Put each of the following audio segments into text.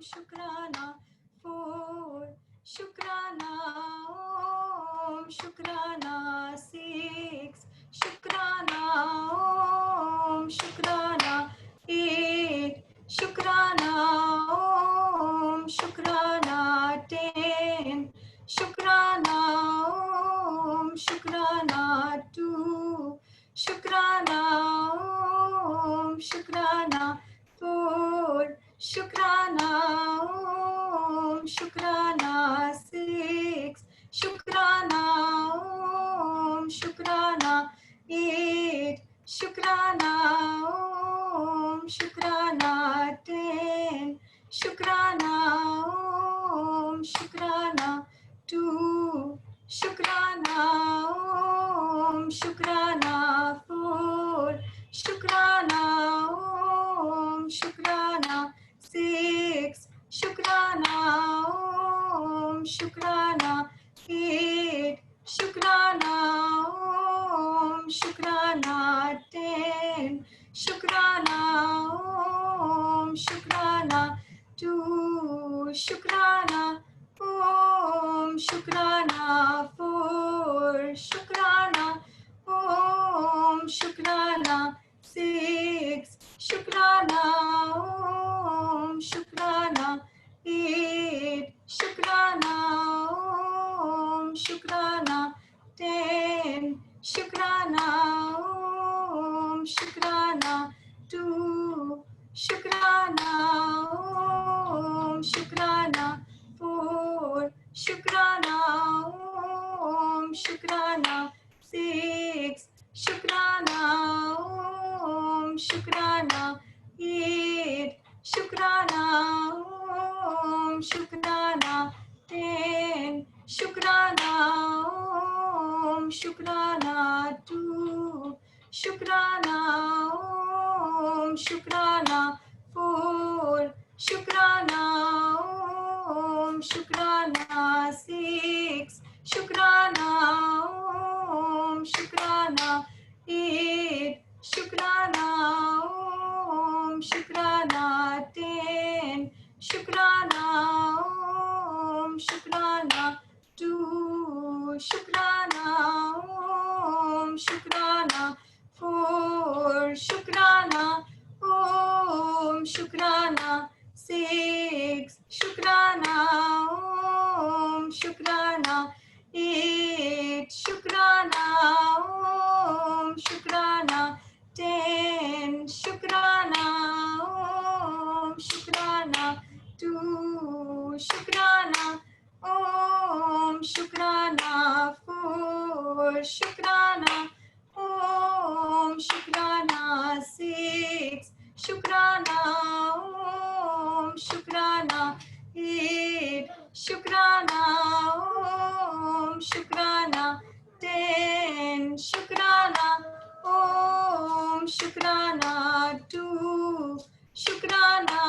शुक्राना 4 शुक्राना ओम शुक्राना 6 शुक्राना ओम शुक्राना 8 शुक्राना ओम शुक्राना 10 शुक्राना ओम शुक्राना 2 शुक्राना ओम शुक्राना 4 शुक्राना ओम शुक्राना 6 शुक्राना ओम शुक्राना 8 शुक्राना ओम शुक्राना 10 शुक्राना ओम शुक्राना 2 शुक्राना ओम शुक्राना 4 शुक्राना ओम शुक्राना 6 शुक्राना ओम शुक्राना 8 शुक्राना ओम शुक्राना 10 शुक्राना ओम शुक्राना 2 शुक्राना ओम शुक्राना 4 शुक्राना ओम शुक्राना 6 शुक्राना ओम शुक्राना 8 शुक्राना ओम शुक्राना 10 शुक्राना ओम शुक्राना 2 शुक्राना ओम शुक्राना 4 शुक्राना ओम शुक्राना 6 शुक्राना ओम शुक्राना 8 शुक्राना ओम शुक्राना 10 शुक्राना ओम शुक्राना 2 शुक्राना ओम शुक्राना 4 शुक्राना ओम शुक्राना 6 शुक्राना ओम शुक्राना 8 शुक्राना ओम शुक्राना 10 शुक्राना ओम शुक्राना 2 शुक्राना ओम शुक्राना 4 शुक्राना ओम शुक्राना 6 शुक्राना ओम शुक्राना 8 शुक्राना ओम शुक्राना 10 शुक्राना ओम शुक्राना 2 शुक्राना ओम शुक्राना 4 शुक्राना ओम शुक्राना 6 शुक्राना ओम शुक्राना 8 शुक्राना ओम शुक्राना 10 शुक्राना ओम शुक्राना 2 शुक्राना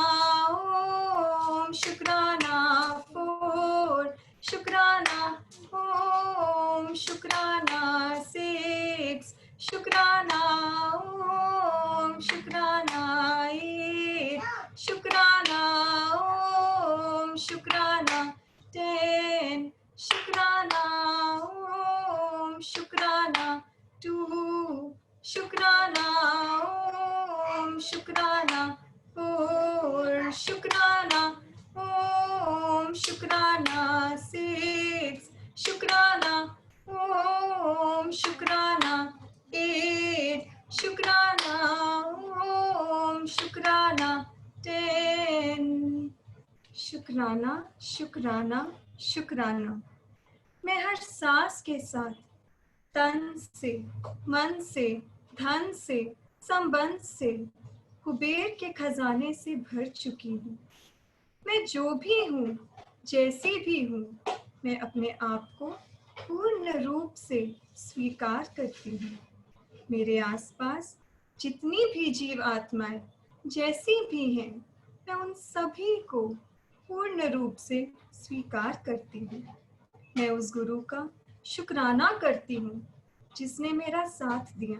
ओम शुक्राना 4 शुक्राना ओम शुक्राना 6 शुक्राना ओम शुक्राना 8 शुक्राना ओम शुक्राना 10 शुक्राना ओम शुक्राना 2 शुक्राना ओम शुक्राना 4 शुक्राना ओम शुक्राना 6 शुक्राना ओम शुक्राना 8 शुक्राना ओम शुक्राना 10 शुक्राना शुक्राना शुक्राना। मैं हर सांस के साथ तन से, मन से, धन से, संबंध से, कुबेर के खजाने से भर चुकी हूँ। मैं जो भी हूँ, जैसी भी हूँ, मैं अपने आप को पूर्ण रूप से स्वीकार करती हूँ। मेरे आसपास जितनी भी जीव आत्माएं जैसी भी हैं, मैं उन सभी को पूर्ण रूप से स्वीकार करती हूँ। मैं उस गुरु का शुक्राना करती हूँ जिसने मेरा साथ दिया,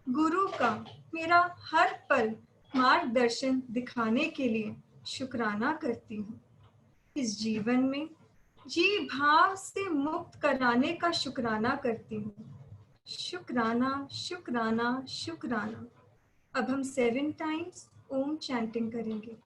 गुरु का मेरा हर पल मार्गदर्शन दिखाने के लिए शुक्राना करती हूँ इस जीवन में जी भाव से मुक्त कराने का शुक्राना करती हूँ। शुक्राना शुक्राना शुक्राना। अब हम 7 टाइम्स ओम चैंटिंग करेंगे।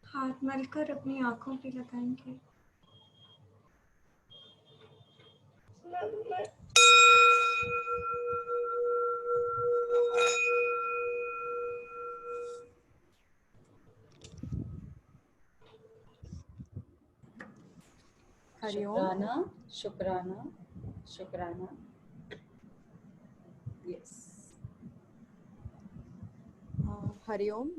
हाथ मलकर अपनी आंखों पे लगाएंगे। शुक्राना शुक्राना शुक्राना। यस। हरिओम।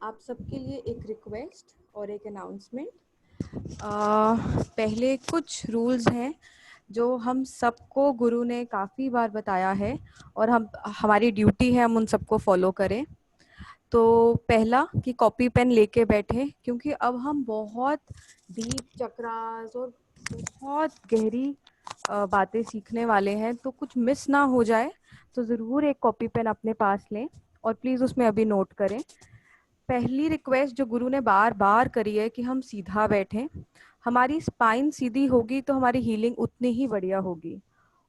आप सबके लिए एक रिक्वेस्ट और एक अनाउंसमेंट। पहले कुछ रूल्स हैं जो हम सबको गुरु ने काफ़ी बार बताया है और हमारी ड्यूटी है हम उन सबको फॉलो करें। तो पहला कि कॉपी पेन लेके बैठे, क्योंकि अब हम बहुत डीप चक्रास और बहुत गहरी बातें सीखने वाले हैं, तो कुछ मिस ना हो जाए तो ज़रूर एक कॉपी पेन अपने पास लें और प्लीज़ उसमें अभी नोट करें। पहली रिक्वेस्ट जो गुरु ने बार बार करी है कि हम सीधा बैठें। हमारी स्पाइन सीधी होगी तो हमारी हीलिंग उतनी ही बढ़िया होगी।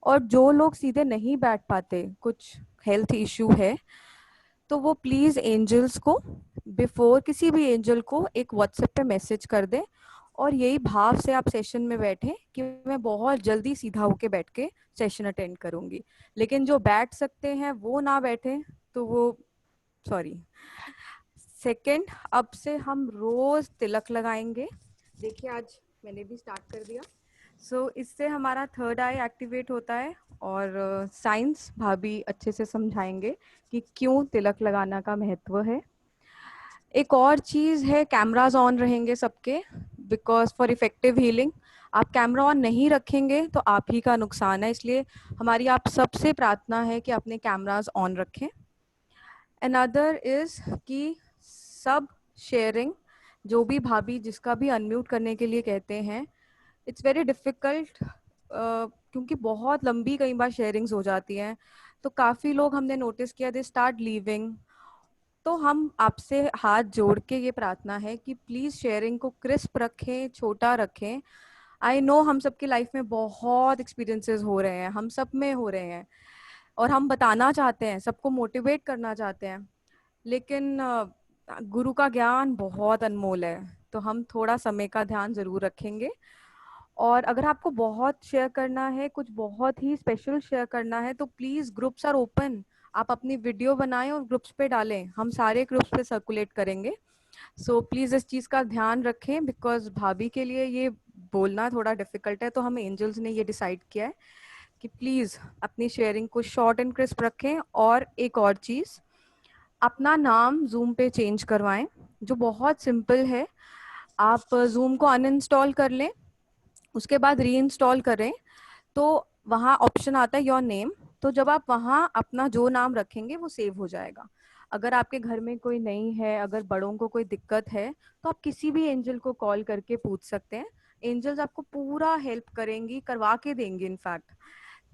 और जो लोग सीधे नहीं बैठ पाते, कुछ हेल्थ इशू है, तो वो प्लीज़ एंजल्स को बिफोर किसी भी एंजल को एक व्हाट्सएप पे मैसेज कर दें और यही भाव से आप सेशन में बैठें कि मैं बहुत जल्दी सीधा होके बैठ के सेशन अटेंड करूंगी। लेकिन जो बैठ सकते हैं वो ना बैठे तो वो सॉरी। सेकंड, अब से हम रोज तिलक लगाएंगे। देखिए आज मैंने भी स्टार्ट कर दिया। इससे हमारा थर्ड आई एक्टिवेट होता है और साइंस भाभी अच्छे से समझाएंगे कि क्यों तिलक लगाना का महत्व है। एक और चीज़ है, कैमरास ऑन रहेंगे सबके, बिकॉज फॉर इफेक्टिव हीलिंग। आप कैमरा ऑन नहीं रखेंगे तो आप ही का नुकसान है, इसलिए हमारी आप सबसे प्रार्थना है कि अपने कैमरास ऑन रखें। अनदर इज कि सब शेयरिंग, जो भी भाभी जिसका भी अनम्यूट करने के लिए कहते हैं, इट्स वेरी डिफ़िकल्ट क्योंकि बहुत लंबी कई बार शेयरिंग्स हो जाती हैं, तो काफ़ी लोग हमने नोटिस किया दे स्टार्ट लीविंग। तो हम आपसे हाथ जोड़ के ये प्रार्थना है कि प्लीज़ शेयरिंग को क्रिस्प रखें, छोटा रखें। आई नो हम सबकी लाइफ में बहुत एक्सपीरियंसेस हो रहे हैं, हम सब में हो रहे हैं और हम बताना चाहते हैं, सबको मोटिवेट करना चाहते हैं, लेकिन गुरु का ज्ञान बहुत अनमोल है, तो हम थोड़ा समय का ध्यान ज़रूर रखेंगे। और अगर आपको बहुत शेयर करना है, कुछ बहुत ही स्पेशल शेयर करना है, तो प्लीज़ ग्रुप्स आर ओपन, आप अपनी वीडियो बनाएं और ग्रुप्स पे डालें, हम सारे ग्रुप्स पे सर्कुलेट करेंगे। सो प्लीज़ इस चीज़ का ध्यान रखें, बिकॉज भाभी के लिए ये बोलना थोड़ा डिफिकल्ट है, तो हम एंजल्स ने ये डिसाइड किया है कि प्लीज़ अपनी शेयरिंग को शॉर्ट एंड क्रिस्प रखें। और एक और चीज़, अपना नाम जूम पे चेंज करवाएं, जो बहुत सिंपल है। आप जूम को अनइंस्टॉल कर लें, उसके बाद री इंस्टॉल करें, तो वहाँ ऑप्शन आता है योर नेम, तो जब आप वहाँ अपना जो नाम रखेंगे वो सेव हो जाएगा। अगर आपके घर में कोई नहीं है, अगर बड़ों को कोई दिक्कत है, तो आप किसी भी एंजल को कॉल करके पूछ सकते हैं। एंजल्स आपको पूरा हेल्प करेंगी, करवा के देंगी इनफैक्ट।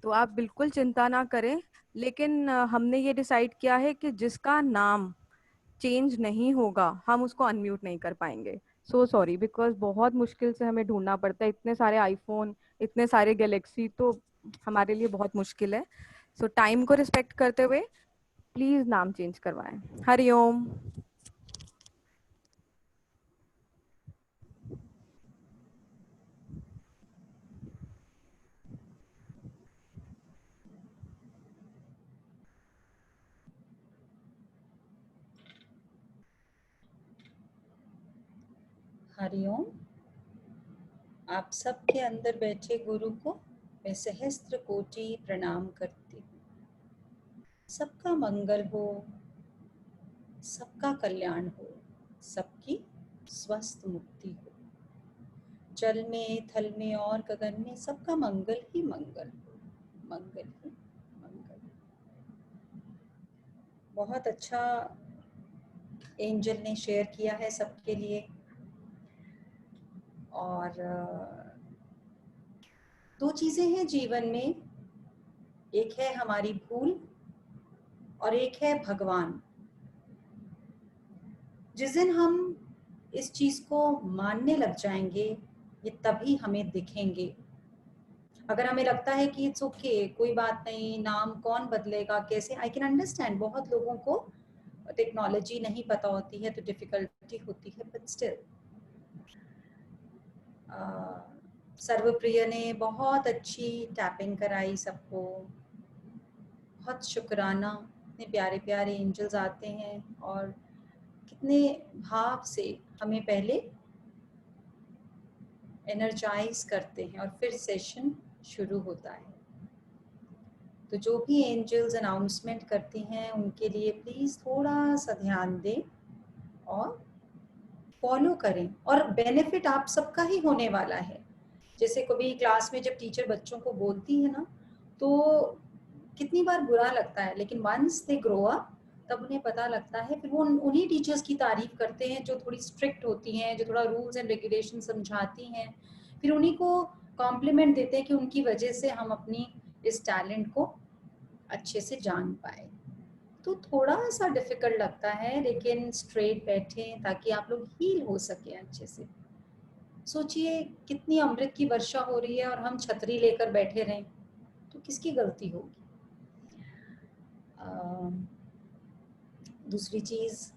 तो आप बिल्कुल चिंता ना करें। लेकिन हमने ये डिसाइड किया है कि जिसका नाम चेंज नहीं होगा हम उसको अनम्यूट नहीं कर पाएंगे। सो सॉरी, बिकॉज बहुत मुश्किल से हमें ढूंढना पड़ता है, इतने सारे आईफोन, इतने सारे गैलेक्सी, तो हमारे लिए बहुत मुश्किल है। सो टाइम को रिस्पेक्ट करते हुए प्लीज नाम चेंज करवाएं। हरिओम। हरिओम। आप सबके अंदर बैठे गुरु को मैं सहस्त्र कोटि प्रणाम करती हूँ। सबका मंगल हो, सबका कल्याण हो, सबकी स्वस्थ मुक्ति हो। जल में, थल में और गगन में सबका मंगल ही मंगल हो, मंगल ही मंगल। बहुत अच्छा एंजल ने शेयर किया है सबके लिए। और दो चीजें हैं जीवन में, एक है हमारी भूल और एक है भगवान। जिस दिन हम इस चीज को मानने लग जाएंगे, ये तभी हमें दिखेंगे। अगर हमें लगता है कि इट्स ओके, कोई बात नहीं, नाम कौन बदलेगा, कैसे, आई कैन अंडरस्टैंड, बहुत लोगों को टेक्नोलॉजी नहीं पता होती है तो डिफिकल्टी होती है, बट स्टिल सर्वप्रिय ने बहुत अच्छी टैपिंग कराई सबको। बहुत शुक्राना। इतने प्यारे प्यारे एंजल्स आते हैं और कितने भाव से हमें पहले एनर्जाइज करते हैं और फिर सेशन शुरू होता है। तो जो भी एंजल्स अनाउंसमेंट करती हैं उनके लिए प्लीज थोड़ा सा ध्यान दें और फॉलो करें, और बेनिफिट आप सबका ही होने वाला है। जैसे कभी क्लास में जब टीचर बच्चों को बोलती है ना, तो कितनी बार बुरा लगता है, लेकिन वंस दे ग्रो अप तब उन्हें पता लगता है, फिर वो उन्हीं टीचर्स की तारीफ करते हैं जो थोड़ी स्ट्रिक्ट होती हैं, जो थोड़ा रूल्स एंड रेगुलेशन समझाती हैं, फिर उन्हीं को कॉम्प्लीमेंट देते हैं कि उनकी वजह से हम अपनी इस टैलेंट को अच्छे से जान पाए। तो थोड़ा सा डिफिकल्ट लगता है, लेकिन स्ट्रेट बैठें ताकि आप लोग हील हो सके अच्छे से। सोचिए कितनी अमृत की वर्षा हो रही है और हम छतरी लेकर बैठे रहें, तो किसकी गलती होगी। दूसरी चीज़,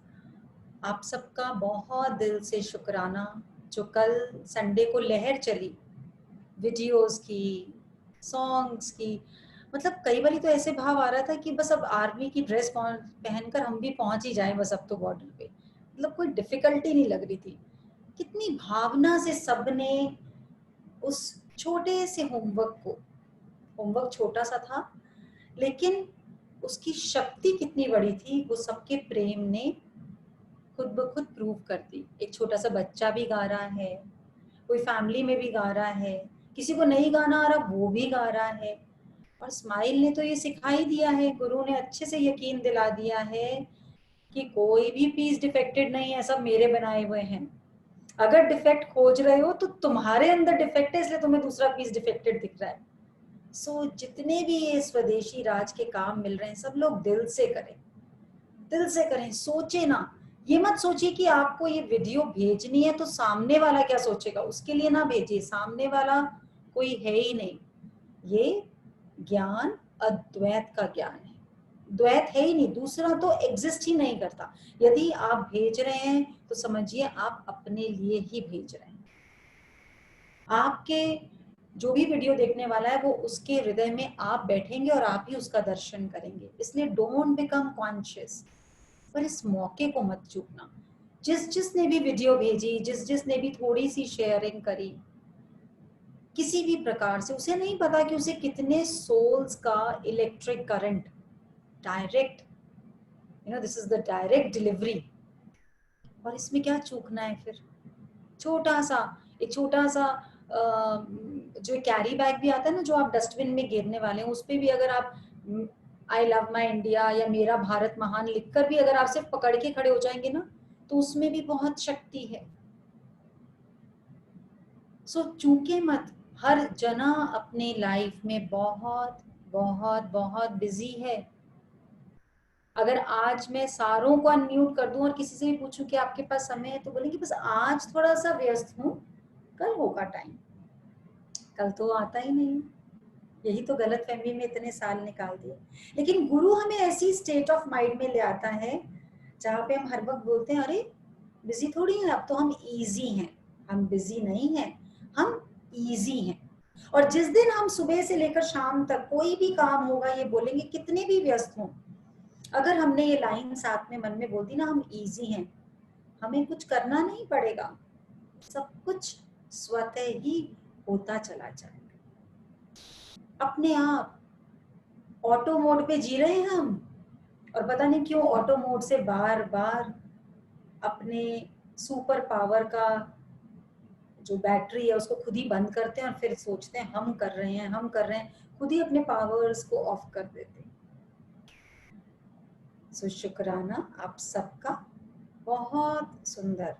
आप सबका बहुत दिल से शुक्राना। जो कल संडे को लहर चली वीडियोस की, सॉन्ग्स की, मतलब कई बार तो ऐसे भाव आ रहा था कि बस अब आर्मी की ड्रेस पहनकर हम भी पहुंच ही जाएं बस अब तो बॉर्डर पे। मतलब कोई डिफिकल्टी नहीं लग रही थी। कितनी भावना से सबने उस छोटे से होमवर्क छोटा सा था, लेकिन उसकी शक्ति कितनी बड़ी थी, वो सबके प्रेम ने खुद ब खुद प्रूव कर दी। एक छोटा सा बच्चा भी गा रहा है, कोई फैमिली में भी गा रहा है, किसी को नहीं गाना आ रहा वो भी गा रहा है। और स्माइल ने तो ये सिखा ही दिया है, गुरु ने अच्छे से यकीन दिला दिया है कि कोई भी पीस डिफेक्टेड नहीं है, सब मेरे बनाए हुए हैं। अगर डिफेक्ट खोज रहे हो तो तुम्हारे अंदर डिफेक्ट है, इसलिए तुम्हें दूसरा पीस डिफेक्टेड दिख रहा है। सो जितने भी ये स्वदेशी राज के काम मिल रहे हैं, सब लोग दिल से करें, दिल से करें। सोचे ना, ये मत सोचिए कि आपको ये वीडियो भेजनी है तो सामने वाला क्या सोचेगा, उसके लिए ना भेजिए। सामने वाला कोई है ही नहीं। ये ज्ञान अद्वैत का ज्ञान है, द्वैत है ही नहीं, दूसरा तो एग्जिस्ट ही नहीं करता। यदि आप भेज रहे हैं तो समझिए आप अपने लिए ही भेज रहे हैं। आपके जो भी वीडियो देखने वाला है वो उसके हृदय में आप बैठेंगे और आप ही उसका दर्शन करेंगे। इसलिए डोंट बिकम कॉन्शियस, पर इस मौके को मत चूकना। जिसने भी वीडियो भेजी, जिसने भी थोड़ी सी शेयरिंग करी, किसी भी प्रकार से, उसे नहीं पता कि उसे कितने सोल्स का electric current direct, this is the direct delivery. और इसमें क्या चूकना है फिर। एक छोटा सा जो कैरी बैग भी आता है ना, जो आप डस्टबिन में गिरने वाले हैं, उस पर भी अगर आप आई लव माई इंडिया या मेरा भारत महान लिखकर भी अगर आप सिर्फ पकड़ के खड़े हो जाएंगे ना, तो उसमें भी बहुत शक्ति है। सो चूके मत, हर जना अपने लाइफ में बहुत बहुत बहुत बिजी है। अगर आज मैं सारों को अनम्यूट कर दूं और किसी से भी पूछूं कि आपके पास समय है, तो बोलेंगे बस आज थोड़ा सा व्यस्त हूं, कल होगा टाइम। कल तो आता ही नहीं। यही तो गलत फहमी में इतने साल निकाल दिए। लेकिन गुरु हमें ऐसी स्टेट ऑफ माइंड में ले आता है जहाँ पे हम हर वक्त बोलते हैं, अरे बिजी थोड़ी है, अब तो हम इजी हैं। हम बिजी नहीं हैं, हम इजी हैं। और जिस दिन हम सुबह से लेकर शाम तक कोई भी काम होगा, ये बोलेंगे कितने भी व्यस्त हों, अगर हमने ये लाइन साथ में मन में बोल दी ना, हम इजी हैं, हमें कुछ करना नहीं पड़ेगा, सब कुछ स्वतः ही होता चला जाएगा अपने आप। ऑटो मोड पे जी रहे हैं हम, और पता नहीं क्यों ऑटो मोड से बार बार अपने सुपर पावर का जो बैटरी है उसको खुद ही बंद करते हैं, और फिर सोचते हैं हम कर रहे हैं, हम कर रहे हैं, खुद ही अपने पावर्स को ऑफ कर देते हैं। सो शुक्राना आप सबका, बहुत सुंदर।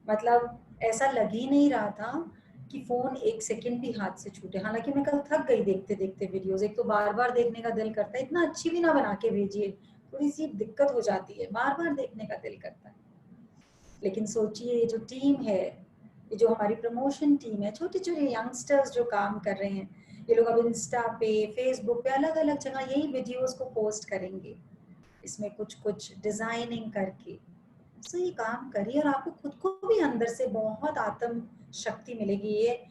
मतलब ऐसा लग ही नहीं रहा था कि फोन एक सेकंड भी हाथ से छूटे। हालांकि मैं कल थक गई देखते देखते वीडियोस, एक तो बार बार देखने का दिल करता है, इतना अच्छी भी ना बना के भेजिए, थोड़ी सी दिक्कत हो जाती है, बार बार देखने का दिल करता है। लेकिन सोचिए ये जो टीम है, ये जो हमारी प्रमोशन टीम है, छोटे छोटे यंगस्टर्स जो काम कर रहे हैं, ये लोग अब इंस्टा पे, फेसबुक पे, अलग अलग जगह यही वीडियोस को पोस्ट करेंगे, इसमें कुछ कुछ डिजाइनिंग करके। सो ये काम करिए और आपको खुद को भी अंदर से बहुत आत्म शक्ति मिलेगी। ये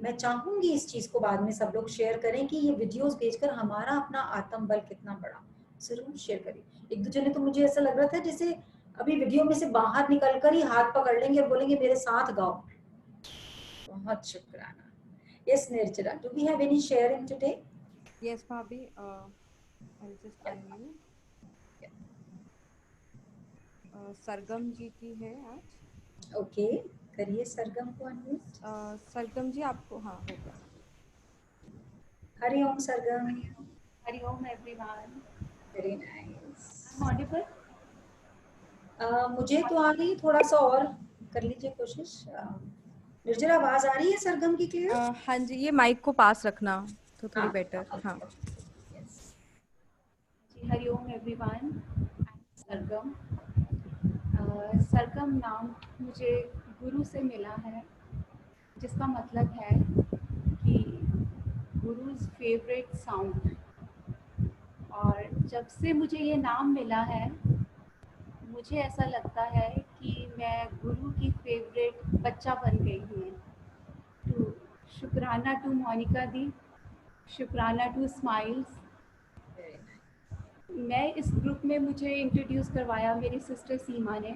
मैं चाहूंगी इस चीज को बाद में सब लोग शेयर करें कि ये वीडियोस भेजकर हमारा अपना आत्म बल कितना बढ़ा। जरूर शेयर करिए। एक दूसरे ने तो मुझे ऐसा लग रहा था जैसे अभी वीडियो में से बाहर निकलकर ही हाथ पकड़ लेंगे और बोलेंगे मेरे साथ गाओ। बहुत शुक्राना। Yes Nirjara, do we have any sharing today? Yes, Bhabhi. I'll just unmute. Sargam ji की है आज। ओके, करिए सरगम को अनम्यूट। सरगम जी आपको, हाँ हो गया। Hariom Sargam. Hariom everyone. Very nice. Audible? मुझे तो आ रही, थोड़ा सा और कर लीजिए कोशिश। निर्जरा आवाज आ रही है सरगम की क्लियर? हाँ जी, ये माइक को पास रखना तो थोड़ी बेटर। हाँ जी, हरिओम एवरीवन। सरगम। सरगम नाम मुझे गुरु से मिला है, जिसका मतलब है कि गुरुज फेवरेट साउंड। और जब से मुझे ये नाम मिला है, मुझे ऐसा लगता है कि मैं गुरु की फेवरेट बच्चा बन गई हूँ। तो शुक्राना टू मोनिका दी, शुक्राना टू स्माइल्स। मैं इस ग्रुप में मुझे इंट्रोड्यूस करवाया मेरी सिस्टर सीमा ने।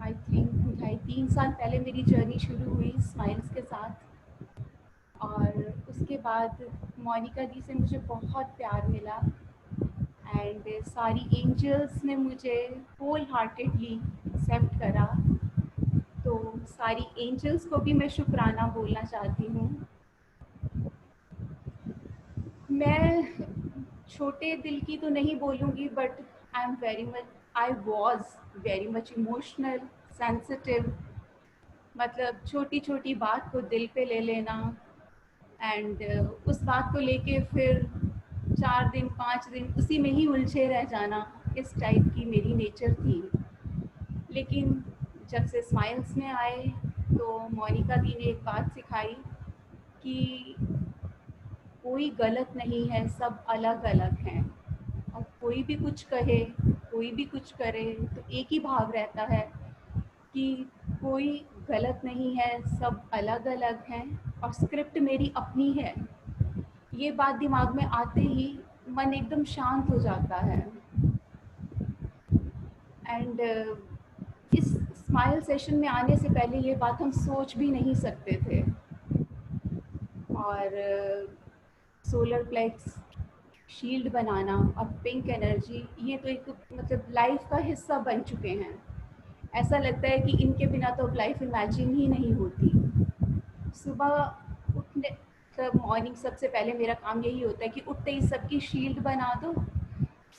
आई थिंक 2.5-3 साल पहले मेरी जर्नी शुरू हुई स्माइल्स के साथ। और उसके बाद मोनिका दी से मुझे बहुत प्यार मिला, एंड सारी एंजल्स ने मुझे होल हार्टेडली एक्सेप्ट करा। तो सारी एंजल्स को भी मैं शुक्राना बोलना चाहती हूँ। मैं छोटे दिल की तो नहीं बोलूँगी, but I was very much emotional, sensitive. मतलब छोटी छोटी बात को दिल पे ले लेना, एंड उस बात को लेके फिर 4 दिन 5 दिन उसी में ही उलझे रह जाना, इस टाइप की मेरी नेचर थी। लेकिन जब से स्माइल्स में आए तो मोनिका दी ने एक बात सिखाई कि कोई गलत नहीं है, सब अलग अलग हैं। और कोई भी कुछ कहे, कोई भी कुछ करे, तो एक ही भाव रहता है कि कोई गलत नहीं है, सब अलग अलग हैं, और स्क्रिप्ट मेरी अपनी है। ये बात दिमाग में आते ही मन एकदम शांत हो जाता है। एंड इस स्माइल सेशन में आने से पहले ये बात हम सोच भी नहीं सकते थे। और सोलर प्लेक्स, शील्ड बनाना और पिंक एनर्जी, ये तो एक मतलब लाइफ का हिस्सा बन चुके हैं। ऐसा लगता है कि इनके बिना तो लाइफ इमेजिन ही नहीं होती। सुबह उठने तब मॉर्निंग सबसे पहले मेरा काम यही होता है कि उठते ही सबकी शील्ड बना दो,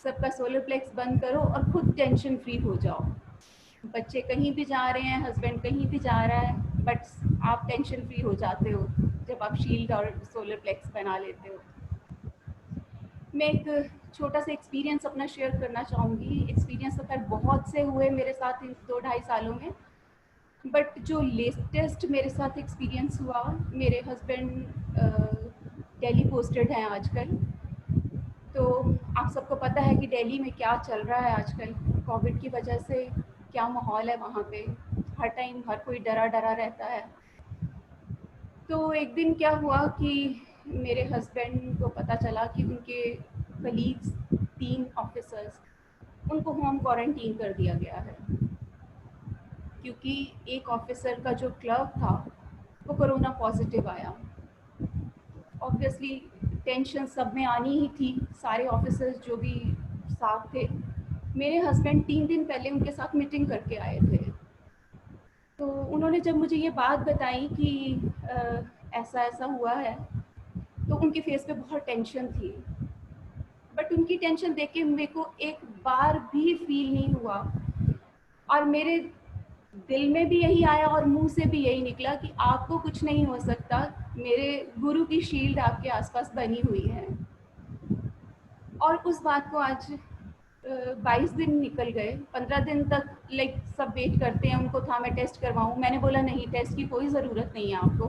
सबका सोलर प्लेक्स बंद करो और खुद टेंशन फ्री हो जाओ। बच्चे कहीं भी जा रहे हैं, हस्बैंड कहीं भी जा रहा है, बट आप टेंशन फ्री हो जाते हो जब आप शील्ड और सोलर प्लेक्स बना लेते हो। मैं एक छोटा सा एक्सपीरियंस अपना शेयर करना चाहूँगी। एक्सपीरियंस तो खैर बहुत से हुए मेरे साथ इन 2-2.5 सालों में, बट जो लेटेस्ट मेरे साथ एक्सपीरियंस हुआ, मेरे हस्बैंड दिल्ली पोस्टेड हैं आजकल। तो आप सबको पता है कि दिल्ली में क्या चल रहा है आजकल, कोविड की वजह से क्या माहौल है वहाँ पे। हर टाइम हर कोई डरा डरा रहता है। तो एक दिन क्या हुआ कि मेरे हस्बैंड को पता चला कि उनके कलीग्स 3 ऑफिसर्स, उनको होम क्वारंटीन कर दिया गया है, क्योंकि एक ऑफिसर का जो क्लर्क था वो कोरोना पॉजिटिव आया। ऑब्वियसली टेंशन सब में आनी ही थी, सारे ऑफिसर्स जो भी साथ थे। मेरे हस्बैंड 3 दिन पहले उनके साथ मीटिंग करके आए थे। तो उन्होंने जब मुझे ये बात बताई कि ऐसा ऐसा हुआ है, तो उनके फेस पे बहुत टेंशन थी। बट उनकी टेंशन देख के मेरे को एक बार भी फील नहीं हुआ, और मेरे दिल में भी यही आया और मुंह से भी यही निकला कि आपको कुछ नहीं हो सकता, मेरे गुरु की शील्ड आपके आसपास बनी हुई है। और उस बात को आज 22 दिन निकल गए। 15 दिन तक लाइक सब वेट करते हैं, उनको था मैं टेस्ट करवाऊँ। मैंने बोला नहीं, टेस्ट की कोई ज़रूरत नहीं है आपको,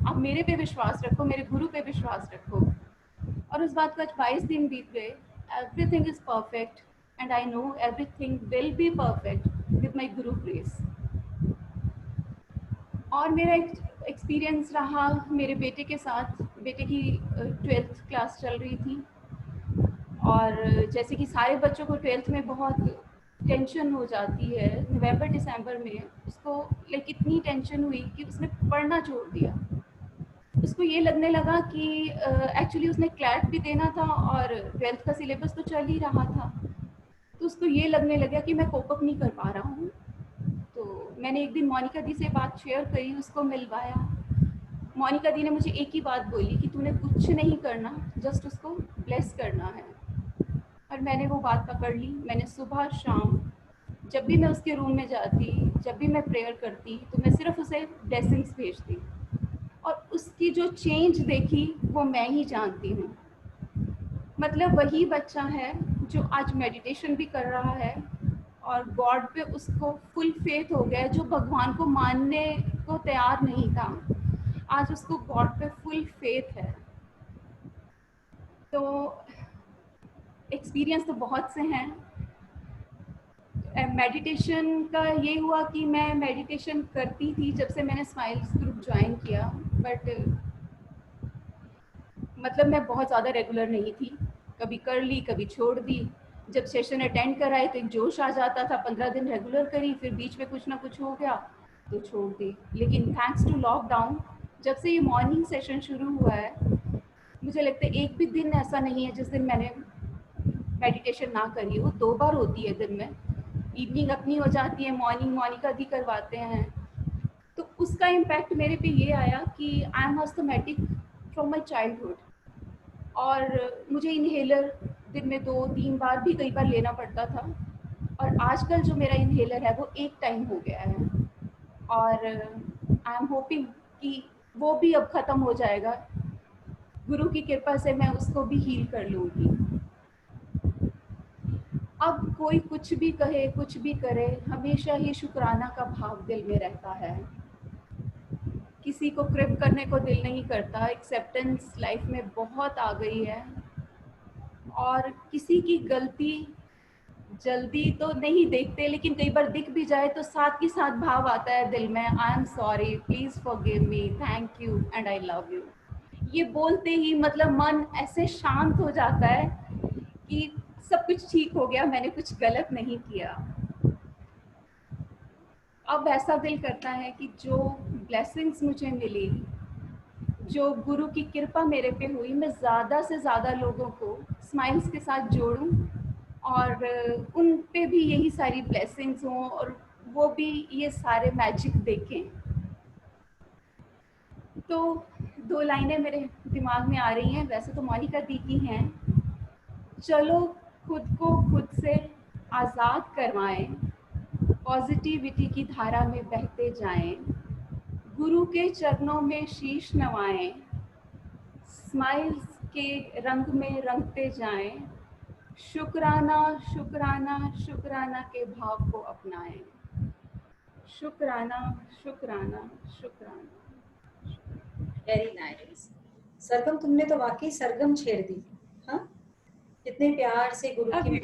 आप मेरे पे विश्वास रखो, मेरे गुरु पे विश्वास रखो। और उस बात को आज 22 दिन बीत गए। Everything is perfect and I know everything will be perfect with my Guru grace. और मेरा एक एक्सपीरियंस रहा मेरे बेटे के साथ। बेटे की 12th क्लास चल रही थी, और जैसे कि सारे बच्चों को 12th में बहुत टेंशन हो जाती है, नवंबर दिसंबर में उसको लाइक इतनी टेंशन हुई कि उसने पढ़ना छोड़ दिया। उसको ये लगने लगा कि एक्चुअली उसने क्लैट भी देना था और 12th का सिलेबस तो चल ही रहा था। तो उसको ये लगने लगा कि मैं कोप अप नहीं कर पा रहा हूँ। तो मैंने एक दिन मोनिका दी से बात शेयर करी, उसको मिलवाया। मोनिका दी ने मुझे एक ही बात बोली कि तूने कुछ नहीं करना, जस्ट उसको ब्लेस करना है। और मैंने वो बात पकड़ ली। मैंने सुबह शाम जब भी मैं उसके रूम में जाती, जब भी मैं प्रेयर करती, तो मैं सिर्फ उसे ब्लेसिंग्स भेजती। और उसकी जो चेंज देखी वो मैं ही जानती हूँ। मतलब वही बच्चा है जो आज मेडिटेशन भी कर रहा है और गॉड पे उसको फुल फेथ हो गया है, जो भगवान को मानने को तैयार नहीं था, आज उसको गॉड पे फुल फेथ है। तो एक्सपीरियंस तो बहुत से हैं। मेडिटेशन का ये हुआ कि मैं मेडिटेशन करती थी जब से मैंने स्माइल्स ग्रुप ज्वाइन किया, बट मतलब मैं बहुत ज़्यादा रेगुलर नहीं थी। कभी कर ली, कभी छोड़ दी। जब सेशन अटेंड कराए तो एक जोश आ जाता था, 15 दिन रेगुलर करी, फिर बीच में कुछ ना कुछ हो गया तो छोड़ दी। लेकिन थैंक्स टू लॉकडाउन, जब से ये मॉर्निंग सेशन शुरू हुआ है, मुझे लगता है एक भी दिन ऐसा नहीं है जिस दिन मैंने मेडिटेशन ना करी हो। 2 बार होती है दिन में, इवनिंग अपनी हो जाती है, मॉर्निंग मोनिका दी करवाते हैं। तो उसका इम्पैक्ट मेरे पे ये आया कि I am asthmatic from my childhood, और मुझे इन्हेलर दिन में 2-3 बार भी कई बार लेना पड़ता था। और आजकल जो मेरा इन्हेलर है वो 1 टाइम हो गया है, और आई एम होपिंग कि वो भी अब ख़त्म हो जाएगा। गुरु की कृपा से मैं उसको भी हील कर लूँगी। अब कोई कुछ भी कहे, कुछ भी करे, हमेशा ही शुक्राना का भाव दिल में रहता है। किसी को क्रिप करने को दिल नहीं करता। एक्सेप्टेंस लाइफ में बहुत आ गई है, और किसी की गलती जल्दी तो नहीं देखते, लेकिन कई बार दिख भी जाए तो साथ ही साथ भाव आता है दिल में, आई am sorry, please forgive me, thank you and I love you. ये बोलते ही मतलब मन ऐसे शांत हो जाता है कि सब कुछ ठीक हो गया, मैंने कुछ गलत नहीं किया। अब ऐसा दिल करता है कि जो ब्लेसिंग्स मुझे मिली, जो गुरु की कृपा मेरे पे हुई, मैं ज़्यादा से ज़्यादा लोगों को स्माइल्स के साथ जोड़ूं और उन पे भी यही सारी ब्लेसिंग्स हों और वो भी ये सारे मैजिक देखें। तो 2 लाइनें मेरे दिमाग में आ रही हैं, वैसे तो मोनिका दी की हैं। चलो खुद को खुद से आज़ाद करवाएं, पॉजिटिविटी की धारा में बहते जाएं, गुरु के चरणों में शीश नवाएं, स्माइल्स के रंग में रंगते जाएं, शुक्राना शुक्राना शुक्राना के भाव को अपनाएं। शुक्राना शुक्राना शुक्राना। Very nice. सरगम, तुमने तो वाकई सरगम छेड़ दी। हाँ, कितने प्यार से गुरु की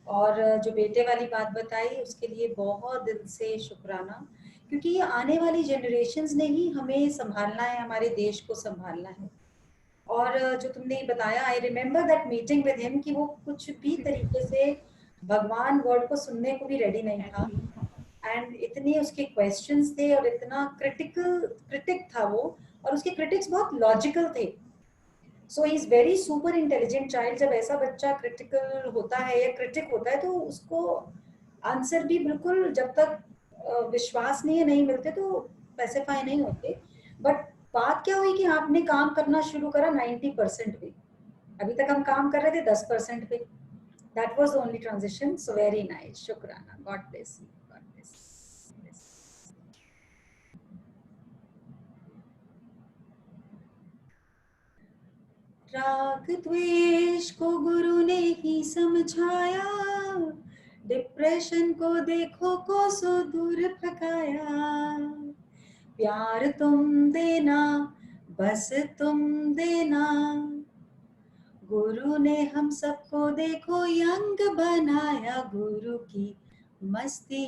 और जो बेटे वाली बात बताई उसके लिए बहुत दिल से शुक्राना, क्योंकि ये आने वाली जनरेशन्स ने ही हमें संभालना है, हमारे देश को संभालना है। और जो तुमने बताया, I remember that meeting with him, कि वो कुछ भी तरीके से भगवान वर्ड को सुनने को भी रेडी नहीं था, एंड इतने उसके क्वेश्चंस थे और इतना क्रिटिक था वो, और उसके क्रिटिक्स बहुत लॉजिकल थे। So he is very super intelligent child. जब ऐसा बच्चा क्रिटिकल होता है या क्रिटिक होता है तो उसको आंसर भी बिल्कुल, जब तक विश्वास नहीं मिलते तो स्पेसिफाई नहीं होते। बट बात क्या हुई कि आपने काम करना शुरू करा 90% पे, अभी तक हम काम कर रहे थे 10% पे। That was the only transition. So very nice, शुक्राना, God bless you, God bless. राग द्वेष को गुरु ने ही समझाया, डिप्रेशन को देखो को सो दूर भगाया। प्यार तुम देना, बस तुम देना, गुरु ने हम सबको देखो यंग बनाया। गुरु की मस्ती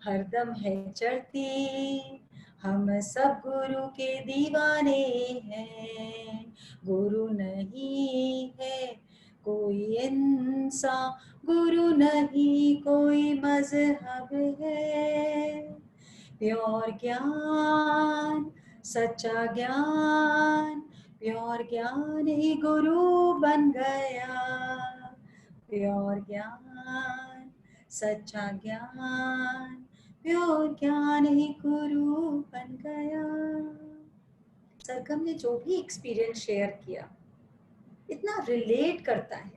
हरदम है चढ़ती, हम सब गुरु के दीवाने हैं। गुरु नहीं है कोई इंसान, गुरु नहीं कोई मजहब है। प्योर ज्ञान, सच्चा ज्ञान, प्योर ज्ञान ही गुरु बन गया। प्योर ज्ञान, सच्चा ज्ञान, प्योर ज्ञान ही गुरु बन गया। सरगम ने जो भी एक्सपीरियंस शेयर किया इतना रिलेट करता है।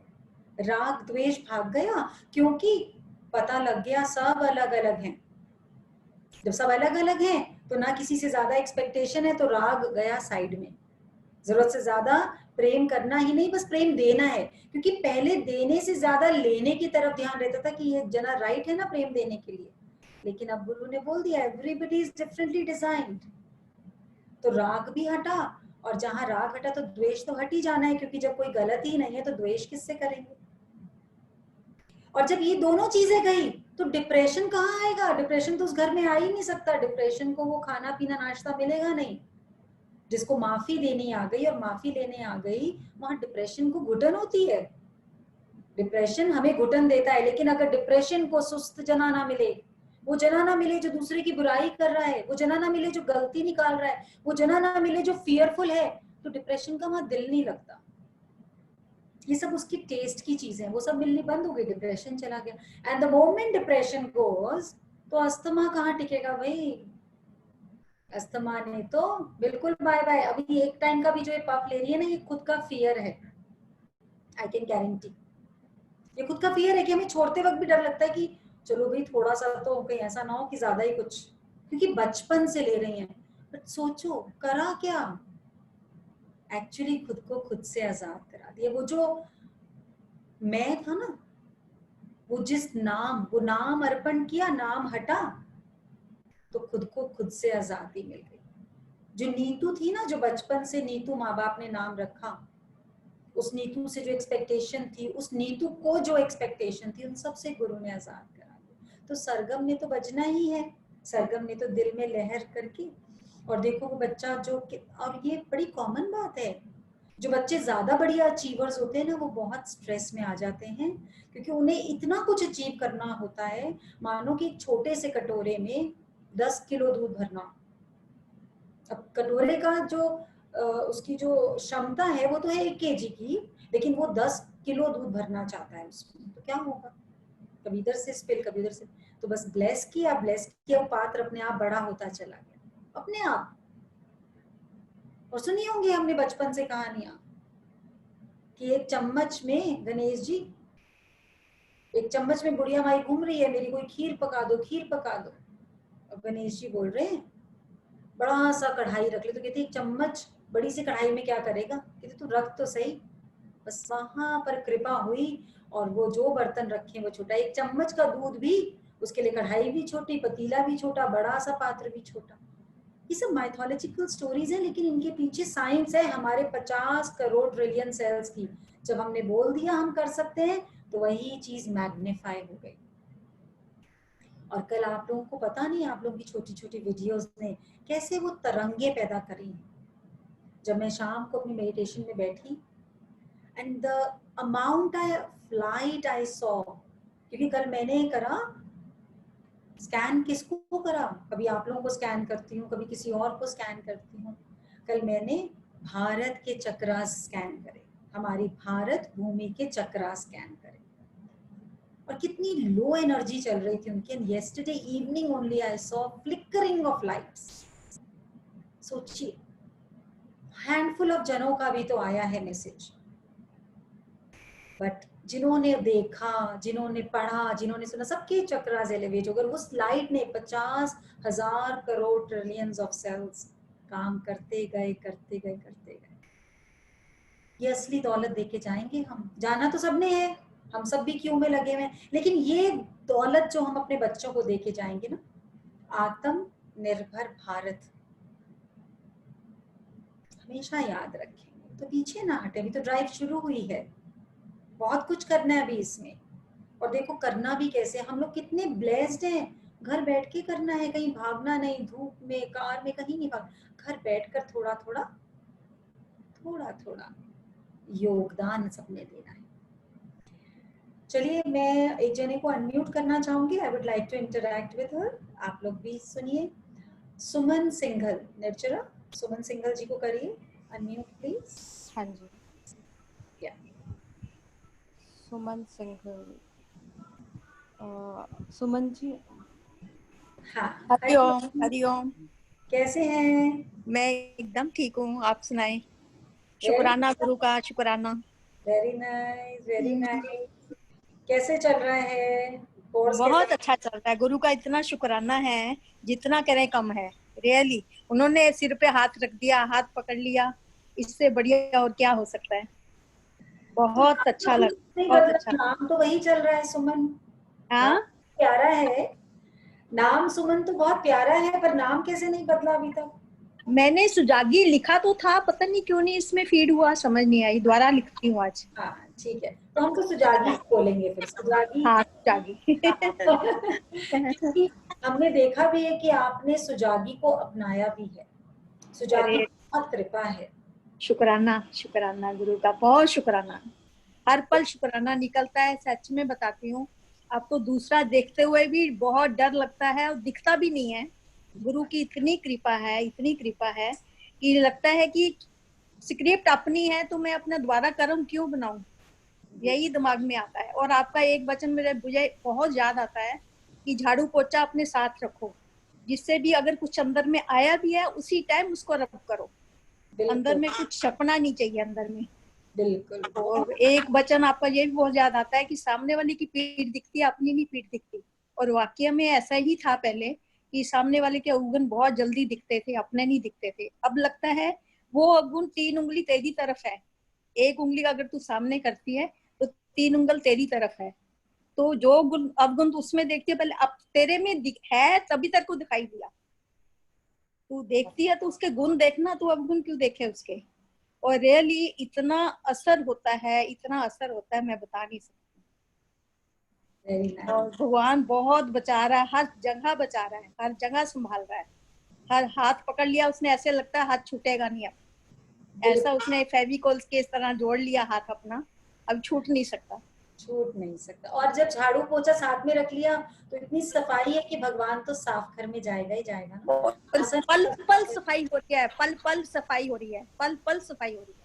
राग द्वेष भाग गया क्योंकि पता लग गया सब अलग अलग हैं। जब सब अलग अलग हैं तो ना किसी से ज्यादा एक्सपेक्टेशन है, तो राग गया साइड में। जरूरत से ज्यादा प्रेम करना ही नहीं, बस प्रेम देना है, क्योंकि पहले देने से ज्यादा लेने की तरफ ध्यान रहता था कि ये जना राइट है ना प्रेम देने के लिए। लेकिन अब गुरु ने बोल दिया एवरीबडी इज डिफरेंटली डिजाइन्ड, तो राग भी हटा, और जहां राग हटा तो द्वेष तो हट ही जाना है, क्योंकि जब कोई गलत ही नहीं है तो द्वेष किससे करेंगे। और जब ये दोनों चीजें गई तो डिप्रेशन कहाँ आएगा? डिप्रेशन तो उस घर में आ ही नहीं सकता। डिप्रेशन को वो खाना पीना नाश्ता मिलेगा नहीं। जिसको माफी देनी आ गई और माफी लेने आ गई, वहां डिप्रेशन को घुटन होती है। डिप्रेशन हमें घुटन देता है, लेकिन अगर डिप्रेशन को सुस्त जनाना मिले, वो जनाना मिले जो दूसरे की बुराई कर रहा है, वो जनाना मिले जो गलती निकाल रहा है, वो जनाना मिले जो फियरफुल है, तो डिप्रेशन का वहां दिल नहीं लगता। ये सब उसकी टेस्ट की चीजें हैं, वो सब मिलनी बंद हो गई, डिप्रेशन चला गया। And the moment depression goes, तो अस्थमा कहाँ टिकेगा भाई? अस्थमा ने तो बिल्कुल बाय बाय। अभी एक टाइम का भी जो ये पफ ले रही है ना, ये खुद का फियर है। आई कैन गारंटी ये खुद का फियर है कि हमें छोड़ते वक्त भी डर लगता है कि चलो भाई थोड़ा सा तो कहीं ऐसा ना हो कि ज्यादा ही कुछ, क्योंकि बचपन से ले रही हैं। बट सोचो करा क्या, एक्चुअली खुद को खुद से आजाद करा दिया। वो जो मैं था ना, वो जिस नाम, वो नाम अर्पण किया, नाम हटा, तो खुद को खुद से आजादी मिल गई। जो नीतू थी ना, जो बचपन से नीतू माँ बाप ने नाम रखा, उस नीतू से जो एक्सपेक्टेशन थी, उस नीतू को जो एक्सपेक्टेशन थी, उन सब से गुरु ने आजाद करा दिया। तो सरगम ने तो बजना ही है। सरगम ने तो दिल में लहर करके, और देखो वो बच्चा जो, और ये बड़ी कॉमन बात है, जो बच्चे ज्यादा बढ़िया अचीवर्स होते हैं ना, वो बहुत स्ट्रेस में आ जाते हैं, क्योंकि उन्हें इतना कुछ अचीव करना होता है। मानो कि छोटे से कटोरे में 10 किलो दूध भरना। अब कटोरे का जो उसकी जो क्षमता है वो तो है 1 kg की, लेकिन वो 10 किलो दूध भरना चाहता है उसमें, तो क्या होगा? कभी इधर से स्पिल, कभी उधर से। तो बस ब्लेस किया, वो पात्र अपने आप बड़ा होता चला गया, अपने आप। और सुनी होंगी हमने बचपन से कहानियां कि एक चम्मच में गणेश जी, एक चम्मच में बुढ़िया माई घूम रही है, मेरी कोई खीर पका दो, खीर पका दो। अब गणेश जी बोल रहे हैं बड़ा सा कढ़ाई रख ले, तो कहती एक चम्मच बड़ी सी कढ़ाई में क्या करेगा, कहते तू रख तो सही। बस वहां पर कृपा हुई और वो जो बर्तन रखे वो छोटा, एक चम्मच का दूध भी उसके लिए कढ़ाई भी छोटी, पतीला भी छोटा, बड़ा सा पात्र भी छोटा। ये सब माइथोलॉजिकल स्टोरीज है, लेकिन इनके पीछे साइंस है हमारे 50 करोड़ ट्रिलियन सेल्स की। जब हमने बोल दिया हम कर सकते हैं तो वही चीज मैग्नीफाई हो गई। और कल आप लोगों को पता नहीं, आप लोगों की छोटी छोटी वीडियोस ने कैसे वो तरंगे पैदा करी। जब मैं शाम को अपनी मेडिटेशन में बैठी and the amount of light I saw, क्योंकि कल मैंने करा स्कैन, किसको करा, कभी आप लोगों को स्कैन करती हूँ, कभी किसी और को स्कैन करती हूँ। कल मैंने भारत के चक्रास स्कैन करे, हमारी भारत भूमि के चक्रास स्कैन करे, और कितनी लो एनर्जी चल रही थी उनकी। Yesterday evening only I saw flickering of lights. सोचिए, हैंडफुल ऑफ जनों का भी तो आया है मैसेज, बट जिन्होंने देखा, जिन्होंने पढ़ा, जिन्होंने सुना, सबके चक्रास एलिवेट हो गए। उस लाइट ने 50,000 करोड़ ट्रिलियंस ऑफ सेल्स काम करते गए करते गए करते गए। ये असली दौलत देके जाएंगे हम। जाना तो सबने है, हम सब भी क्यू में लगे हुए हैं, लेकिन ये दौलत जो हम अपने बच्चों को देके जाएंगे ना, आत्मनिर्भर भारत, हमेशा याद रखेंगे। तो पीछे ना हटे, अभी तो ड्राइव शुरू हुई है, बहुत कुछ करना है अभी इसमें। और देखो करना भी कैसे, हम लोग कितने ब्लेस्ड हैं, घर बैठ के करना है, कहीं भागना नहीं, धूप में कार में कहीं नहीं भाग, घर बैठकर थोड़ा थोड़ा थोड़ा थोड़ा योगदान सबने देना है। चलिए मैं एक जने को अनम्यूट करना चाहूंगी, I would like to interact with her. आप लोग भी सुनिए। सुमन सिंघल, निर्जरा सुमन सिंघल जी को करिए अनम्यूट प्लीज। हाँ जी, या सुमन सिंघल। सुमन जी, हाँ, हरिओम हरिओम। कैसे हैं? मैं एकदम ठीक हूँ, आप सुनाएं। शुक्राना गुरु का, शुक्राना। Very nice very nice. कैसे चल रहा है कोर्स? बहुत अच्छा चल रहा है, गुरु का इतना शुक्राना है, जितना करें कम है। रियली उन्होंने सिर पे हाथ रख दिया, हाथ पकड़ लिया, इससे बढ़िया और क्या हो सकता है। बहुत अच्छा लगा, बहुत अच्छा। नाम तो वही चल रहा है सुमन। हाँ, प्यारा है नाम, सुमन तो बहुत प्यारा है, पर नाम कैसे नहीं बदला अभी तक? मैंने सुजागी लिखा तो था, पता नहीं क्यों नहीं इसमें फीड हुआ, समझ नहीं आई। दोबारा लिखती हूँ आज। हाँ ठीक है, तो हम तो सुजागी बोलेंगे फिर, सुजागी। हाँ, सुजागी। क्योंकि हमने देखा भी है कि आपने सुजागी को अपनाया भी है। सुजागी बहुत कृपा है। शुक्राना, शुक्राना गुरु का, बहुत शुक्राना। हर पल शुक्राना निकलता है, सच में बताती हूँ आपको। दूसरा देखते हुए भी बहुत डर लगता है और दिखता भी नहीं है। गुरु की इतनी कृपा है, इतनी कृपा है कि लगता है कि स्क्रिप्ट अपनी है तो मैं अपना दोबारा कर्म क्यों बनाऊं, यही दिमाग में आता है। और आपका एक वचन मुझे बहुत याद आता है कि झाड़ू पोछा अपने साथ रखो, जिससे भी अगर कुछ अंदर में आया भी है उसी टाइम उसको रब करो। अंदर में कुछ छपना नहीं चाहिए अंदर में। बिल्कुल। और एक वचन आपका ये भी बहुत याद आता है कि सामने वाले की पीठ दिखती है, अपनी नहीं पीठ दिखती। और वाकई में ऐसा ही था पहले कि सामने वाले के अवगुण बहुत जल्दी दिखते थे, अपने नहीं दिखते थे। अब लगता है वो अवगुण 3 उंगली तेरी तरफ है। एक उंगली अगर तू सामने करती है तो 3 उंगल तेरी तरफ है। तो जो गुण अवगुण तू उसमें देखती है, पहले अब तेरे में है तभी तेरे को दिखाई दिया। तू देखती है तो उसके गुण देखना, तू अवगुण क्यों देखे उसके। और रियली इतना असर होता है, इतना असर होता है, मैं बता नहीं सकती। और भगवान बहुत बचा रहा है, हर जगह बचा रहा है, हर जगह संभाल रहा है। हर हाथ पकड़ लिया उसने, ऐसे लगता है हाथ छूटेगा नहीं अब। ऐसा उसने फेविकोल के इस तरह जोड़ लिया हाथ अपना, अब छूट नहीं सकता, छूट नहीं सकता। और जब झाड़ू पोछा साथ में रख लिया तो इतनी सफाई है कि भगवान तो साफ घर में जाएगा ही जाएगा ना। पल पल सफाई हो रही है, पल पल सफाई हो रही है, पल पल सफाई हो रही है।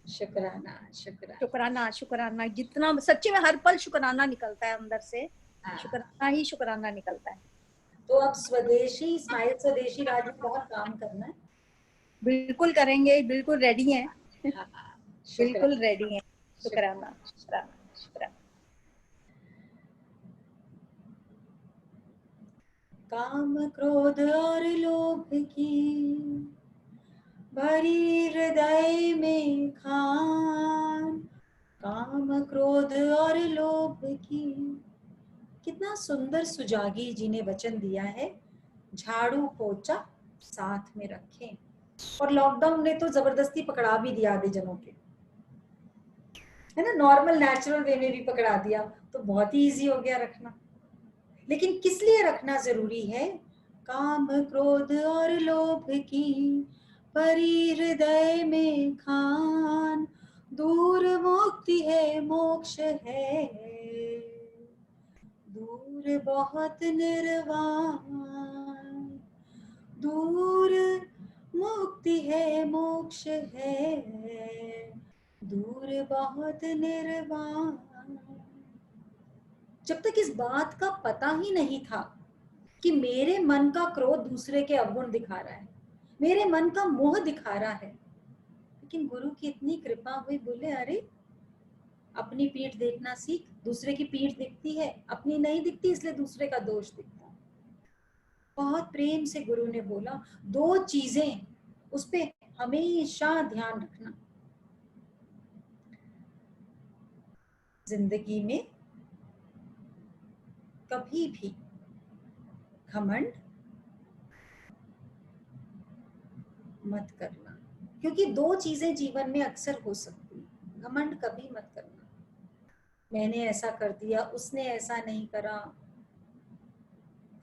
शुक्राना शुक्राना शुक्राना, शुक्राना। जितना सच्ची में हर पल शुक्राना निकलता है अंदर से, शुक्राना ही शुक्राना निकलता है। तो अब स्वदेशी स्माइल स्वदेशी राज में बहुत काम करना है। बिल्कुल करेंगे, बिल्कुल रेडी हैं। बिल्कुल रेडी हैं। शुक्राना शुक्राना शुक्राना। काम क्रोध और लोभ की भरी हृदय में खान, काम क्रोध और लोभ की। कितना सुंदर सुजागी जी ने वचन दिया है, झाड़ू पोछा साथ में रखें। और लॉकडाउन ने तो जबरदस्ती पकड़ा भी दिया आधे जनों के, है ना, नॉर्मल नेचुरल वे में भी पकड़ा दिया, तो बहुत ही इजी हो गया रखना। लेकिन किस लिए रखना जरूरी है? काम क्रोध और लोभ की भरी हृदय में खान, दूर मुक्ति है मोक्ष है, दूर बहुत निर्वाण, दूर मुक्ति है मोक्ष है, दूर बहुत निर्वाण। जब तक इस बात का पता ही नहीं था कि मेरे मन का क्रोध दूसरे के अवगुण दिखा रहा है, मेरे मन का मोह दिखा रहा है, लेकिन गुरु की इतनी कृपा हुई, बोले अरे अपनी पीठ देखना सीख, दूसरे की पीठ दिखती है, अपनी नहीं दिखती, इसलिए दूसरे का दोष दिखता है। बहुत प्रेम से गुरु ने बोला, दो चीजें उस पे हमेशा ध्यान रखना। जिंदगी में कभी भी घमंड मत करना, क्योंकि दो चीजें जीवन में अक्सर हो सकती हैं। घमंड कभी मत करना, मैंने ऐसा कर दिया, उसने ऐसा नहीं करा,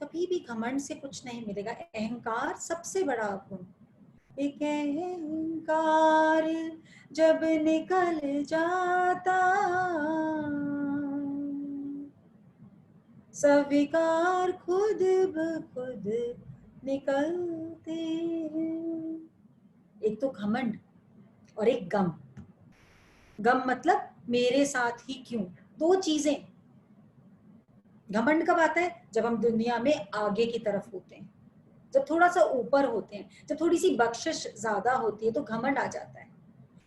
कभी भी घमंड से कुछ नहीं मिलेगा। अहंकार सबसे बड़ा गुण। एक अहंकार जब निकल जाता, स्वीकार खुद ब खुद निकलते हैं। एक तो घमंड और एक गम। गम मतलब मेरे साथ ही क्यों, दो चीजें। घमंड कब आता है? जब हम दुनिया में आगे की तरफ होते हैं, जब थोड़ा सा ऊपर होते हैं, जब थोड़ी सी बख्शिश ज्यादा होती है तो घमंड आ जाता है।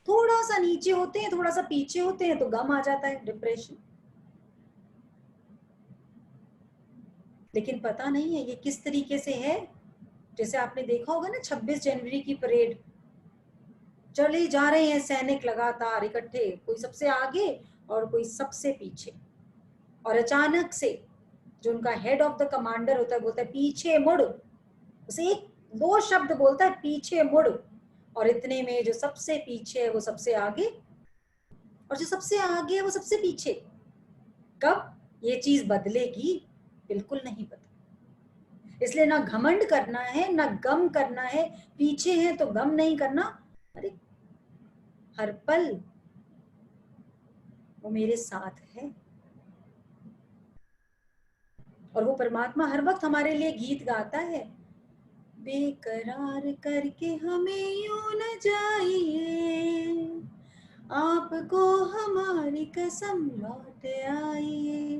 थोड़ा सा नीचे होते हैं, थोड़ा सा पीछे होते हैं तो गम आ जाता है, डिप्रेशन। लेकिन पता नहीं है ये किस तरीके से है। जैसे आपने देखा होगा ना 26 जनवरी की परेड, चले जा रहे हैं सैनिक लगातार इकट्ठे, कोई सबसे आगे और कोई सबसे पीछे, और अचानक से जो उनका हेड ऑफ द कमांडर होता है बोलता है पीछे मुड़, उसे एक दो शब्द बोलता है पीछे मुड़, और इतने में जो सबसे पीछे है वो सबसे आगे, और जो सबसे आगे है वो सबसे पीछे। कब ये चीज बदलेगी? बिल्कुल नहीं बदलेगी। इसलिए ना घमंड करना है ना गम करना है, पीछे है तो गम नहीं करना। अरे हर पल वो मेरे साथ है, और वो परमात्मा हर वक्त हमारे लिए गीत गाता है, बेकरार करके हमें यूं न जाइए, आपको हमारी कसम लौट आइए।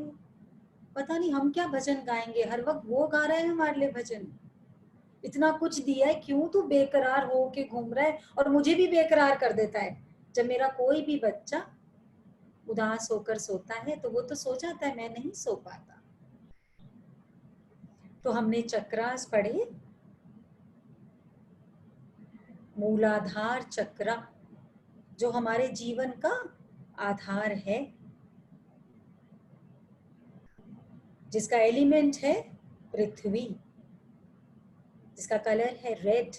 पता नहीं हम क्या भजन गाएंगे, हर वक्त वो गा रहे हैं हमारे लिए भजन। इतना कुछ दिया है, क्यों तू बेकरार हो के घूम रहा है? और मुझे भी बेकरार कर देता है। जब मेरा कोई भी बच्चा उदास होकर सोता है तो वो तो सो जाता है, मैं नहीं सो पाता। तो हमने चक्रास पढ़े, मूलाधार चक्र जो हमारे जीवन का आधार है, जिसका एलिमेंट है पृथ्वी, जिसका कलर है रेड,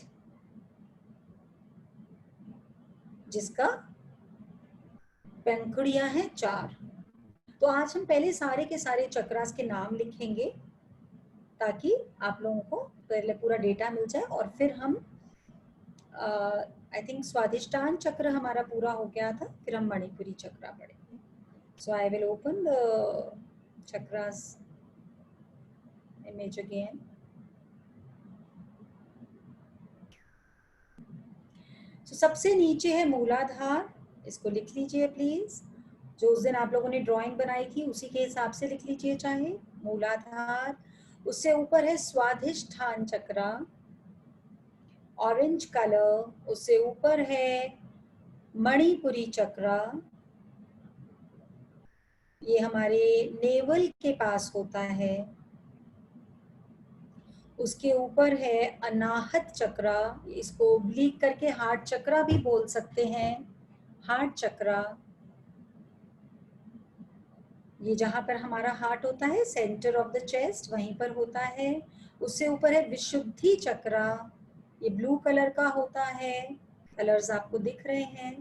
जिसका पंखुड़ियां हैं 4। तो आज हम पहले सारे के सारे चक्रास के नाम लिखेंगे ताकि आप लोगों को पहले पूरा डेटा मिल जाए, और फिर हम आई थिंक स्वाधिष्ठान चक्र हमारा पूरा हो गया था, फिर हम मणिपुरी चक्र पढ़ेंगे। So I will open the chakras image again. तो सबसे नीचे है मूलाधार, इसको लिख लीजिए प्लीज। जो उस दिन आप लोगों ने ड्राइंग बनाई थी उसी के हिसाब से लिख लीजिए चाहे। मूलाधार, उससे ऊपर है स्वाधिष्ठान चक्र, ऑरेंज कलर, उससे ऊपर है मणिपुरी चक्र, ये हमारे नेवल के पास होता है। उसके ऊपर है अनाहत चक्र, इसको ओब्लीक करके हार्ट चक्रा भी बोल सकते हैं। हार्ट चक्रा, ये जहां पर हमारा हार्ट होता है, सेंटर ऑफ द चेस्ट, वहीं पर होता है। उससे ऊपर है विशुद्धि चक्रा, ये ब्लू कलर का होता है, कलर्स आपको दिख रहे हैं।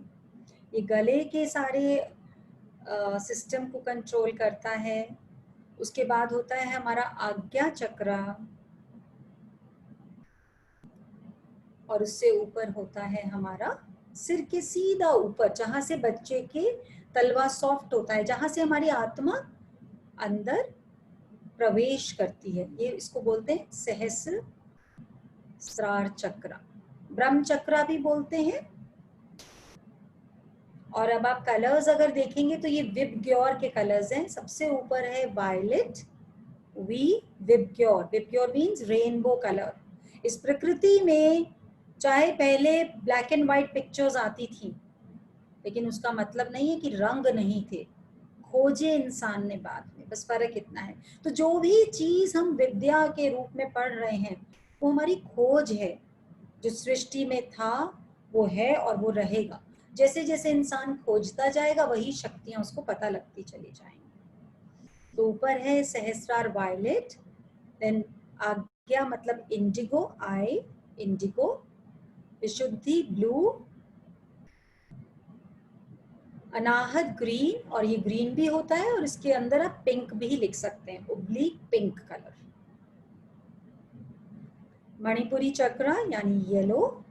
ये गले के सारे सिस्टम को कंट्रोल करता है। उसके बाद होता है हमारा आज्ञा चक्रा, और उससे ऊपर होता है हमारा सिर के सीधा ऊपर, जहां से बच्चे के तलवा सॉफ्ट होता है, जहां से हमारी आत्मा अंदर प्रवेश करती है। ये इसको बोलते हैं सहस्रार चक्रा, ब्रह्म चक्रा भी बोलते हैं। और अब आप कलर्स अगर देखेंगे तो ये विबग्योर के कलर्स हैं। सबसे ऊपर है violet, V VIBGYOR, VIBGYOR means rainbow colour. इस प्रकृति में चाहे पहले ब्लैक एंड व्हाइट पिक्चर्स आती थी, लेकिन उसका मतलब नहीं है कि रंग नहीं थे, खोजे इंसान ने बाद में, बस फर्क इतना है। तो जो भी चीज हम विद्या के रूप में पढ़ रहे हैं वो हमारी खोज है। जो सृष्टि में था वो है और वो रहेगा। जैसे जैसे इंसान खोजता जाएगा वही शक्तियां उसको पता लगती चली जाएंगी। तो ऊपर है सहस्रार वायलेट, देन आज्ञा मतलब इंडिगो, आई इंडिगो, विशुद्धि ब्लू, अनाहत ग्रीन, और ये ग्रीन भी होता है, और इसके अंदर आप पिंक भी लिख सकते हैं, ओब्लीक पिंक कलर। मणिपुरी चक्र यानी येलो,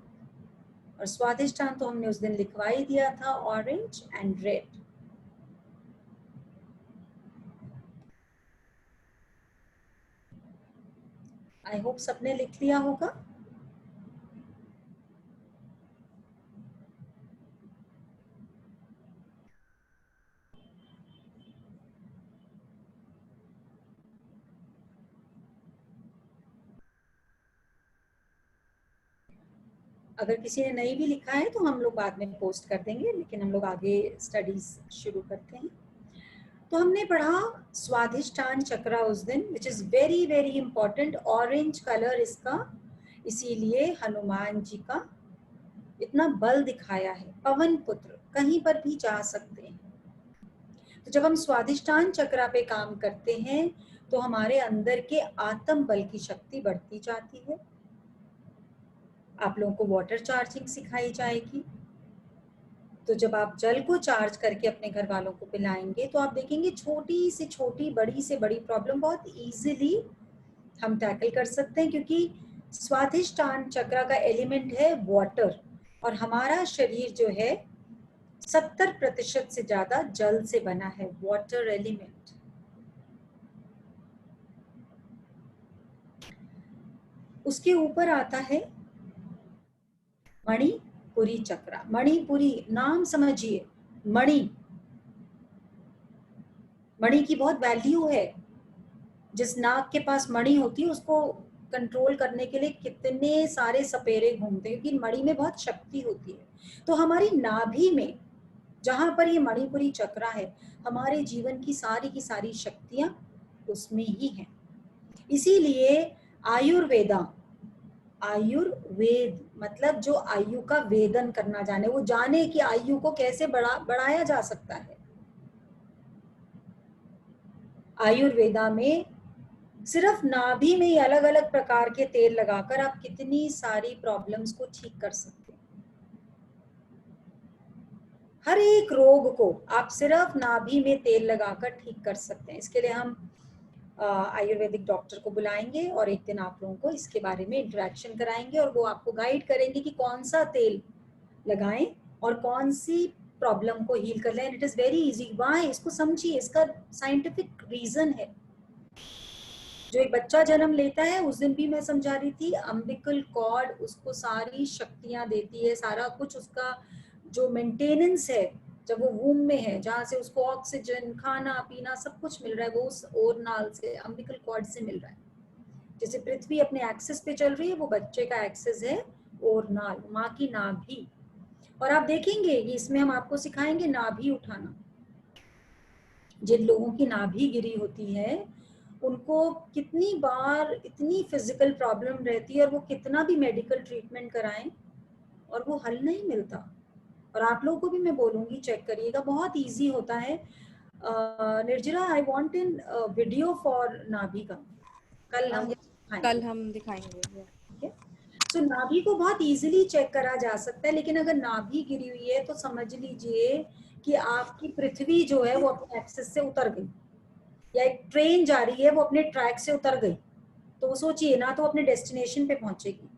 और स्वादिष्टान तो हमने उस दिन लिखवा ही दिया था, orange and red. I hope सबने लिख लिया होगा। अगर किसी ने नहीं भी लिखा है तो हम लोग बाद में पोस्ट कर देंगे, लेकिन हम लोग आगे स्टडीज शुरू करते हैं। तो हमने पढ़ा स्वाधिष्ठान चक्र उस दिन, which is very very important. Orange colour इसका, इसीलिए हनुमान जी का इतना बल दिखाया है। पवन पुत्र, कहीं पर भी जा सकते हैं। तो जब हम स्वाधिष्ठान चक्र पे काम करते हैं तो हमारे अंदर के आत्म बल की शक्ति बढ़ती जाती है। आप लोगों को वाटर चार्जिंग सिखाई जाएगी। तो जब आप जल को चार्ज करके अपने घर वालों को पिलाएंगे तो आप देखेंगे छोटी से छोटी, बड़ी से बड़ी प्रॉब्लम बहुत इजीली हम टैकल कर सकते हैं, क्योंकि स्वाधिष्ठान चक्र का एलिमेंट है वाटर, और हमारा शरीर जो है 70% से ज्यादा जल से बना है, वाटर एलिमेंट। उसके ऊपर आता है मणिपुरी चक्र। मणिपुरी नाम समझिए, मणि, मणि की बहुत वैल्यू है। जिस नाग के पास मणि होती है उसको कंट्रोल करने के लिए कितने सारे सपेरे घूमते हैं, क्योंकि मणि में बहुत शक्ति होती है। तो हमारी नाभि में जहां पर ये मणिपुरी चक्र है, हमारे जीवन की सारी शक्तियां उसमें ही हैं। इसीलिए आयुर्वेदा, आयुर्वेद मतलब जो आयु का वेदन करना जाने, वो जाने कि आयु को कैसे बढ़ाया जा सकता है। आयुर्वेदा में सिर्फ नाभि में ही अलग अलग प्रकार के तेल लगाकर आप कितनी सारी प्रॉब्लम्स को ठीक कर सकते हैं। हर एक रोग को आप सिर्फ नाभि में तेल लगाकर ठीक कर सकते हैं। इसके लिए हम आयुर्वेदिक डॉक्टर को बुलाएंगे और एक दिन आप लोगों को इसके बारे में इंटरेक्शन कराएंगे, और वो आपको गाइड करेंगे कि कौन सा तेल लगाएं और कौन सी प्रॉब्लम को हील कर लें। It is very easy. Why, इसको समझिए, इसका साइंटिफिक रीजन है। जो एक बच्चा जन्म लेता है, उस दिन भी मैं समझा रही थी, अम्बिकल कॉर्ड उसको सारी शक्तियां देती है, सारा कुछ उसका जो मेंटेनेंस है जब वो वूम में है, जहाँ से उसको ऑक्सीजन, खाना पीना सब कुछ मिल रहा है, वो उस ओरनाल से, अम्बिकल कॉर्ड से मिल रहा है। जैसे पृथ्वी अपने एक्सिस पे चल रही है, वो बच्चे का एक्सिस है ओरनाल, माँ की नाभि। और आप देखेंगे कि इसमें हम आपको सिखाएंगे नाभि उठाना। जिन लोगों की नाभि गिरी होती है उनको कितनी बार इतनी फिजिकल प्रॉब्लम रहती है और वो कितना भी मेडिकल ट्रीटमेंट कराएं और वो हल नहीं मिलता। और आप लोगों को भी मैं बोलूंगी चेक करिएगा, बहुत इजी होता है। निर्जला, I want in video for नाभि का, कल हम कल हम दिखाएंगे। ठीक है। सो नाभि को बहुत इजीली चेक करा जा सकता है, लेकिन अगर नाभि गिरी हुई है तो समझ लीजिए कि आपकी पृथ्वी जो है वो अपने एक्सिस से उतर गई, या एक ट्रेन जा रही है वो अपने ट्रैक से उतर गई। तो वो सोचिए ना, तो अपने डेस्टिनेशन पे पहुंचेगी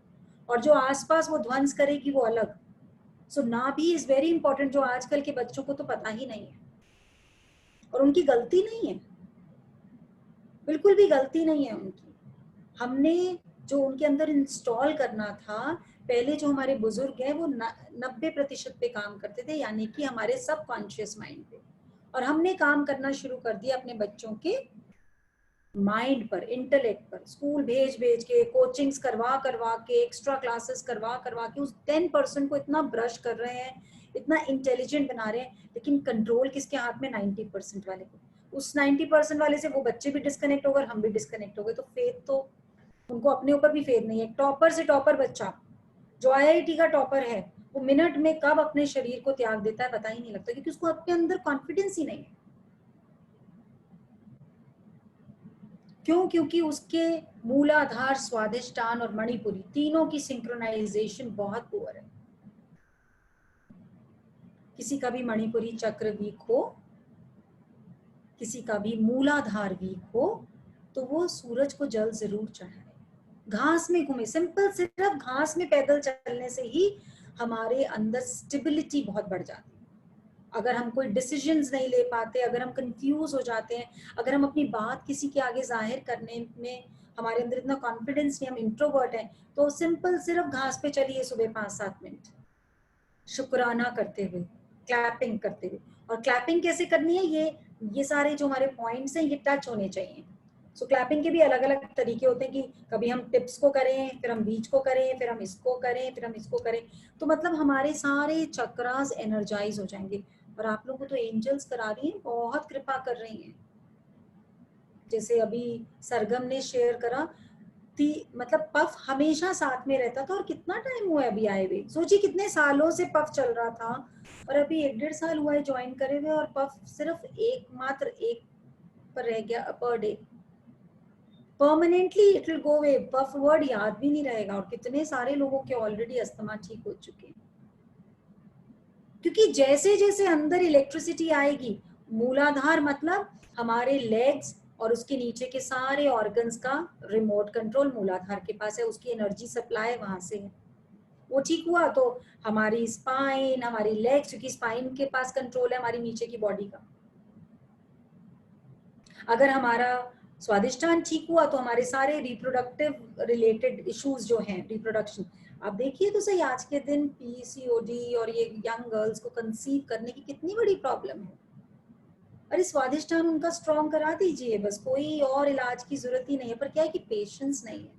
और जो आसपास वो ध्वंस करेगी वो अलग। सो नाभि इज वेरी इंपॉर्टेंट, जो आजकल के बच्चों को तो पता ही नहीं है। और उनकी गलती नहीं है, बिल्कुल भी गलती नहीं है उनकी। हमने जो उनके अंदर इंस्टॉल करना था, पहले जो हमारे बुजुर्ग हैं वो 90% पे काम करते थे, यानी कि हमारे सबकॉन्शियस माइंड पे, और हमने काम करना शुरू कर दिया अपने बच्चों के माइंड पर, इंटेलेक्ट पर। स्कूल भेज भेज के, कोचिंग्स करवा करवा के, एक्स्ट्रा क्लासेस करवा करवा के उस 10% को इतना ब्रश कर रहे हैं, इतना इंटेलिजेंट बना रहे हैं, लेकिन कंट्रोल किसके हाथ में? 90% वाले को। उस 90% वाले से वो बच्चे भी डिस्कनेक्ट हो गए, हम भी डिस्कनेक्ट हो गए। तो फेथ तो उनको अपने ऊपर भी फेथ नहीं है। टॉपर से टॉपर बच्चा जो IIT का टॉपर है, वो मिनट में कब अपने शरीर को त्याग देता है पता ही नहीं लगता, क्योंकि उसको अपने अंदर कॉन्फिडेंस ही नहीं है। क्यों? क्योंकि उसके मूलाधार, स्वादिष्टान और मणिपुरी तीनों की सिंक्रोनाइजेशन बहुत पुअर है। किसी का भी मणिपुरी चक्र वीक हो, किसी का भी मूलाधार वीक हो, तो वो सूरज को जल जरूर चढ़ाए, घास में घूमे। सिंपल, सिर्फ घास में पैदल चलने से ही हमारे अंदर स्टेबिलिटी बहुत बढ़ जाती है। अगर हम कोई डिसीजंस नहीं ले पाते, अगर हम कंफ्यूज हो जाते हैं, अगर हम अपनी बात किसी के आगे जाहिर करने में हमारे अंदर इतना कॉन्फिडेंस नहीं, हम इंट्रोवर्ट हैं, तो सिंपल सिर्फ घास पे चलिए सुबह 5-7 मिनट, शुक्राना करते हुए, क्लैपिंग करते हुए। और क्लैपिंग कैसे करनी है, ये सारे जो हमारे पॉइंट्स हैं ये टच होने चाहिए। सो क्लैपिंग के भी अलग अलग तरीके होते हैं, कि कभी हम टिप्स को करें, फिर हम बीच को करें, फिर हम इसको करें, फिर हम इसको करें। तो मतलब हमारे सारे चक्रास एनर्जाइज हो जाएंगे। और आप लोगों को तो एंजल्स करा रही हैं, बहुत कृपा कर रही हैं। जैसे अभी सरगम ने शेयर करा, मतलब पफ हमेशा साथ में रहता था, और कितना टाइम हुआ है अभी आए हुए? सोचिए कितने सालों से पफ चल रहा था, और अभी 1-1.5 साल हुआ है ज्वाइन करे हुए, और पफ सिर्फ मात्र एक पर रह गया per day. Permanently it will go away, puff word याद भी नहीं रहेगा। और कितने सारे लोगों के ऑलरेडी अस्थमा ठीक हो चुके हैं, क्योंकि जैसे जैसे अंदर इलेक्ट्रिसिटी आएगी, मूलाधार मतलब हमारे लेग्स और उसके नीचे के सारे ऑर्गन्स का रिमोट कंट्रोल मूलाधार के पास है, उसकी एनर्जी सप्लाई वहां से है। वो ठीक हुआ तो हमारी स्पाइन, हमारी लेग्स, क्योंकि स्पाइन के पास कंट्रोल है हमारी नीचे की बॉडी का। अगर हमारा स्वादिष्टान ठीक हुआ तो हमारे सारे रिप्रोडक्टिव रिलेटेड इश्यूज जो हैं, रिप्रोडक्शन, आप देखिए तो सही, आज के दिन PCOD और ये यंग गर्ल्स को कंसीव करने की कितनी बड़ी प्रॉब्लम है। अरे स्वादिष्टान उनका स्ट्रॉन्ग करा दीजिए, बस कोई और इलाज की जरूरत ही नहीं है। पर क्या है कि पेशेंस नहीं है।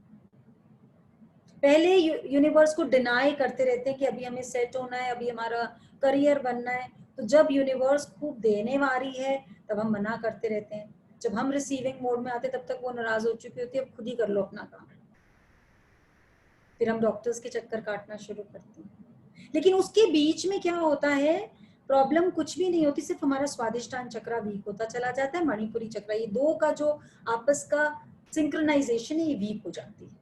पहले यूनिवर्स को डिनाई करते रहते हैं कि अभी हमें सेट होना है, अभी हमारा करियर बनना है। तो जब यूनिवर्स खूब देने वाली है तब हम मना करते रहते हैं। जब हम रिसीविंग मोड में आते तब तक वो नाराज हो चुकी होती है, अब खुद ही कर लो अपना काम। फिर हम डॉक्टर्स के चक्कर काटना शुरू करते हैं। लेकिन उसके बीच में क्या होता है, प्रॉब्लम कुछ भी नहीं होती, सिर्फ हमारा स्वादिष्टान चक्र वीक होता चला जाता है, मणिपुरी चक्र, ये दो का जो आपस का सिंक्रोनाइजेशन है ये वीक हो जाती है।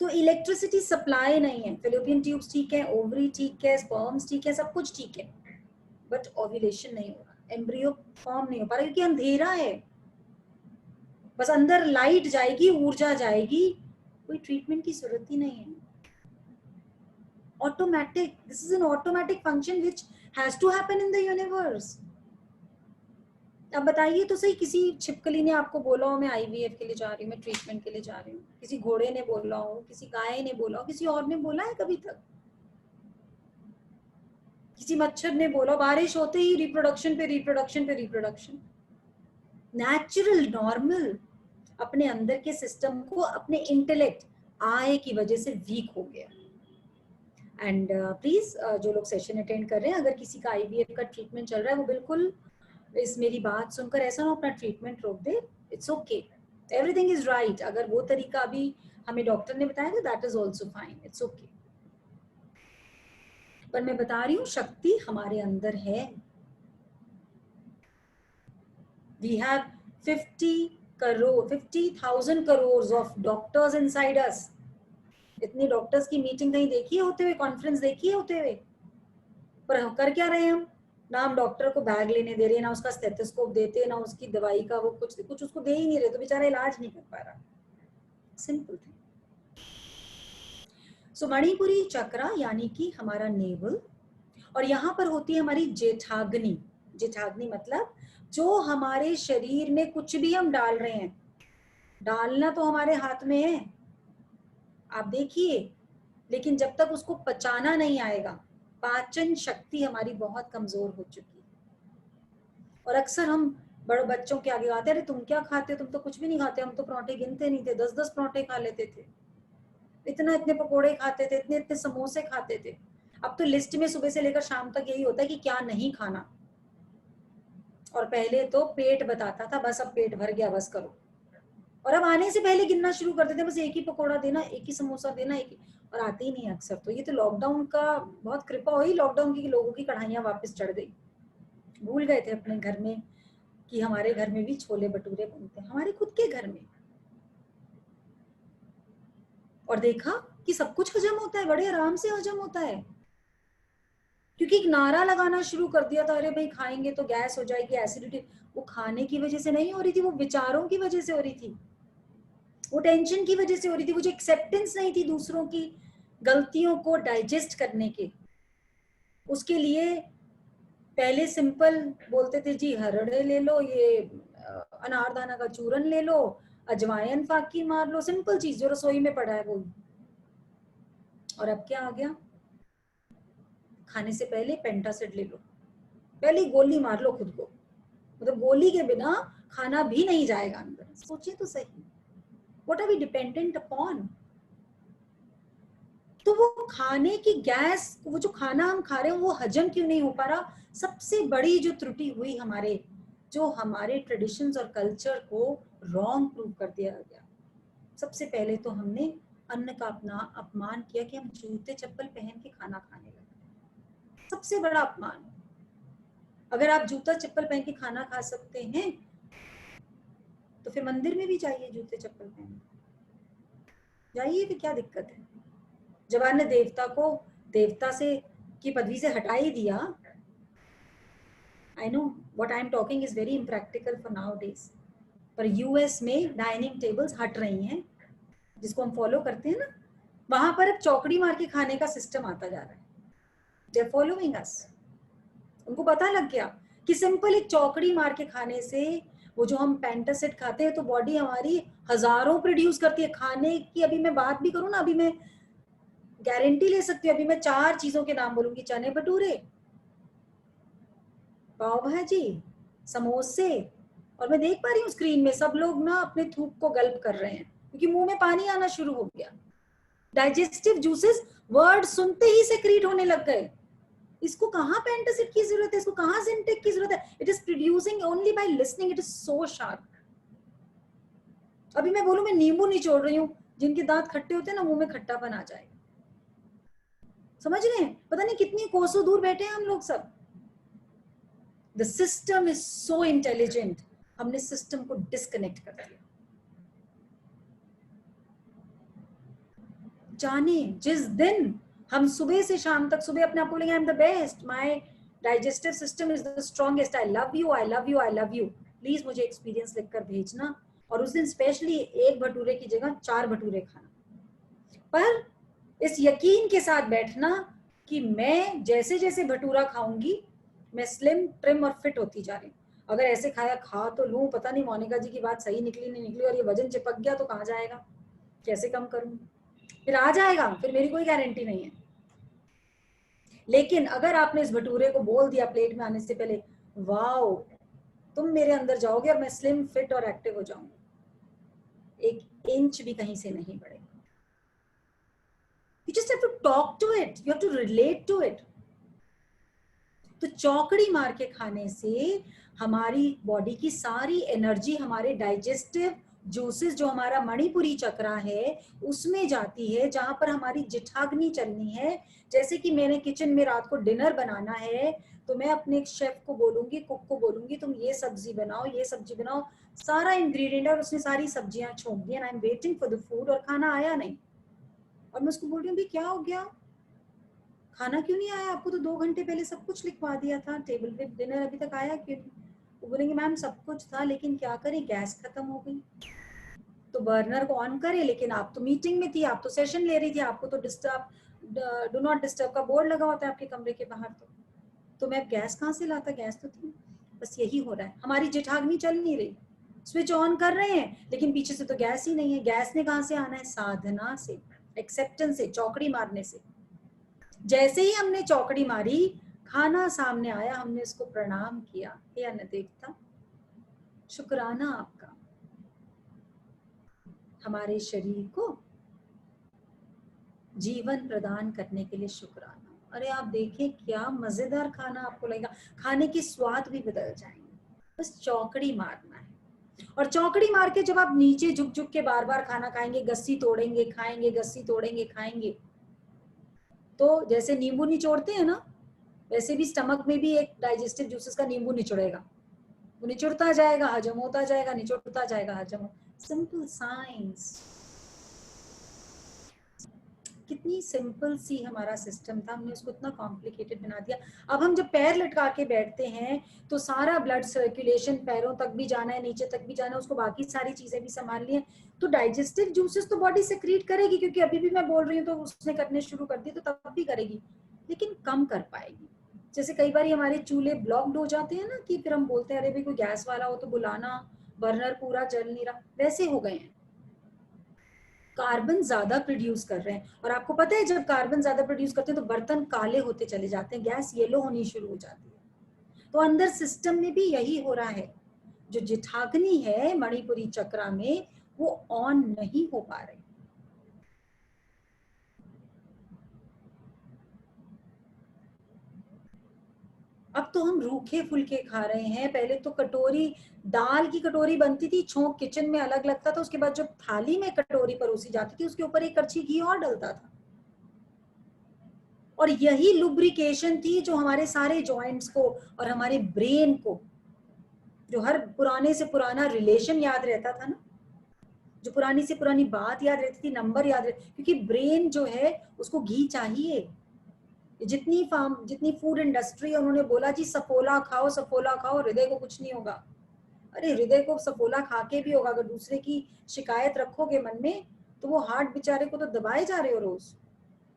तो इलेक्ट्रिसिटी सप्लाई नहीं है। फिलिपियन ट्यूब्स ठीक है, ओवरी ठीक है, स्पर्म्स ठीक है, सब कुछ ठीक है, बट ओव्यूलेशन नहीं हो रहा, एम्ब्रियो फॉर्म नहीं हो पा रहा, क्योंकि अंधेरा है। बस अंदर लाइट जाएगी, ऊर्जा जाएगी, कोई ट्रीटमेंट की जरूरत ही नहीं है। Automatic, this is an automatic function which has to happen in the universe. अब बताइए तो सही, किसी छिपकली ने आपको बोला हो मैं IVF के लिए जा रही हूँ, मैं ट्रीटमेंट के लिए जा रही हूँ, किसी घोड़े ने बोला हो, किसी गाय ने बोला हो, किसी और ने बोला है कभी तक? किसी मच्छर ने बोला? बारिश होते ही रिप्रोडक्शन पे रिप्रोडक्शन पे रिप्रोडक्शन। नेचुरल, नॉर्मल, अपने अंदर के सिस्टम को अपने इंटेलेक्ट आय की वजह से वीक हो गया। एंड प्लीज जो लोग सेशन अटेंड कर रहे हैं, अगर किसी का IVF का ट्रीटमेंट चल रहा है, वो बिल्कुल इस मेरी बात सुनकर ऐसा ना अपना ट्रीटमेंट रोक दे, it's okay, everything is right. अगर वो तरीका अभी हमें डॉक्टर ने बताया तो that is also fine, it's okay. पर मैं बता रही हूँ शक्ति हमारे अंदर है। We have 50,000 crore of doctors inside us. इतने डॉक्टर्स की मीटिंग कहीं देखी है होते हुए, कॉन्फ्रेंस देखी है होते हुए? पर हम कर क्या रहे हैं? हम ना हम डॉक्टर को बैग लेने दे रहे, ना उसका स्टेथोस्कोप देते, ना उसकी दवाई का वो कुछ उसको दे ही नहीं रहे, तो बेचारा इलाज नहीं कर पा रहा। Simple thing. सो मणिपुरी चक्र यानी कि हमारा नेवल, और यहाँ पर होती है हमारी जेठाग्नि। जेठाग्नि मतलब जो हमारे शरीर में कुछ भी हम डाल रहे हैं, डालना तो हमारे हाथ में है, आप देखिए, लेकिन जब तक उसको पचाना नहीं आएगा, पाचन शक्ति हमारी बहुत कमजोर हो चुकी है। और अक्सर हम बड़े बच्चों के आगे आते, अरे तुम क्या खाते हो, तुम तो कुछ भी नहीं खाते, हम तो पराठे गिनते नहीं थे, 10-10 पराठे खा लेते थे, इतने पकोड़े खाते थे, इतने समोसे खाते थे। अब तो लिस्ट में सुबह से लेकर शाम तक यही होता है कि क्या नहीं खाना, और पहले तो पेट बताता था, बस अब पेट भर गया बस करो, और अब आने से पहले गिनना शुरू कर देते, बस एक ही पकोड़ा देना, एक ही समोसा देना, एक ही, और आते ही नहीं अक्सर। तो ये तो लॉकडाउन का बहुत कृपा हुई, लॉकडाउन की लोगों की कढ़ाइयां वापस चढ़ गई, भूल गए थे अपने घर में कि हमारे घर में भी छोले भटूरे बनते हैं, हमारे खुद के घर में। और देखा कि सब कुछ हजम होता है, बड़े आराम से हजम होता है, क्योंकि एक नारा लगाना शुरू कर दिया था, अरे भाई खाएंगे तो गैस हो जाएगी, एसिडिटी। वो खाने की वजह से नहीं हो रही थी, वो विचारों की वजह से हो रही थी, वो टेंशन की वजह से हो रही थी, वो जो एक्सेप्टेंस नहीं थी दूसरों की गलतियों को डाइजेस्ट करने के। उसके लिए पहले सिंपल बोलते थे जी, हरड़े ले लो, ये अनारदाना का चूरन ले लो, अजवाइन फाकी मार लो, सिंपल चीज जो रसोई में पड़ा है वो। और अब क्या आ गया? खाने से पहले पेंटासिड ले लो, पहले गोली मार लो खुद को, मतलब गोली के बिना खाना भी नहीं जाएगा अंदर। सोचिए तो सही, what are we dependent upon? तो वो खाने की गैस, वो जो खाना हम खा रहे हैं वो हजम क्यों नहीं हो पा रहा? सबसे बड़ी जो त्रुटि हुई हमारे, जो हमारे ट्रेडिशंस और कल्चर को रॉन्ग प्रूव कर दिया गया। सबसे पहले तो हमने अन्न का अपना अपमान किया कि हम जूते चप्पल पहन के खाना खाने लगे। सबसे बड़ा अपमान। अगर आप जूता चप्पल पहन के खाना खा सकते हैं तो फिर मंदिर में भी जाइए जूते चप्पल पहन जाइए, फिर क्या दिक्कत है? जब आपने देवता को देवता से की पदवी से हटा ही दिया, I know what I am talking is very impractical for now days, पर यूएस में डाइनिंग टेबल्स हट रही हैं, जिसको हम फॉलो करते हैं ना, वहां पर अब चौकड़ी मार के खाने का सिस्टम आता जा रहा है। They are following us. उनको पता लग गया कि सिंपल एक चौकड़ी मार के खाने से, वो जो हम पेंटासिड खाते हैं तो बॉडी हमारी हजारों प्रोड्यूस करती है खाने की। अभी मैं बात भी करूं ना, अभी मैं गारंटी ले सकती हूँ, अभी मैं 4 चीजों के नाम बोलूंगी, चने भटूरे, पाव भाजी, समोसे, और मैं देख पा रही हूँ स्क्रीन में सब लोग ना अपने थूक को गल्प कर रहे हैं क्योंकि मुंह में पानी आना शुरू हो गया। डाइजेस्टिव जूसेस वर्ड सुनते ही सेक्रीट होने लग गए। इसको कहाँ पेंटासिड की जरूरत है, इसको कहाँ जिंटेक की जरूरत है? It is producing only by listening, it is so sharp. अभी मैं बोलूं मैं नींबू निचोड़ रही हूँ, जिनके दांत खट्टे होते हैं ना, मुंह में खट्टापन आ जाएगा। समझ रहे हैं? पता नहीं कितनी कोसों दूर बैठे हैं हम लोग सब। The system is so intelligent, हमने सिस्टम को डिस्कनेक्ट कर दिया। जाने जिस दिन हम सुबह से शाम तक, सुबह अपने आप को बोलेंगे आई am the best, my digestive system is the strongest, I love you, I love you, I love you, please मुझे एक्सपीरियंस लिखकर भेजना, और उस दिन स्पेशली 1 भटूरे की जगह 4 भटूरे खाना। पर इस यकीन के साथ बैठना कि मैं जैसे जैसे भटूरा खाऊंगी मैं स्लिम, ट्रिम और फिट होती जा रही हूँ। अगर ऐसे खाया खा तो लूं, पता नहीं मोनिका जी की बात सही निकली नहीं निकली, और ये वजन चिपक गया तो कहाँ जाएगा, कैसे कम करूंगी? फिर आ जाएगा, फिर मेरी कोई गारंटी नहीं है। लेकिन अगर आपने इस भटूरे को बोल दिया प्लेट में आने से पहले, वाओ तुम मेरे अंदर जाओगे और मैं स्लिम, फिट और एक्टिव हो जाऊंगी, 1 इंच भी कहीं से नहीं बढ़ेगा। You just have to talk to it, you have to relate to it. तो चौकड़ी मार के खाने से हमारी बॉडी की सारी एनर्जी हमारे डाइजेस्टिव जूसेस जो हमारा मणिपुरी चक्रा है उसमें जाती है, जहां पर हमारी जिठाग्नि चलनी है। जैसे कि मैंने किचन में रात को डिनर बनाना है तो मैं अपने शेफ को बोलूंगी, कुक को बोलूंगी तुम ये सब्जी बनाओ, ये सब्जी बनाओ, सारा इंग्रेडिएंट और उसने सारी सब्जियां छोंक दी, and I am waiting for the food, और खाना आया नहीं। और मैं उसको बोल रही हूँ क्या हो गया, खाना क्यों नहीं आया? आपको तो 2 घंटे पहले सब कुछ लिखवा दिया था, टेबल पे डिनर अभी तक आया क्यों नहीं? वो बोलेंगे मैम सब कुछ था लेकिन क्या करें गैस खत्म हो गई। तो बर्नर को ऑन करे, लेकिन आप तो मीटिंग में थी, आप तो सेशन ले रही थी, आपको तो डिस्टर्ब डू नॉट डिस्टर्ब का बोर्ड लगा होता है आपके कमरे के बाहर। तो मैं गैस कहाँ से लाता, गैस तो थी। बस यही हो रहा है, हमारी जिठाग्नि चल नहीं रही, स्विच ऑन कर रहे हैं लेकिन पीछे से तो गैस ही नहीं है। गैस ने कहाँ से आना है? साधना से, एक्सेप्टेंस से, चौकड़ी मारने से। जैसे ही हमने चौकड़ी मारी, खाना सामने आया, हमने उसको प्रणाम किया, हे अन्न देवता शुक्राना आपका, हमारे शरीर को जीवन प्रदान करने के लिए शुक्राना। अरे आप देखें क्या मजेदार खाना आपको लगेगा, खाने की स्वाद भी बदल जाएंगे। बस चौकड़ी मारना है, और चौकड़ी मार के जब आप नीचे झुक झुक के बार बार खाना खाएंगे, गस्सी तोड़ेंगे खाएंगे, गस्सी तोड़ेंगे खाएंगे, तो जैसे नींबू निचोड़ते हैं ना, वैसे भी स्टमक में भी एक डाइजेस्टिव जूसेस का नींबू निचोड़ेगा, वो निचोड़ता जाएगा, हजम होता जाएगा, निचोड़ता जाएगा, हजम। सिंपल साइंस, कितनी सिंपल सी हमारा सिस्टम था, हमने उसको इतना कॉम्प्लिकेटेड बना दिया। अब हम जब पैर लटका के बैठते हैं तो सारा ब्लड सर्कुलेशन पैरों तक भी जाना है, नीचे तक भी जाना है, उसको बाकी सारी चीजें भी संभालनी है। तो डाइजेस्टिव जूसेस तो बॉडी सेक्रीट करेगी, क्योंकि अभी भी मैं बोल रही हूँ तो उसने करने शुरू कर दी तो तब भी करेगी, लेकिन कम कर पाएगी। जैसे कई बार हमारे चूल्हे ब्लॉक्ड हो जाते हैं ना, कि फिर हम बोलते हैं अरे भाई कोई गैस वाला हो तो बुलाना, बर्नर पूरा जल नहीं रहा, वैसे हो गए हैं। कार्बन ज्यादा प्रोड्यूस कर रहे हैं, और आपको पता है जब कार्बन ज्यादा प्रोड्यूस करते हैं तो बर्तन काले होते चले जाते हैं, गैस येलो होनी शुरू हो जाती है। तो अंदर सिस्टम में भी यही हो रहा है, जो जिठाग्नि है मणिपुरी चक्रा में वो ऑन नहीं हो पा रही। अब तो हम रूखे फुलके खा रहे हैं, पहले तो कटोरी, दाल की कटोरी बनती थी, छोंक किचन में अलग लगता था, उसके बाद जब थाली में कटोरी परोसी जाती थी उसके ऊपर एक कड़छी घी और डलता था, और यही लुब्रिकेशन थी जो हमारे सारे जॉइंट्स को और हमारे ब्रेन को, जो हर पुराने से पुराना रिलेशन याद रहता था ना, जो पुरानी से पुरानी बात याद रहती थी, नंबर याद रहती, क्योंकि ब्रेन जो है उसको घी चाहिए। जितनी फूड इंडस्ट्री है उन्होंने बोला जी सफोला खाओ, सफोला खाओ, हृदय को कुछ नहीं होगा। अरे हृदय को सफोला खा के भी होगा, अगर दूसरे की शिकायत रखोगे मन में तो वो हार्ट बेचारे को तो दबाए जा रहे हो रोज।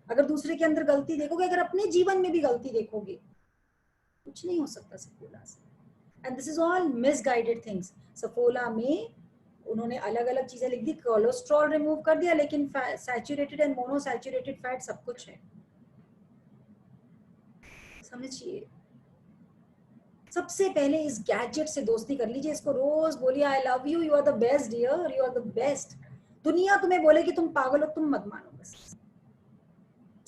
अगर दूसरे के अंदर गलती देखोगे, अगर अपने जीवन में भी गलती देखोगे, कुछ नहीं हो सकता सफोला से। And this is all misguided things. Saffola में उन्होंने अलग अलग चीजें लिख दी, कोलेस्ट्रॉल रिमूव कर दिया, लेकिन सैचुरेटेड एंड मोनोसैचुरेटेड फैट सब कुछ है। समझिए, सबसे पहले इस गैजेट से दोस्ती कर लीजिए, इसको रोज बोलिए I love you, you are the best dear, you are the best. दुनिया तुम्हें बोले कि तुम पागल हो, तुम मत मानो। बस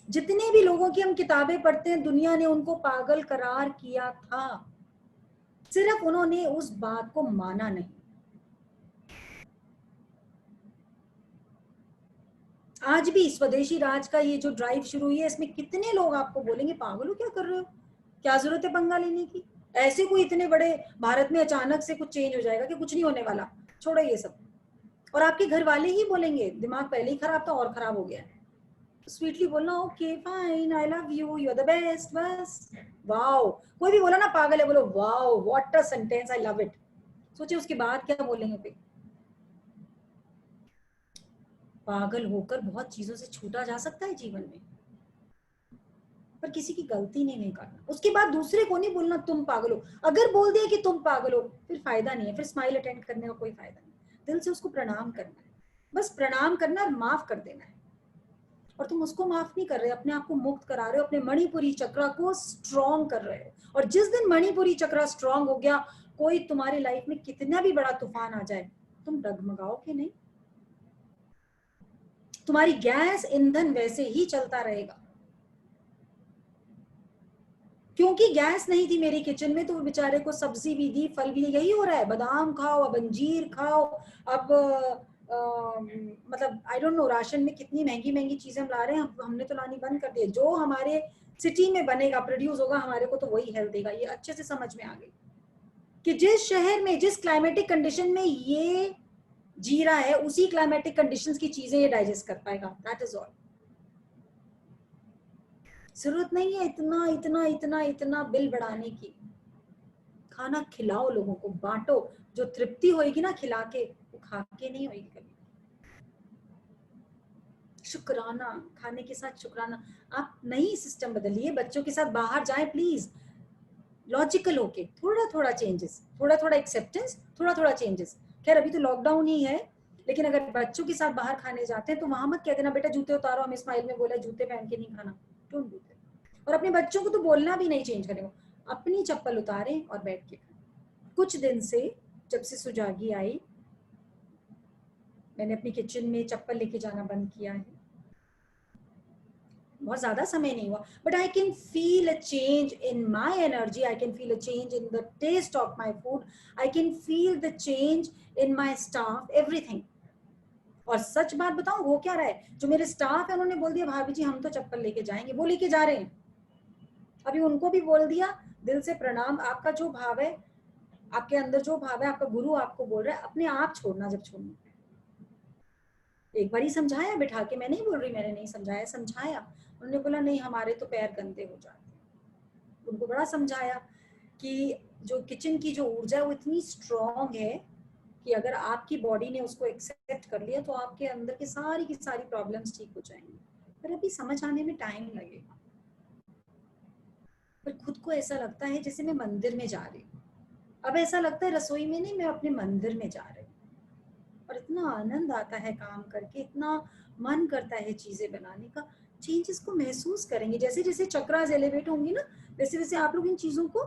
जितने भी लोगों की हम किताबें पढ़ते हैं, दुनिया ने उनको पागल करार किया था, सिर्फ उन्होंने उस बात को माना नहीं। आज भी स्वदेशी राज का ये जो ड्राइव शुरू हुई है, इसमें कितने लोग आपको बोलेंगे पागल हो, क्या कर रहे हो, क्या जरूरत है पंगा लेने की, ऐसे कोई इतने बड़े भारत में अचानक से कुछ चेंज हो जाएगा कि कुछ नहीं होने वाला, छोड़ो ये सब। और आपके घर वाले ही बोलेंगे दिमाग पहले ही खराब था और खराब हो गया है। स्वीटली बोलना okay fine, I love you, you are the best, बस। वाओ, कोई भी बोला ना पागल है, बोलो wow what a sentence, I love it. सोचिए उसके बाद क्या बोलेंगे फिर। पागल होकर बहुत चीजों से छूटा जा सकता है जीवन में, पर किसी की गलती नहीं करना। उसके बाद दूसरे को नहीं बोलना तुम पागल हो। अगर बोल दिया कि तुम पागल हो फिर फायदा नहीं है, फिर स्माइल अटेंड करने का कोई फायदा नहीं। दिल से उसको प्रणाम करना है, बस प्रणाम करना और माफ कर देना है। और तुम उसको माफ नहीं कर रहे, अपने आप को मुक्त करा रहे हो, अपने मणिपुरी चक्रा को स्ट्रॉन्ग कर रहे हो। और जिस दिन मणिपुरी चक्रा स्ट्रॉन्ग हो गया, कोई तुम्हारी लाइफ में कितना भी बड़ा तूफान आ जाए, तुम डगमगाओगे नहीं। तुम्हारी गैस ईंधन वैसे ही चलता रहेगा। क्योंकि गैस नहीं थी मेरी किचन में, तो वो बेचारे को सब्जी भी दी, फल भी दी। यही हो रहा है, बादाम खाओ, अब अंजीर खाओ, अब मतलब आई डोंट नो राशन में कितनी महंगी महंगी चीजें हम ला रहे हैं, हमने तो लानी बंद कर दी। जो हमारे सिटी में बनेगा, प्रोड्यूस होगा, हमारे को तो वही हेल्थ देगा। ये अच्छे से समझ में आ गई कि जिस शहर में, जिस क्लाइमेटिक कंडीशन में ये जी रहा है, उसी क्लाइमेटिक कंडीशंस की चीजें ये डाइजेस्ट कर पाएगा। That is all. जरूरत नहीं है इतना इतना इतना इतना बिल बढ़ाने की। खाना खिलाओ, लोगों को बांटो। जो तृप्ति होगी ना खिला के, वो खा के नहीं होगी कभी। शुक्राना, खाने के साथ शुक्राना। आप नई सिस्टम बदलिए, बच्चों के साथ बाहर जाएं प्लीज, लॉजिकल होके। थोड़ा थोड़ा चेंजेस, थोड़ा थोड़ा एक्सेप्टेंस, थोड़ा थोड़ा चेंजेस। खैर अभी तो लॉकडाउन ही है, लेकिन अगर बच्चों के साथ बाहर खाने जाते हैं तो वहां मत कह देना बेटा जूते उतारो, हमें स्माइल में बोला जूते पहन के नहीं खाना। Don't do that. और अपने बच्चों को तो बोलना भी नहीं चेंज करने को, अपनी चप्पल उतारें और बैठ के खाएं। कुछ दिन से जब से सुजागी आई, मैंने अपनी किचन में चप्पल लेके जाना बंद किया है। बहुत ज्यादा समय नहीं हुआ, but I can feel a change in my energy, I can feel a change in the taste of my food, I can feel the change in my staff, everything. और सच बात बताऊं, हो क्या रहा है, जो मेरे स्टाफ है उन्होंने बोल दिया भाभी जी हम तो चप्पल लेके जाएंगे, वो लेके जा रहे हैं। अभी उनको भी बोल दिया, दिल से प्रणाम। आपका जो भाव है, आपके अंदर जो भाव है, आपका गुरु आपको बोल रहा है अपने आप छोड़ना जब छोड़ना। एक बार ही समझाया बिठा के, मैं नहीं बोल रही मैंने नहीं समझाया, समझाया। उन्होंने बोला नहीं हमारे तो पैर गंदे हो जाते हैं। उनको बड़ा समझाया कि जो किचन की जो ऊर्जा है वो इतनी स्ट्रॉन्ग है कि अगर आपकी बॉडी ने उसको एक्सेप्ट कर लिया तो आपके अंदर की सारी प्रॉब्लम्स ठीक हो जाएंगी। पर अभी समझ आने में टाइम लगेगा। पर खुद को ऐसा लगता है जैसे मैं मंदिर में जा रही हूँ। अब ऐसा लगता है रसोई में नहीं, मैं अपने मंदिर में जा रही हूँ। और इतना आनंद आता है काम करके, इतना मन करता है चीजें बनाने का। चेंजेस को महसूस करेंगे, जैसे जैसे चक्रास एलिवेट होंगी ना, वैसे वैसे आप लोग इन चीजों को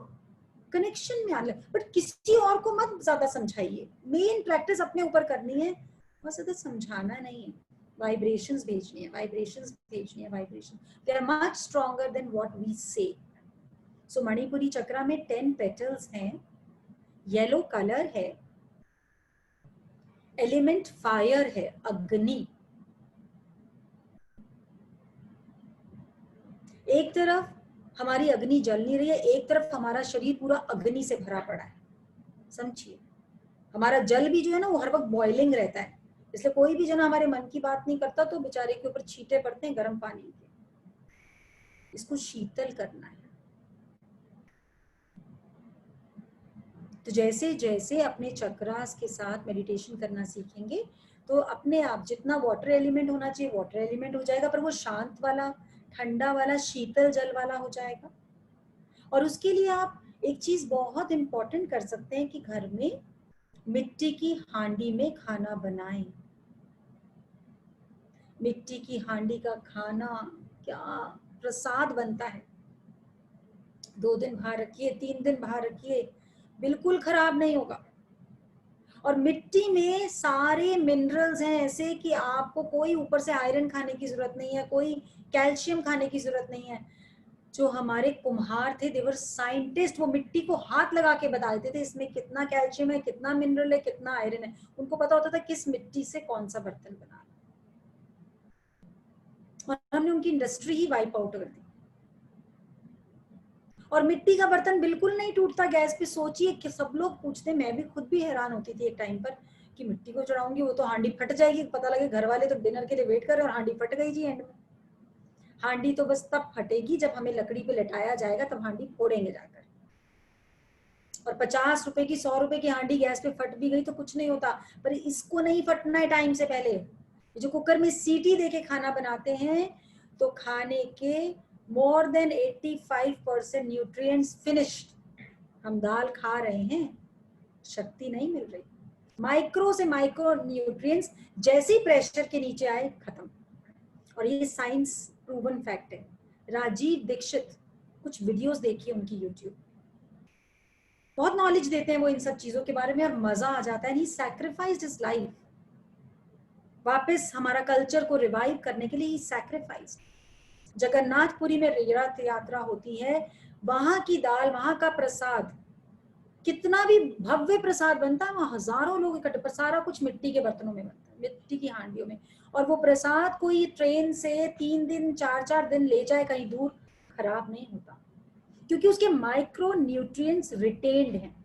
कनेक्शन में आने। बट किसी और को मत ज्यादा समझाइए, मेन प्रैक्टिस अपने ऊपर करनी है, बहुत ज्यादा समझाना नहीं है। वाइब्रेशंस भेजनी है, वाइब्रेशंस भेजनी है, vibration they are much stronger than what we say. So Manipuri chakra में 10 पेटल्स हैं, येलो कलर है, एलिमेंट फायर है, अग्नि। एक तरफ हमारी अग्नि जल नहीं रही है, एक तरफ हमारा शरीर पूरा अग्नि से भरा पड़ा है। समझिए, हमारा जल भी जो है ना वो हर वक्त बॉइलिंग रहता है। इसलिए कोई भी जन हमारे मन की बात नहीं करता तो बेचारे के ऊपर छींटे पड़ते हैं गर्म पानी के। इसको शीतल करना है। तो जैसे जैसे अपने चक्रास के साथ मेडिटेशन करना सीखेंगे तो अपने आप जितना वाटर एलिमेंट होना चाहिए वाटर एलिमेंट हो जाएगा, पर वो शांत वाला, ठंडा वाला, शीतल जल वाला हो जाएगा। और उसके लिए आप एक चीज बहुत इंपॉर्टेंट कर सकते हैं कि घर में मिट्टी की हांडी में खाना बनाएं। मिट्टी की हांडी का खाना क्या प्रसाद बनता है। 2 दिन बाहर रखिए, 3 दिन बाहर रखिए, बिल्कुल खराब नहीं होगा। और मिट्टी में सारे मिनरल्स हैं ऐसे कि आपको कोई ऊपर से आयरन खाने की जरूरत नहीं है, कोई कैल्शियम खाने की जरूरत नहीं है। जो हमारे कुम्हार थे, देवर साइंटिस्ट, वो मिट्टी को हाथ लगा के बता देते थे इसमें कितना कैल्शियम है, कितना मिनरल है, कितना आयरन है। उनको पता होता था किस मिट्टी से कौन सा बर्तन बनाना। और हमने उनकी इंडस्ट्री ही वाइप आउट कर दी। और मिट्टी का बर्तन बिल्कुल नहीं टूटता गैस पे। सोचिए कि सब लोग पूछते, मैं भी खुद भी हैरान होती थी एक टाइम पर कि मिट्टी को चढ़ाऊंगी वो तो हांडी फट जाएगी। पता लगे घर वाले तो डिनर के लिए वेट कर रहे और हांडी फट गई जी एंड में। हांडी तो बस तब फटेगी जब हमें लकड़ी पे लटाया जाएगा, तब हांडी फोड़ेंगे जाकर। और 50 रुपए की, 100 रुपए की हांडी गैस पे फट भी गई तो कुछ नहीं होता, पर इसको नहीं फटना है टाइम से पहले। जो कुकर में सीटी देके खाना बनाते हैं तो खाने के more than 85% न्यूट्रिएंट्स फिनिश्ड। हम दाल खा रहे हैं, शक्ति नहीं मिल रही। माइक्रो से माइक्रो न्यूट्रिएंट्स जैसे ही प्रेशर के नीचे आए खत्म। और ये साइंस प्रूवन फैक्ट है। राजीव दीक्षित, कुछ वीडियोस देखिए उनकी यूट्यूब, बहुत नॉलेज देते हैं वो इन सब चीजों के बारे में और मजा आ जाता है। ही सैक्रिफाइस्ड हिज लाइफ। वापस हमारा कल्चर को रिवाइव करने के लिए ही सैक्रिफाइस्ड। जगन्नाथपुरी में रथ यात्रा होती है, वहां की दाल, वहां का प्रसाद, कितना भी भव्य प्रसाद बनता है, वहां हजारों लोग इकट्ठे, पर सारा कुछ मिट्टी के बर्तनों में बनता है, मिट्टी की हांडियों में। और वो प्रसाद कोई ट्रेन से 3 दिन 4 दिन ले जाए कहीं दूर, खराब नहीं होता, क्योंकि उसके माइक्रो न्यूट्रिएंट्स रिटेन्ड हैं।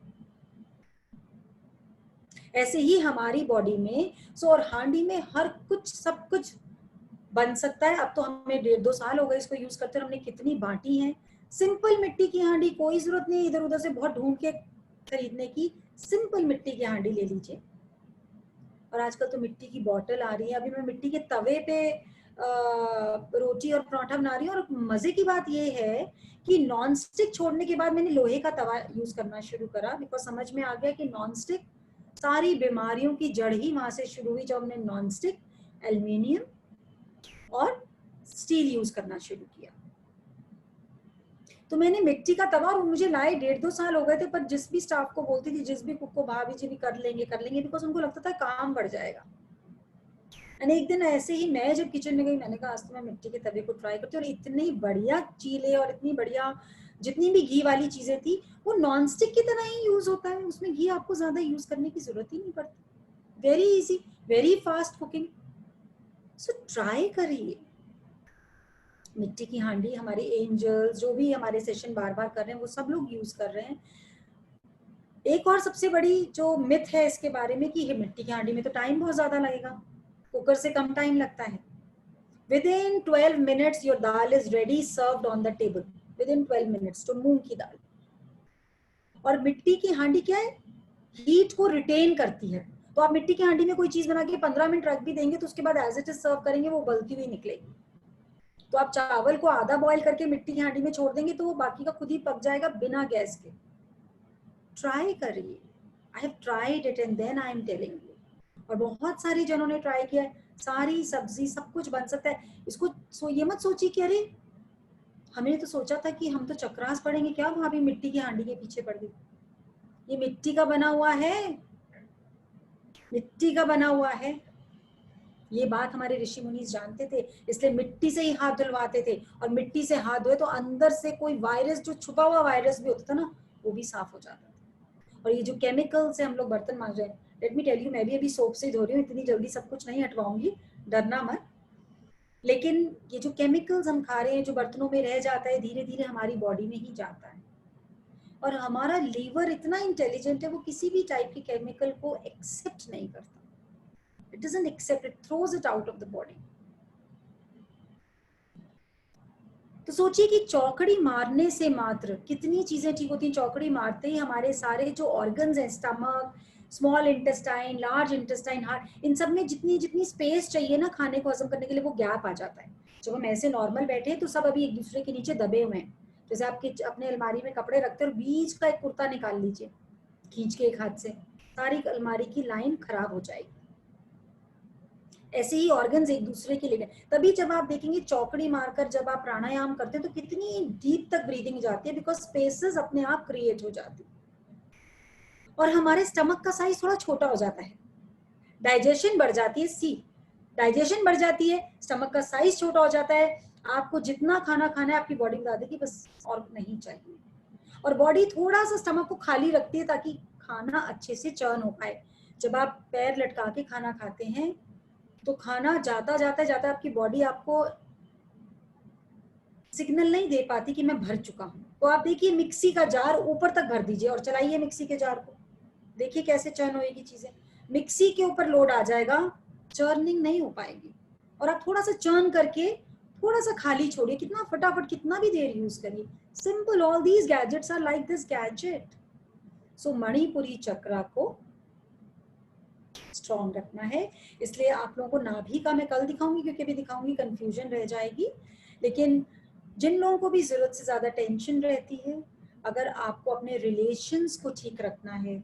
ऐसे ही हमारी बॉडी में और हांडी में हर कुछ, सब कुछ बन सकता है। अब तो हमें 1.5-2 साल हो गए इसको यूज करते, हमने कितनी बांटी है। सिंपल मिट्टी की हांडी, कोई जरूरत नहीं इधर उधर से बहुत ढूंढ के खरीदने की, सिंपल मिट्टी की हांडी ले लीजिए। और आजकल तो मिट्टी की बोतल आ रही है। अभी मैं मिट्टी के तवे पे रोटी और पराठा बना रही हूँ, और मजे की बात ये है कि नॉन स्टिक छोड़ने के बाद मैंने लोहे का तवा यूज करना शुरू करा, बिकॉज समझ में आ गया कि नॉन स्टिक, सारी बीमारियों की जड़ ही वहां से शुरू हुई, जब हमने नॉन स्टिक, एल्यूमिनियम और स्टील यूज करना शुरू किया। तो मैंने मिट्टी का तवा, और मुझे लाए 1.5-2 साल हो गए थे, पर जिस भी स्टाफ को बोलती थी, जिस भी कुक को, भाभी जी भी कर लेंगे, बिकॉज उनको लगता था काम बढ़ जाएगा। एंड एक दिन ऐसे ही मैं जब किचन में गई, मैंने कहा आज तो मैं मिट्टी के तवे को ट्राई करती हूँ, और इतनी बढ़िया चीले और इतनी बढ़िया जितनी भी घी वाली चीजें थी, वो नॉन स्टिक की तरह ही यूज होता है, उसमें घी आपको ज्यादा यूज करने की जरूरत ही नहीं पड़ती। Very easy, very fast cooking. So try करिए। मिट्टी की हांडी, हमारे एंजल्स, जो भी हमारे सेशन बार बार कर रहे हैं, वो सब लोग यूज कर रहे हैं। एक और सबसे बड़ी जो मिथ है इसके बारे में कि मिट्टी की हांडी में तो टाइम बहुत ज्यादा लगेगा, कुकर से कम टाइम लगता है। Within 12 minutes your dal is ready, served on the table. Within 12 minutes, तो मूंग की दाल। और मिट्टी की हांडी क्या है, हीट को रिटेन करती है। तो आप मिट्टी की हांडी में कोई चीज बना के 15 मिनट रख भी देंगे, तो उसके बाद एज इट इज सर्व करेंगे, वो उबलती हुई निकलेगी। तो आप चावल को आधा बॉईल करके मिट्टी की हांडी में छोड़ देंगे, तो वो बाकी का खुद ही पक जाएगा बिना गैस के। ट्राई करिए। I have tried it and then I am telling you. और बहुत सारे जनों ने ट्राई किया है, सारी सब्जी सब कुछ बन सकता है। इसको ये मत सोचिए कि अरे हमने तो सोचा था कि हम तो चक्रास पढ़ेंगे, क्या भाभी मिट्टी की हांडी के पीछे पड़ गई। ये मिट्टी का बना हुआ है, मिट्टी का बना हुआ है। ये बात हमारे ऋषि मुनि जानते थे, इसलिए मिट्टी से ही हाथ धुलवाते थे। और मिट्टी से हाथ धोए तो अंदर से कोई वायरस, जो छुपा हुआ वायरस भी होता था ना, वो भी साफ हो जाता था। और ये जो केमिकल से हम लोग बर्तन मांज रहे हैं, लेट मी टेल यू, मैं भी अभी सोप से धो रही हूँ, इतनी जल्दी सब कुछ नहीं हटवाऊंगी, डरना मत। लेकिन ये जो केमिकल्स हम खा रहे हैं, जो बर्तनों में रह जाता है, धीरे धीरे हमारी बॉडी में ही जाता है। और हमारा लीवर इतना इंटेलिजेंट है, वो किसी भी टाइप के केमिकल को एक्सेप्ट नहीं करता। It doesn't accept it, throws it out of the body. तो सोचिए कि चौकड़ी मारने से मात्र कितनी चीजें ठीक होती हैं। चौकड़ी मारते ही हमारे सारे जो ऑर्गन्स हैं, stomach, small intestine, large intestine, heart, इन सब में जितनी जितनी स्पेस चाहिए ना खाने को हजम करने के लिए, वो गैप आ जाता है। जब हम ऐसे नॉर्मल बैठे हैं तो सब अभी एक दूसरे के नीचे दबे हुए हैं। जैसे आपके अपने अलमारी में कपड़े रखते हैं और बीच का एक कुर्ता निकाल लीजिए खींच के एक हाथ से, सारी अलमारी की लाइन खराब हो जाएगी। ऐसे ही ऑर्गन्स एक दूसरे के लिए। तभी जब आप देखेंगे चौकड़ी मारकर जब आप प्राणायाम करते हैं तो कितनी डीप तक ब्रीदिंग जाती है, बिकॉज स्पेसेस अपने आप क्रिएट हो जाती है। और हमारे स्टमक का साइज थोड़ा छोटा हो जाता है, डाइजेशन बढ़ जाती है। डाइजेशन बढ़ जाती है, स्टमक का साइज छोटा हो जाता है। आपको जितना खाना खाना है आपकी बॉडी बता देगी बस और नहीं चाहिए। और बॉडी थोड़ा सा स्टमक को खाली रखती है ताकि खाना अच्छे से चर्न हो पाए। जब आप पैर लटका के खाना खाते हैं तो खाना जाता जाता आपकी बॉडी आपको सिग्नल नहीं दे पाती कि मैं भर चुका हूं। तो आप देखिए मिक्सी का जार ऊपर तक भर दीजिए और चलाइए मिक्सी के जार को, देखिए कैसे चर्न होएगी चीजें। मिक्सी के ऊपर लोड आ जाएगा, चर्निंग नहीं हो पाएगी। और आप थोड़ा सा चर्न करके थोड़ा सा खाली छोड़िए, कितना फटाफट कितना भी देर यूज करिए। Simple, all these gadgets are like this gadget. So Manipuri chakra को स्ट्रॉन्ग रखना है। इसलिए आप लोगों को नाभि का मैं कल दिखाऊंगी, क्योंकि अभी दिखाऊंगी कंफ्यूजन रह जाएगी। लेकिन जिन लोगों को भी जरूरत से ज्यादा टेंशन रहती है, अगर आपको अपने रिलेशंस को ठीक रखना है,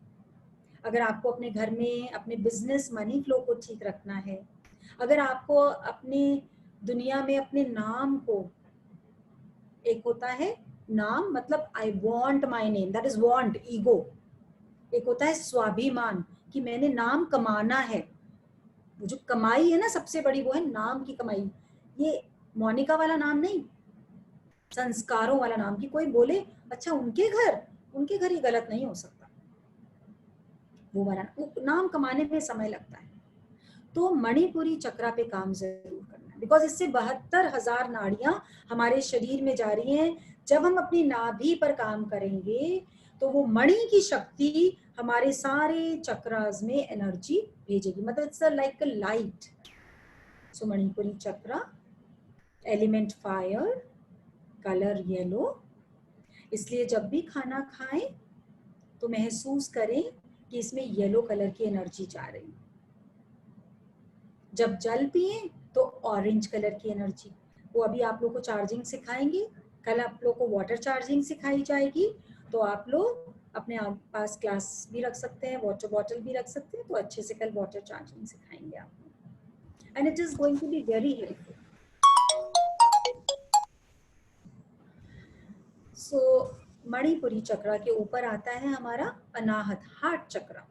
अगर आपको अपने घर में अपने बिजनेस मनी फ्लो को ठीक रखना है, अगर आपको अपने दुनिया में अपने नाम को, एक होता है नाम मतलब I want my name, that is want, ego. एक होता है स्वाभिमान कि मैंने नाम कमाना है। वो जो कमाई है ना सबसे बड़ी, वो है नाम की कमाई। ये मोनिका वाला नाम नहीं, संस्कारों वाला नाम, कि कोई बोले अच्छा उनके घर ये गलत नहीं हो सकता, वो वाला नाम कमाने में समय लगता है। तो मणिपुरी चक्रा पे काम जरूर करना है, बिकॉज इससे 72,000 नाड़ियां हमारे शरीर में जा रही हैं। जब हम अपनी नाभि पर काम करेंगे तो वो मणि की शक्ति हमारे सारे चक्रास में एनर्जी भेजेगी, मतलब it's like a light. So Manipuri chakra, element fire, colour yellow, इसलिए जब भी खाना खाएं तो महसूस करें कि इसमें येलो कलर की एनर्जी जा रही है। जब जल पिए तो ऑरेंज कलर की एनर्जी, वो अभी आप लोग को चार्जिंग सिखाएंगे, कल आप लोग को वाटर चार्जिंग सिखाई जाएगी, तो आप लोग अपने पास ग्लास भी रख सकते हैं, वाटर बॉटल भी रख सकते हैं, तो अच्छे से कल वाटर चार्जिंग सिखाएंगे आपको, and it is going to be very helpful. So Manipuri chakra के ऊपर आता है हमारा अनाहत हार्ट चक्रा।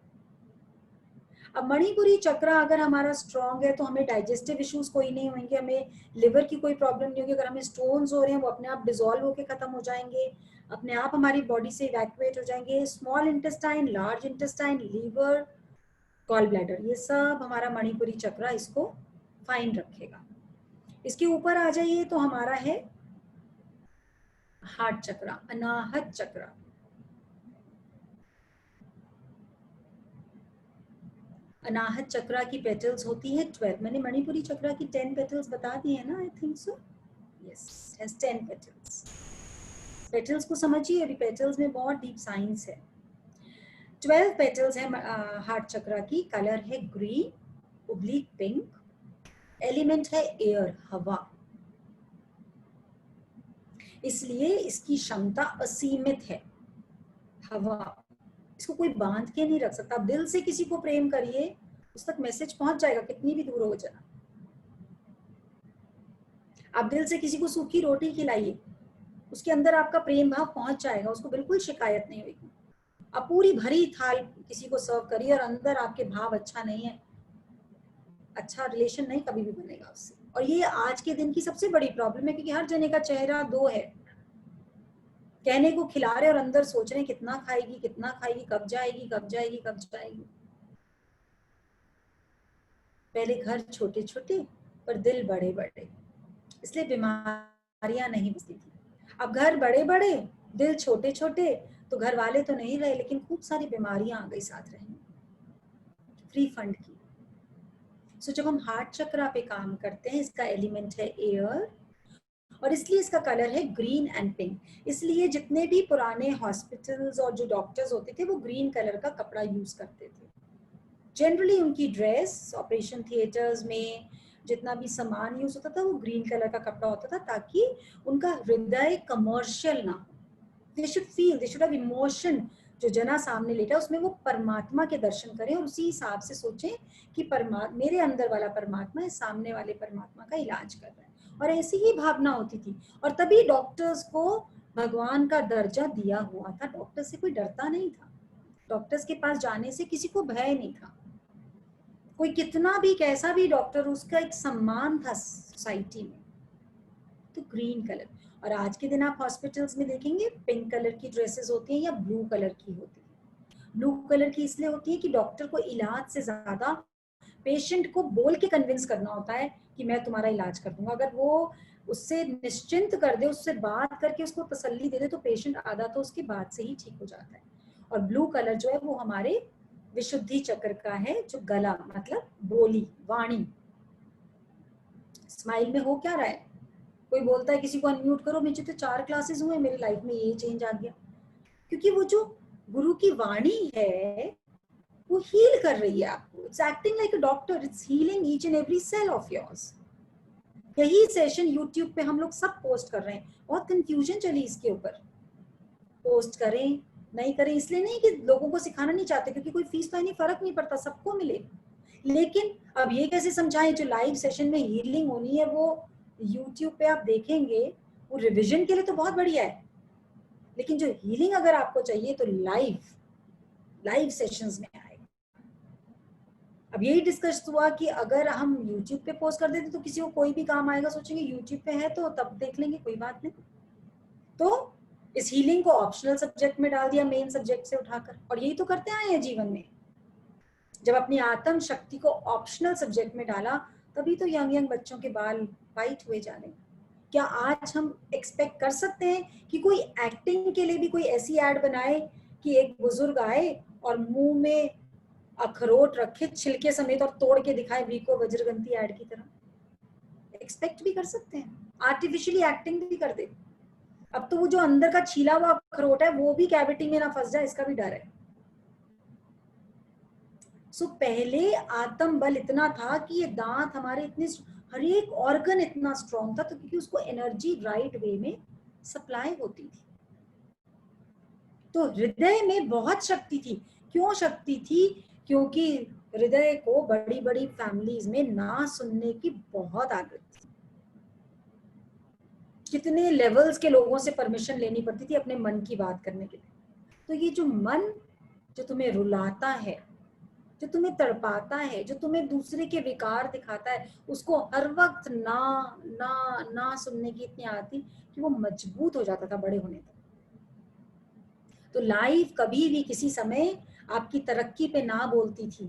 अब मणिपुरी चक्रा अगर हमारा स्ट्रांग है तो हमें डाइजेस्टिव इश्यूज कोई नहीं होंगे, हमें लिवर की कोई प्रॉब्लम नहीं होगी। अगर हमें स्टोन्स हो रहे हैं वो अपने आप डिसॉल्व होकर खत्म हो जाएंगे, अपने आप हमारी बॉडी से इवैक्यूएट हो जाएंगे। Small intestine, large intestine, liver, gall bladder, ये सब हमारा मणिपुरी चक्रा इसको फाइन रखेगा। इसके ऊपर आ जाइए तो हमारा है हार्ट चक्रा, अनाहत चक्रा। अनाहत चक्रा की पेटल्स होती है 12। मैंने मणिपुरी चक्रा की 10 पेटल्स बता दी है ना, I think so, yes, has 10 petals. Petals को समझिए, अभी पेटल्स में बहुत डीप साइंस है। 12 पेटल्स है हार्ट चक्रा की, कलर है ग्रीन ओब्लिक पिंक, एलिमेंट है एयर, हवा, इसलिए इसकी क्षमता असीमित है। हवा, इसको कोई बांध के नहीं रख सकता। आप दिल से किसी को प्रेम करिए, उस तक मैसेज पहुंच जाएगा, कितनी भी दूर हो जाए। आप दिल से किसी को सूखी रोटी खिलाइए, उसके अंदर आपका प्रेम भाव पहुंच जाएगा, उसको बिल्कुल शिकायत नहीं होगी। आप पूरी भरी थाल किसी को सर्व करिए और अंदर आपके भाव अच्छा नहीं है, अच्छा रिलेशन नहीं कभी भी बनेगा उससे। और ये आज के दिन की सबसे बड़ी प्रॉब्लम है, क्योंकि हर जने का चेहरा दो है। कहने को खिला रहे और अंदर सोच रहे कितना खाएगी, कितना खाएगी, कब जाएगी, कब जाएगी, कब जाएगी। पहले घर छोटे छोटे पर दिल बड़े बड़े, इसलिए बीमारियां नहीं बचती थी। अब घर बड़े बड़े, दिल छोटे छोटे, तो घर वाले तो नहीं रहे लेकिन खूब सारी बीमारियां आ गई साथ रहने, फ्री फंड की। सो जब हम हार्ट चक्रा पे काम करते हैं, इसका एलिमेंट है एयर और इसलिए इसका कलर है ग्रीन एंड पिंक। इसलिए जितने भी पुराने हॉस्पिटल्स और जो डॉक्टर्स होते थे वो ग्रीन कलर का कपड़ा यूज करते थे। जनरली उनकी ड्रेस, ऑपरेशन थिएटर्स में जितना भी सामान यूज होता था वो ग्रीन कलर का कपड़ा होता था, ताकि उनका हृदय कमर्शियल ना हो। They should feel, they should have emotion. जो जना सामने लेटा उसमें वो परमात्मा के दर्शन करें और उसी हिसाब से सोचें कि मेरे अंदर वाला परमात्मा है, सामने वाले परमात्मा का इलाज कर रहा है। और ऐसी ही भावना होती थी, और तभी डॉक्टर्स को भगवान का दर्जा दिया हुआ था। डॉक्टर से कोई डरता नहीं था, डॉक्टर्स के पास जाने से किसी को भय नहीं था। कोई कितना भी कैसा भी डॉक्टर, उसका एक सम्मान था सोसाइटी में। तो ग्रीन कलर। और आज के दिन आप हॉस्पिटल्स में देखेंगे पिंक कलर की ड्रेसेस होती हैं या ब्लू कलर की होती है। ब्लू कलर की इसलिए होती है कि डॉक्टर को इलाज से ज्यादा पेशेंट को बोल के कन्विंस करना होता है कि मैं तुम्हारा इलाज कर दूंगा। अगर वो उससे निश्चिंत कर दे, उससे बात करके उसको तसल्ली दे दे, तो पेशेंट आधा तो उसके बाद से ही ठीक हो जाता है। और ब्लू कलर जो है वो हमारे विशुद्धि चक्र का है, जो गला मतलब बोली, वाणी। स्माइल में हो क्या रहा है? कोई बोलता है किसी को अनम्यूट करो, मुझे तो 4 क्लासेस हुए, मेरी लाइफ में ये चेंज आ गया। क्योंकि वो जो गुरु की वाणी है वो हील कर रही है आपको। It's acting like a doctor, it's healing each and every cell of yours. यही सेशन यूट्यूब पे हम लोग सब पोस्ट कर रहे हैं। बहुत कंफ्यूजन चली इसके ऊपर, पोस्ट करें नहीं करें, इसलिए नहीं कि लोगों को सिखाना नहीं चाहते, क्योंकि कोई फीस तो है नहीं, फर्क नहीं पड़ता, सबको मिले। लेकिन अब ये कैसे समझाएं, जो लाइव सेशन में हीलिंग होनी है वो यूट्यूब पे आप देखेंगे, वो रिविजन के लिए तो बहुत बढ़िया है, लेकिन जो हीलिंग अगर आपको चाहिए तो लाइव सेशंस में आएगा। अब यही डिस्कस हुआ कि अगर हम यूट्यूब पे पोस्ट कर देते तो किसी को कोई भी काम आएगा, सोचेंगे यूट्यूब पे है तो तब देख लेंगे, कोई बात नहीं। तो इस हीलिंग को ऑप्शनल सब्जेक्ट में डाल दिया, मेन सब्जेक्ट से उठाकर, और यही तो करते आए हैं जीवन में। जब अपनी आत्म शक्ति को ऑप्शनल सब्जेक्ट में डाला, तभी तो यंग बच्चों के बाल वाइट हुए जा रहे हैं। क्या आज हम एक्सपेक्ट कर सकते हैं कि कोई एक्टिंग के लिए भी कोई ऐसी एड बनाए कि एक बुजुर्ग आए और मुंह में अखरोट रखे छिलके समेत और तोड़ के दिखाए वीको वज्रगंती एड की तरह? एक्सपेक्ट भी कर सकते हैं, आर्टिफिशियली एक्टिंग भी कर दे। अब तो वो जो अंदर का छीला हुआ अखरोट है वो भी कैविटी में ना फंस जाए, इसका भी डर है। सो पहले आत्म बल इतना था कि ये दांत हमारे इतने, हर एक ऑर्गन इतना स्ट्रॉन्ग था, तो क्योंकि उसको एनर्जी राइट वे में सप्लाई होती थी। तो हृदय में बहुत शक्ति थी। क्यों शक्ति थी? क्योंकि हृदय को बड़ी बड़ी फैमिलीज में ना सुनने की बहुत आदत थी। कितने लेवल्स के लोगों से परमिशन लेनी पड़ती थी अपने मन की बात करने के लिए। तो ये जो मन जो तुम्हें रुलाता है, जो तुम्हें तड़पाता है, जो तुम्हें दूसरे के विकार दिखाता है, उसको हर वक्त ना ना ना सुनने की इतनी आदत थी कि वो मजबूत हो जाता था बड़े होने तक। तो लाइफ कभी भी किसी समय आपकी तरक्की पे ना बोलती थी,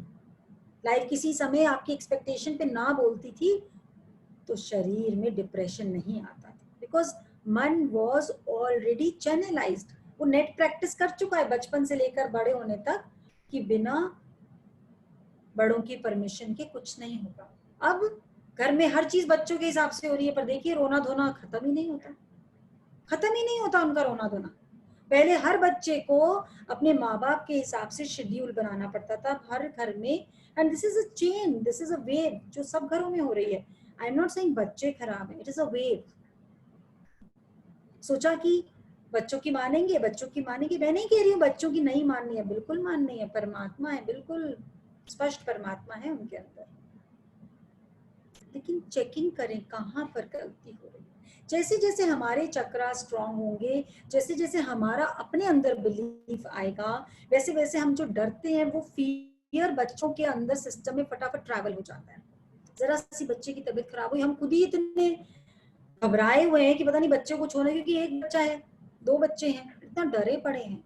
लाइफ किसी समय आपकी एक्सपेक्टेशन पे ना बोलती थी, तो शरीर में डिप्रेशन नहीं आता था, बिकॉज मन वॉज ऑलरेडी चैनलाइज्ड। वो नेट प्रैक्टिस कर चुका है बचपन से लेकर बड़े होने तक कि बिना बड़ों की परमिशन के कुछ नहीं होगा। अब घर में हर चीज बच्चों के हिसाब से हो रही है, पर देखिए रोना धोना खत्म ही नहीं होता, खत्म ही नहीं होता उनका रोना धोना। पहले हर बच्चे को अपने माँ बाप के हिसाब से शेड्यूल बनाना पड़ता था हर घर में, and this is a chain, this is a wave जो सब घरों में हो रही है। आई एम नॉट सेइंग बच्चे खराब है, इट इज अ वेव। सोचा कि बच्चों की मानेंगे, बच्चों की मानेंगे, मैं नहीं कह रही हूँ बच्चों की नहीं माननी है, बिल्कुल माननी है। परमात्मा है, बिल्कुल स्पष्ट परमात्मा है उनके अंदर, लेकिन चेकिंग करें कहाँ पर गलती हो रही है। जैसे जैसे हमारे चक्रा स्ट्रांग होंगे, जैसे जैसे हमारा अपने अंदर बिलीफ आएगा, वैसे वैसे हम जो डरते हैं वो फियर बच्चों के अंदर सिस्टम में फटाफट ट्रैवल हो जाता है। जरा सी बच्चे की तबीयत खराब हुई, हम खुद ही इतने घबराए हुए हैं कि पता नहीं बच्चे को छोड़ना, क्योंकि एक बच्चा है, 2 बच्चे हैं, इतना डरे पड़े हैं।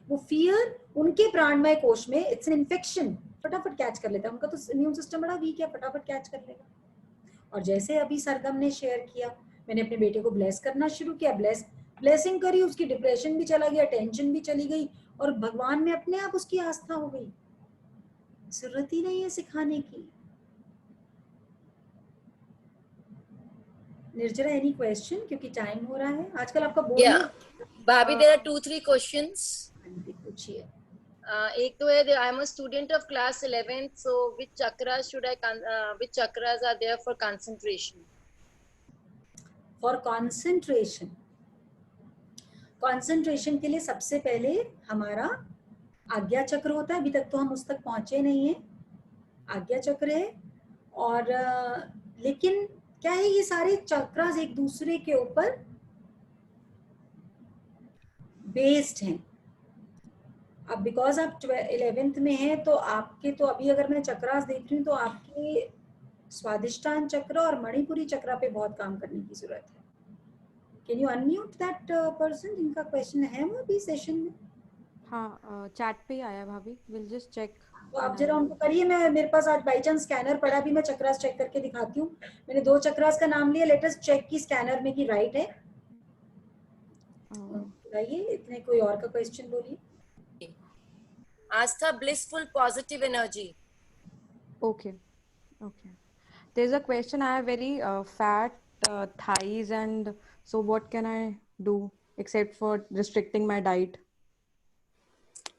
वो फियर उनके प्राणमय कोश में इट्स एन इन्फेक्शन, फटाफट कैच कर लेता है। उनका तो इम्यून सिस्टम बड़ा वीक है, फटाफट कैच कर लेगा। और जैसे अभी सरगम ने शेयर किया, मैंने अपने बेटे को ब्लेस करना शुरू किया, ब्लेसिंग करी, उसकी डिप्रेशन भी चला गया, टेंशन भी चली गई, और भगवान में अपने आप उसकी आस्था हो गई। जरूरत ही नहीं है सिखाने की। निर्जरा, एनी क्वेश्चन? क्योंकि टाइम हो रहा है आजकल आपका बोलना। भाभी, there are 2-3 questions. पूछिए। एक तो है, I am a student of class 11th, so which chakras which chakras are there for concentration? For concentration के लिए सबसे पहले हमारा आज्ञा चक्र होता है, अभी तक तो हम उस तक पहुंचे नहीं है, आज्ञा चक्र है। और लेकिन क्या है, ये सारे चक्रास एक दूसरे के ऊपर बेस्ड हैं। अब बिकॉज आप 11th में हैं, तो आपके तो अभी अगर मैं चक्रास देख रही हूँ तो आपके स्वादिष्टान चक्र और मणिपुरी चक्र पे बहुत काम करने की जरूरत है। Can you unmute that person जिनका क्वेश्चन है वो अभी सेशन में? हाँ, चैट पे ही आया भाभी, विल जस्ट चेक। तो आप जरा उनको करिए। मैं मेरे पास आज बाई चांस स्कैनर पड़ा भी, मैं चक्रास चेक करके दिखाती हूँ। मैंने 2 चक्रास का नाम लिया, लेट अस चेक की स्कैनर में की राइट है। बताइए, इतने कोई और का क्वेश्चन बोलिए। Astha, blissful positive energy. Okay. There's a question. I have very fat thighs, and so what can I do except for restricting my diet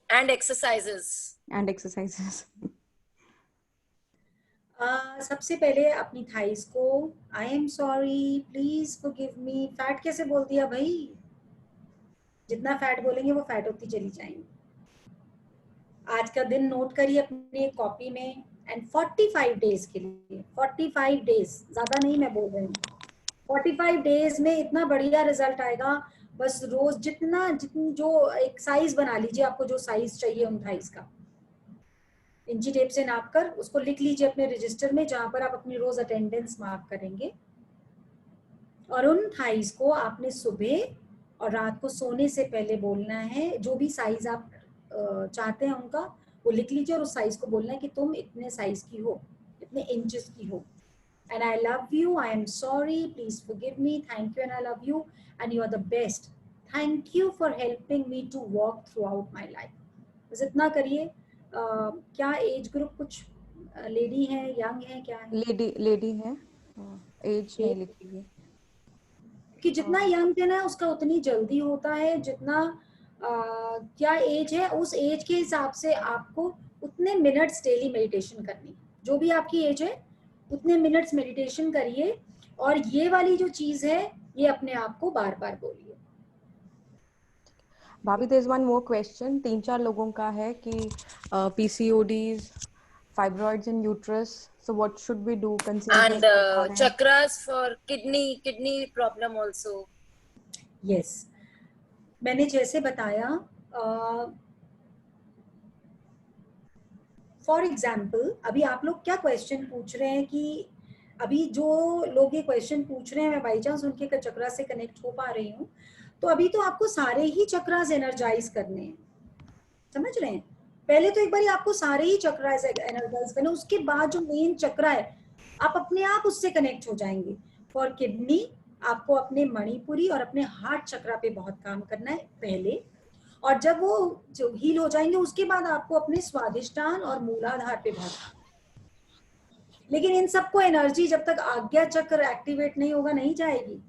And exercises. and exercises? सबसे पहले अपनी थाइस को आई am sorry, please forgive me, fat कैसे बोल दिया भाई? जितना fat बोलेंगे वो फैट होती चली जाएंगी। आज का दिन नोट करिए अपनी एक कॉपी में, एंड 45 डेज के लिए, 45 डेज, ज्यादा नहीं मैं बोल रही हूँ, 45 डेज में इतना बढ़िया रिजल्ट आएगा। बस रोज जितनी जो एक साइज बना लीजिए, आपको जो साइज चाहिए उन थाइस का, इंची टेप से नाप कर उसको लिख लीजिए अपने रजिस्टर में, जहां पर आप अपनी रोज अटेंडेंस मार्क करेंगे। और उन थाइज को आपने सुबह और रात को सोने से पहले बोलना है। जो भी साइज आप चाहते हैं उनका वो लिख लीजिए और उस साइज को बोलना है कि तुम इतने साइज की हो, इतने इंचेस की हो। And I love you, I am sorry, please forgive me, thank you and I love you and you are the best, thank you for helping me to walk throughout my life. बस इतना करिए। क्या age group कुछ lady है, young है, क्या है? Lady है, एज नहीं लिखी है कि जितना यंग देना है उसका उतनी जल्दी होता है, जितना क्या एज है उस एज के हिसाब से आपको उतने मिनट्स डेली मेडिटेशन करनी। जो भी आपकी एज है उतने मिनट्स मेडिटेशन करिए और ये वाली जो चीज है ये अपने आप को बार बार बोलिए। भाभी, there is one more question, 3-4 लोगों का है कि PCODs, fibroids in uterus, so what should we do considering And सरकार है? chakras for kidney problem also. Yes, मैंने जैसे बताया, फॉर एग्जाम्पल अभी आप लोग क्या क्वेश्चन पूछ रहे हैं कि अभी जो लोग ये क्वेश्चन पूछ रहे हैं मैं बाई चांस उनके चक्रा से कनेक्ट हो पा रही हूँ, तो अभी तो आपको सारे ही चक्रास एनर्जाइज करने हैं, समझ रहे हैं? पहले तो एक बार आपको सारे ही चक्रास एनर्जाइज करने, उसके बाद जो मेन चक्रा है आप अपने आप उससे कनेक्ट हो जाएंगे। फॉर किडनी आपको अपने मणिपुरी और अपने हार्ट चक्रा पे बहुत काम करना है पहले, और जब वो जो हील हो जाएंगे उसके बाद आपको अपने स्वादिष्टान और मूलाधार पे बहुत। लेकिन इन सबको एनर्जी जब तक आज्ञा चक्र एक्टिवेट नहीं होगा नहीं जाएगी।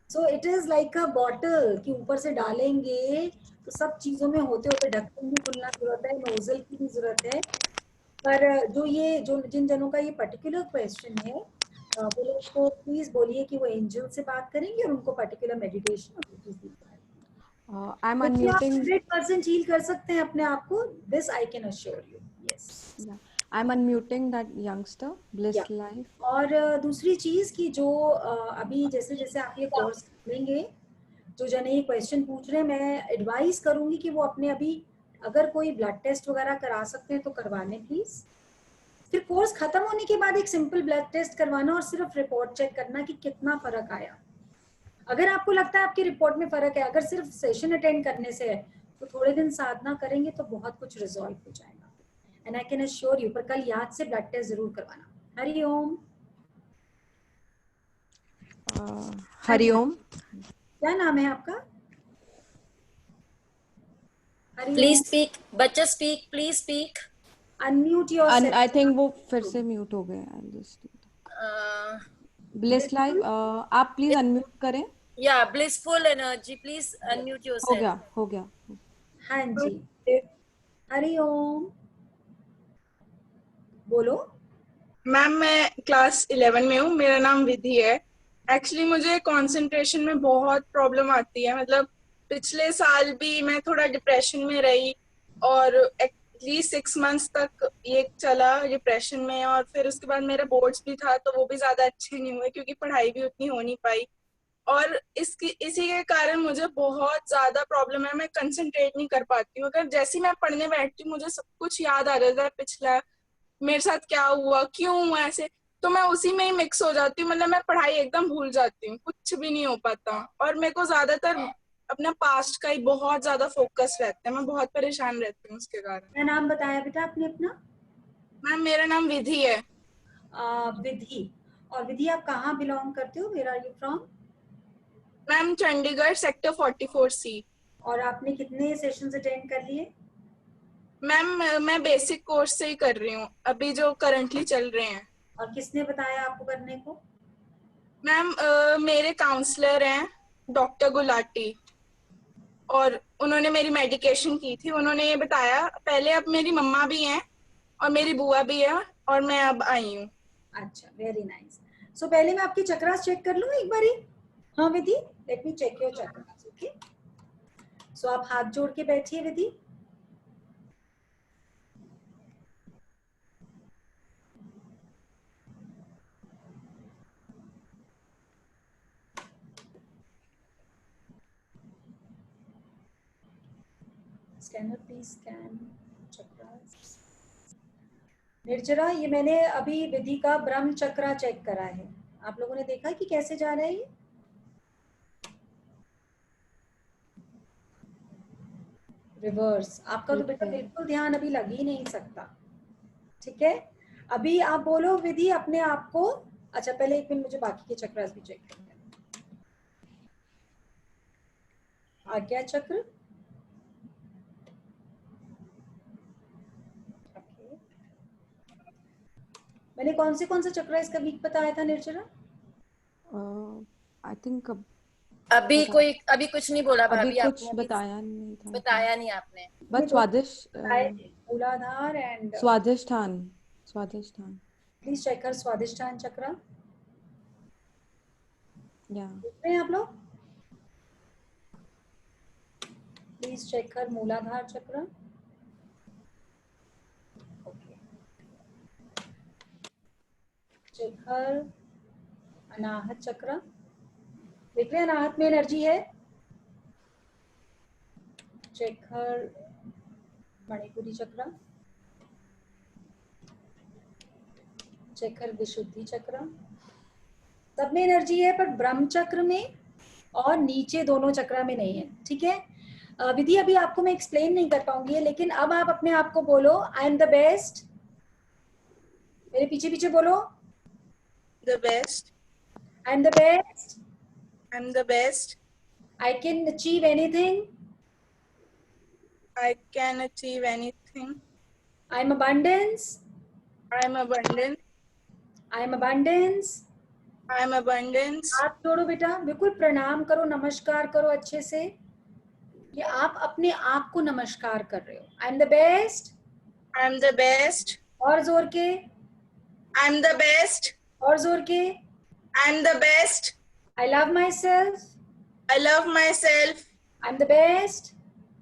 So it is like a bottle कि ऊपर से डालेंगे तो सब चीजों में होते होते ढक्कन भी खुलना जरूरत है, नोजल की भी जरूरत है। पर जो जिन जनों का ये पर्टिकुलर क्वेश्चन है वो लोग को प्लीज बोलिए कि वो एंजल से बात करेंगे और उनको particular meditation I am unmuting, 100% heal कर सकते हैं अपने आप को, this I can assure you. Yes, I am unmuting that youngster, bliss life. और दूसरी चीज कि जो अभी जैसे जैसे आप ये कोर्स करेंगे, जो जने ये क्वेश्चन पूछ रहे हैं, मैं एडवाइस करूंगी कि वो अपने अभी अगर कोई ब्लड टेस्ट वगैरह करा सकते हैं तो करवाने प्लीज। फिर कोर्स खत्म होने के बाद एक सिंपल ब्लड टेस्ट करवाना और सिर्फ रिपोर्ट चेक करना कि कितना फर्क आया। अगर आपको लगता है आपकी रिपोर्ट में फर्क है, अगर सिर्फ सेशन अटेंड करने से है, तो थोड़े दिन साधना करेंगे तो बहुत कुछ रिजॉल्व हो जाएगा। And I can assure you, पर कल याद से ब्लड टेस्ट जरूर करवाना। हरि ओम। हरिओम। क्या नाम है आपका? Please speak, बच्चा speak, please speak. Unmute yourself. I think वो फिर से म्यूट हो गए। ब्लिस लाइफ, आप प्लीज अनम्यूट करें। Yeah, blissful energy, please unmute yourself. हो गया। हाँ जी, हरि ओम, बोलो। मैम मैं क्लास 11 में हूँ, मेरा नाम विधि है। एक्चुअली मुझे कंसंट्रेशन में बहुत प्रॉब्लम आती है, मतलब पिछले साल भी मैं थोड़ा डिप्रेशन में रही और एटलीस्ट 6 मंथ्स तक ये चला डिप्रेशन में, और फिर उसके बाद मेरा बोर्ड्स भी था तो वो भी ज्यादा अच्छे नहीं हुए क्योंकि पढ़ाई भी उतनी हो नहीं पाई, और इसी के कारण मुझे बहुत ज्यादा प्रॉब्लम है। मैं कंसंट्रेट नहीं कर पाती हूँ, अगर जैसे मैं पढ़ने बैठती हूँ मुझे सब कुछ याद आ जाता है, पिछला मेरे साथ क्या हुआ, क्यों हुआ ऐसे, तो मैं उसी में ही मिक्स हो जाती हूँ। मतलब मैं पढ़ाई एकदम भूल जाती हूँ, कुछ भी नहीं हो पाता, और मेरे को ज्यादातर अपना पास्ट का ही बहुत ज्यादा फोकस रहता है, मैं बहुत परेशान रहती हूँ उसके कारण। क्या नाम बताया बेटा आपने अपना? मैम मेरा नाम विधि है। विधि। और विधि आप कहाँ बिलोंग करते हो? Where are you from? Ma'am Chandigarh sector 44C। और आपने कितने सेशंस अटेंड कर लिए? मैम मैं बेसिक कोर्स से ही कर रही हूँ अभी जो करंटली चल रहे हैं। और किसने बताया आपको करने को? मैम मेरे काउंसलर हैं डॉक्टर गुलाटी, और उन्होंने मेरी मेडिकेशन की थी, उन्होंने ये बताया। पहले अब मेरी मम्मा भी हैं और मेरी बुआ भी है और मैं अब आई हूँ। अच्छा, वेरी नाइस। सो पहले मैं आपकी चक्रास चेक कर लूँ एक बारी। हाँ Vidhi, let me check your chakras. Okay, so आप हाथ जोड़ के बैठिए Vidhi. Scanner please scan chakras. Nirjara, ये मैंने अभी विधि का ब्रह्म चक्रा चेक करा है। आप लोगों ने देखा कि कैसे जा रहा है ये? रिवर्स। आपका तो बेटा बिल्कुल ध्यान अभी लग ही नहीं सकता, ठीक है। अभी आप बोलो विधि अपने आप को। अच्छा पहले एक मिनट, मुझे बाकी के चक्रास भी चेक करने हैं। आज्ञा चक्र, okay. मैंने कौन से चक्र इसका वीक बताया था निर्जरा? आई थिंक अभी कुछ नहीं बोला अभी भाभी कुछ आपने, बताया नहीं था, बताया नहीं आपने। बट स्वादिष्ट मूलाधार एंड स्वादिष्ठान। प्लीज चेक कर स्वादिष्ठान चक्र। या देख रहे हैं आप लोग? प्लीज चेक कर मूलाधार चक्र। ओके, चेक कर अनाहत चक्र। देख रहे हैं अनाहत में एनर्जी है। चेक कर मणिपुरी चक्र। चेक कर विशुद्धि चक्र। सब में एनर्जी है, पर ब्रह्म चक्र में और नीचे दोनों चक्र में नहीं है, ठीक है। विधि अभी आपको मैं एक्सप्लेन नहीं कर पाऊंगी, लेकिन अब आप अपने आप को बोलो आई एम द बेस्ट। मेरे पीछे पीछे बोलो, The best. I am the best, I'm the best. I can achieve anything, I can achieve anything. I am abundance, I am abundant. I am abundance. I am abundance. हाथ जोड़ो बेटा, बिल्कुल प्रणाम करो, नमस्कार करो अच्छे से, कि आप अपने आप को नमस्कार कर रहे हो। आई am the best, I am the best. और जोर के, I am the best. और जोर के, I am the best. I love myself, I love myself. I am the best,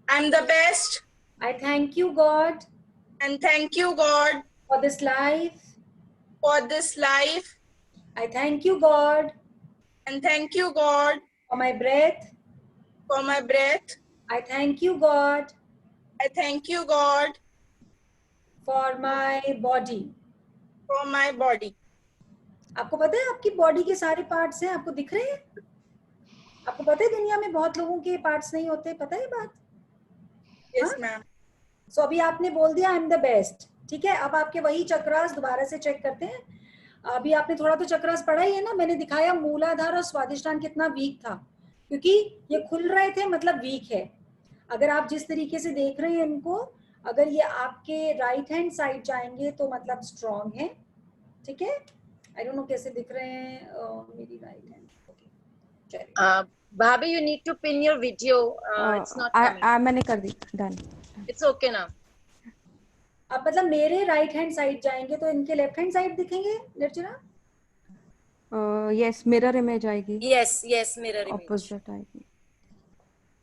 I am the best. I thank you God And thank you, God, for this life, for this life. I thank you God And thank you, God, for my breath, for my breath. I thank you God I thank you, God, for my body. for my body. आपको पता है आपकी body के सारे parts हैं, आपको दिख रहे हैं? आपको पता है दुनिया में बहुत लोगों के पार्ट्स नहीं होते, पता है बात? Yes, हाँ? ma'am. सो अभी आपने बोल दिया आई एम द बेस्ट, ठीक है। अब आपके वही चक्रास दोबारा से चेक करते हैं। अभी आपने थोड़ा तो चक्रास पढ़ा ही है ना, मैंने दिखाया मूलाधार और स्वादिष्ठान कितना वीक था, क्योंकि ये खुल रहे थे मतलब वीक है। अगर आप जिस तरीके से देख रहे हैं इनको, अगर ये आपके राइट हैंड साइड जाएंगे तो मतलब स्ट्रॉन्ग है, ठीक है। आई डोंट नो कैसे दिख रहे हैं मेरी राइट हैंड। चलिए भाभी you need to pin your video. It's not coming. मैंने कर दी, डन। It's okay now. अब मतलब मेरे राइट हैंड साइड जाएंगे तो इनके लेफ्ट हैंड साइड दिखेंगे निर्जरा? यस, मिरर इमेज आएगी, Yes, mirror image. ऑपोजिट आएगी।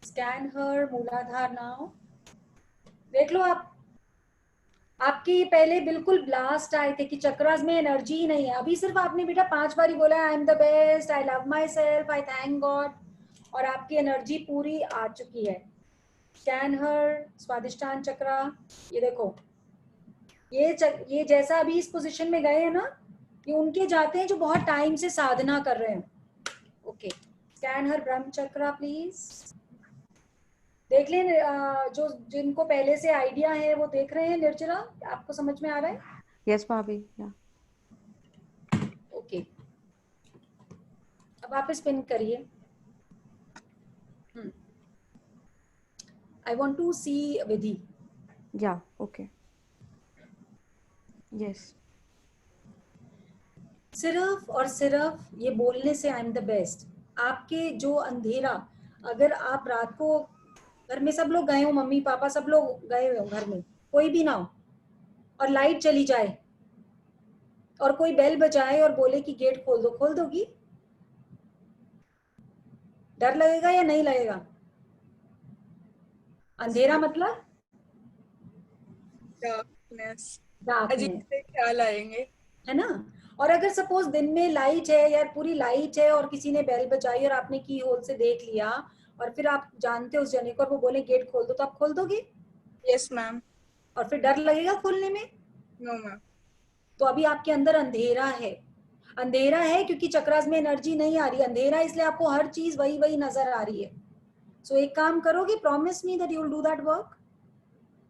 स्कैन हर मूलाधार नाउ। देख लो आप, आपकी पहले बिल्कुल ब्लास्ट आए थे कि चक्रास में एनर्जी ही नहीं है। अभी सिर्फ आपने बेटा 5 बार ही बोला आई am the best, I love my self, I thank God, और आपकी एनर्जी पूरी आ चुकी है। स्कैन हर स्वादिष्ठान चक्रा, ये देखो ये जैसा अभी इस पोजीशन में गए हैं ना, ये उनके जाते हैं जो बहुत टाइम से साधना कर रहे हैं। Okay, scan her Brahma chakra please. देख लें जो जिनको पहले से आइडिया है वो देख रहे हैं निर्जरा, आपको समझ में आ रहा है? यस भाभी, या ओके, अब आप स्पिन करिए। आई वांट टू सी विधि। या ओके, यस। सिर्फ और सिर्फ ये बोलने से आई एम द बेस्ट, आपके जो अंधेरा, अगर आप रात को घर में सब लोग गए हो, मम्मी पापा सब लोग गए हुए हो, घर में कोई भी ना हो, और लाइट चली जाए और कोई बेल बजाए और बोले कि गेट खोल दो, खोल दोगी? डर लगेगा या नहीं लगेगा? अंधेरा मतलब Darkness. darkness, अजीब से ख्याल आएंगे, है ना। और अगर सपोज दिन में लाइट है यार, पूरी लाइट है, और किसी ने बेल बजाई और आपने की होल से देख लिया, और फिर आप जानते हो उस जने को, और वो बोले गेट खोल दो, तो आप खोल दोगे? Yes, ma'am. और फिर डर लगेगा खोलने में? No, ma'am. तो अभी आपके अंदर अंधेरा है। अंधेरा है क्योंकि चक्रास में एनर्जी नहीं आ रही, अंधेरा इसलिए आपको हर चीज वही वही नजर आ रही है। सो एक काम करोगे, promise me that you will do that work.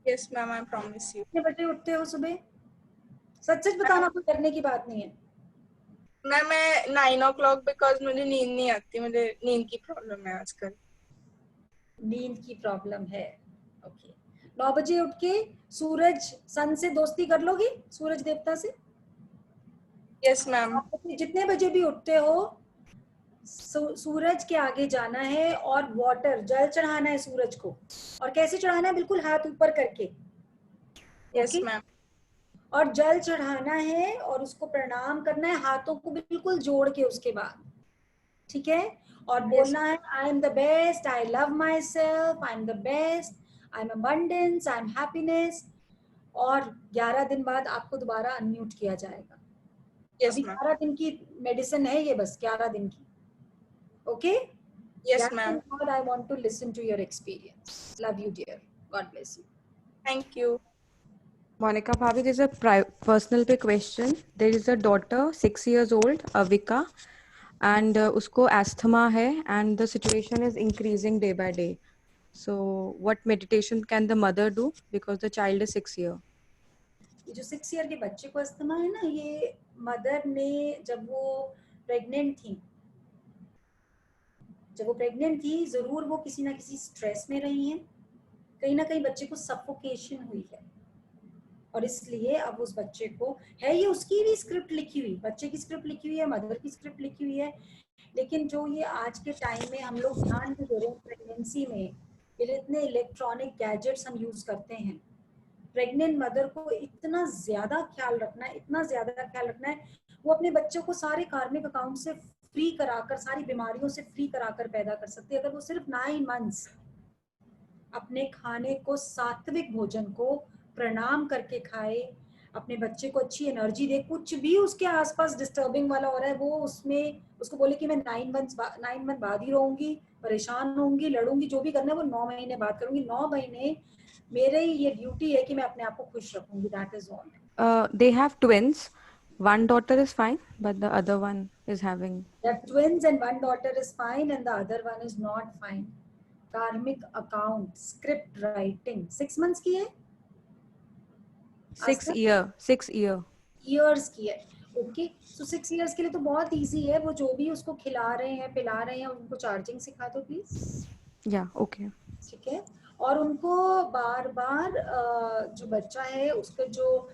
Yes ma'am, I promise you. कितने बजे उठते हो सुबह? सच सच बताना, कोई करने की बात नहीं है। मैम मैं 9 o'clock, बिकॉज मुझे नींद नहीं आती, मुझे नींद की प्रॉब्लम है आजकल। नींद की प्रॉब्लम है, ओके। 9 बजे उठ के सूरज सन से दोस्ती कर लोगी, सूरज देवता से? Yes ma'am. आप जितने बजे भी उठते हो, सूरज के आगे जाना है और वाटर, जल चढ़ाना है सूरज को। और कैसे चढ़ाना है? बिल्कुल हाथ ऊपर करके। Yes ma'am. और जल चढ़ाना है और उसको प्रणाम करना है, हाथों को बिल्कुल जोड़ के उसके बाद, ठीक है? और बोलना है, आई am the best, I love my self, I am the best, I am abundance, I am happiness. और 11 दिन बाद आपको दोबारा अनम्यूट किया जाएगा। यस अभी मैम। 11 दिन की मेडिसिन है ये, बस 11 दिन की, okay? Yes ma'am. I want to listen to your experience. Love you, dear. God bless you. Thank you. Monica Bhavi, there's a personal पे question. There is a daughter, 6 years old, Avika, and उसको asthma है, and the situation is increasing day by day. So, what meditation can the mother do because the child is 6 years? ये जो 6 year के बच्चे को asthma है ना, ये मदर ने जब वो प्रेग्नेंट थी, जरूर वो किसी ना किसी स्ट्रेस में रही हैं, कहीं ना कहीं बच्चे को सफोकेशन हुई है, और इसलिए अब उस बच्चे को है, ये उसकी भी स्क्रिप्ट लिखी हुई, बच्चे की स्क्रिप्ट लिखी हुई है, मदर की स्क्रिप्ट लिखी हुई है। लेकिन जो ये आज के टाइम में हम लोग ध्यान नहीं दे रहे हैं, प्रेगनेंसी में ये इतने इलेक्ट्रॉनिक गैजेट्स हम यूज करते हैं, प्रेग्नेंट मदर को इतना ज्यादा ख्याल रखना है, इतना ज्यादा ख्याल रखना है, वो अपने बच्चों को सारे कार्मिक अकाउंट से फ्री कराकर, सारी बीमारियों से फ्री कराकर पैदा कर सकती है, अगर वो सिर्फ 9 months अपने खाने को, सात्विक भोजन को प्रणाम करके खाए, अपने बच्चे को अच्छी एनर्जी दे, कुछ भी उसके आसपास डिस्टर्बिंग वाला हो रहा है वो उसमें उसको बोले कि मैं 9 month बाद ही रहूंगी, परेशान होंगी, लड़ूंगी, जो भी करना है वो 9 महीने बाद करूंगी, 9 महीने मेरे ये ड्यूटी है कि मैं अपने आप को खुश रखूंगी, that is all. They have twins. One daughter is fine, but the other one is having. They have twins and one daughter is fine and the other one is not fine. Karmic account, script writing, 6 months की है, 6 year. years की है, okay. सो 6 years के लिए तो बहुत easy है, वो जो भी उसको खिला रहे हैं, पिला रहे हैं, उनको चार्जिंग सिखा दो प्लीज। Yeah, okay. ठीक है। और उनको बार बार जो बच्चा है उसका जो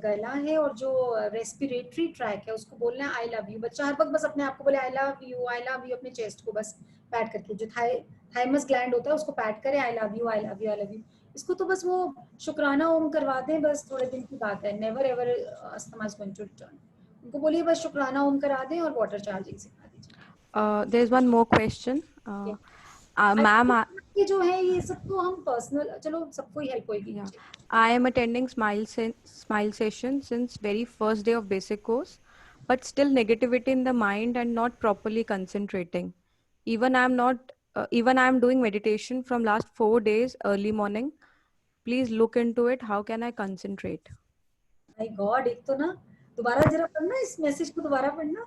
गला है और जो रेस्पिरेटरी ट्रैक है उसको बोलना है आई लव यू। बच्चा हर वक्त बस अपने आप को बोले आई लव यू, अपने चेस्ट को बस पैट करके, जो थाइमस ग्लैंड होता है उसको पैट करे, आई love you, I love you, I love you. इसको तो बस वो शुक्राना ओम करवा दें, बस थोड़े दिन की बात है, never ever asthma is going to return. उनको बोलिए बस शुक्राना ओम करा दें और वाटर चार्जिंग सिखा दीजिए। There's one more question. Ma'am, ये जो है ये सब तो हम पर्सनल, चलो सबको ही हेल्प होगी। I am attending smile session since very first day of basic course, but still negativity in the mind and not properly concentrating. Even I am doing meditation from last 4 days early morning. Please look into it. How can I concentrate? My God, एक तो ना दोबारा जरा पढ़ना, इस message को दोबारा पढ़ना।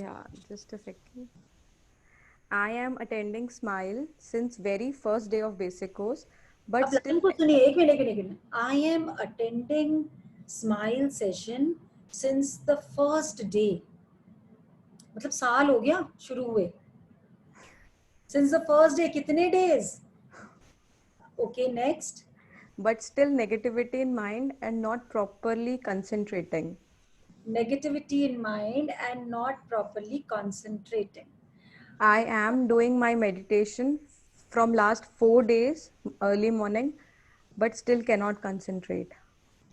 Yeah, just a second. I am attending smile since very first day of basic course, but अब लाइन को सुनिए, एक minute. I am attending smile session since the first day, मतलब साल हो गया शुरू हुए। Since the first day, कितने days? Okay, next. But still negativity in mind and not properly concentrating. Negativity in mind and not properly concentrating. I am doing my meditation from last 4 days early morning, but still cannot concentrate.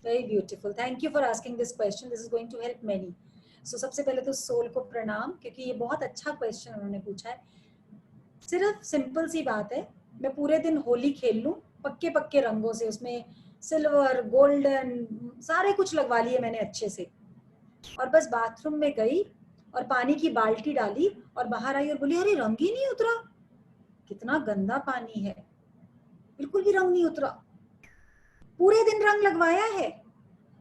Very beautiful. Thank you for asking this question. This is going to help many. So सबसे पहले तो soul को प्रणाम, क्योंकि ये बहुत अच्छा question उन्होंने पूछा है। सिर्फ सिंपल सी बात है, मैं पूरे दिन होली खेल लूं पक्के पक्के रंगों से, उसमें सिल्वर, गोल्डन, सारे कुछ लगवा लिए मैंने अच्छे से, और बस बाथरूम में गई और पानी की बाल्टी डाली और बाहर आई और बोली अरे रंग ही नहीं उतरा, कितना गंदा पानी है, बिल्कुल भी रंग नहीं उतरा। पूरे दिन रंग लगवाया है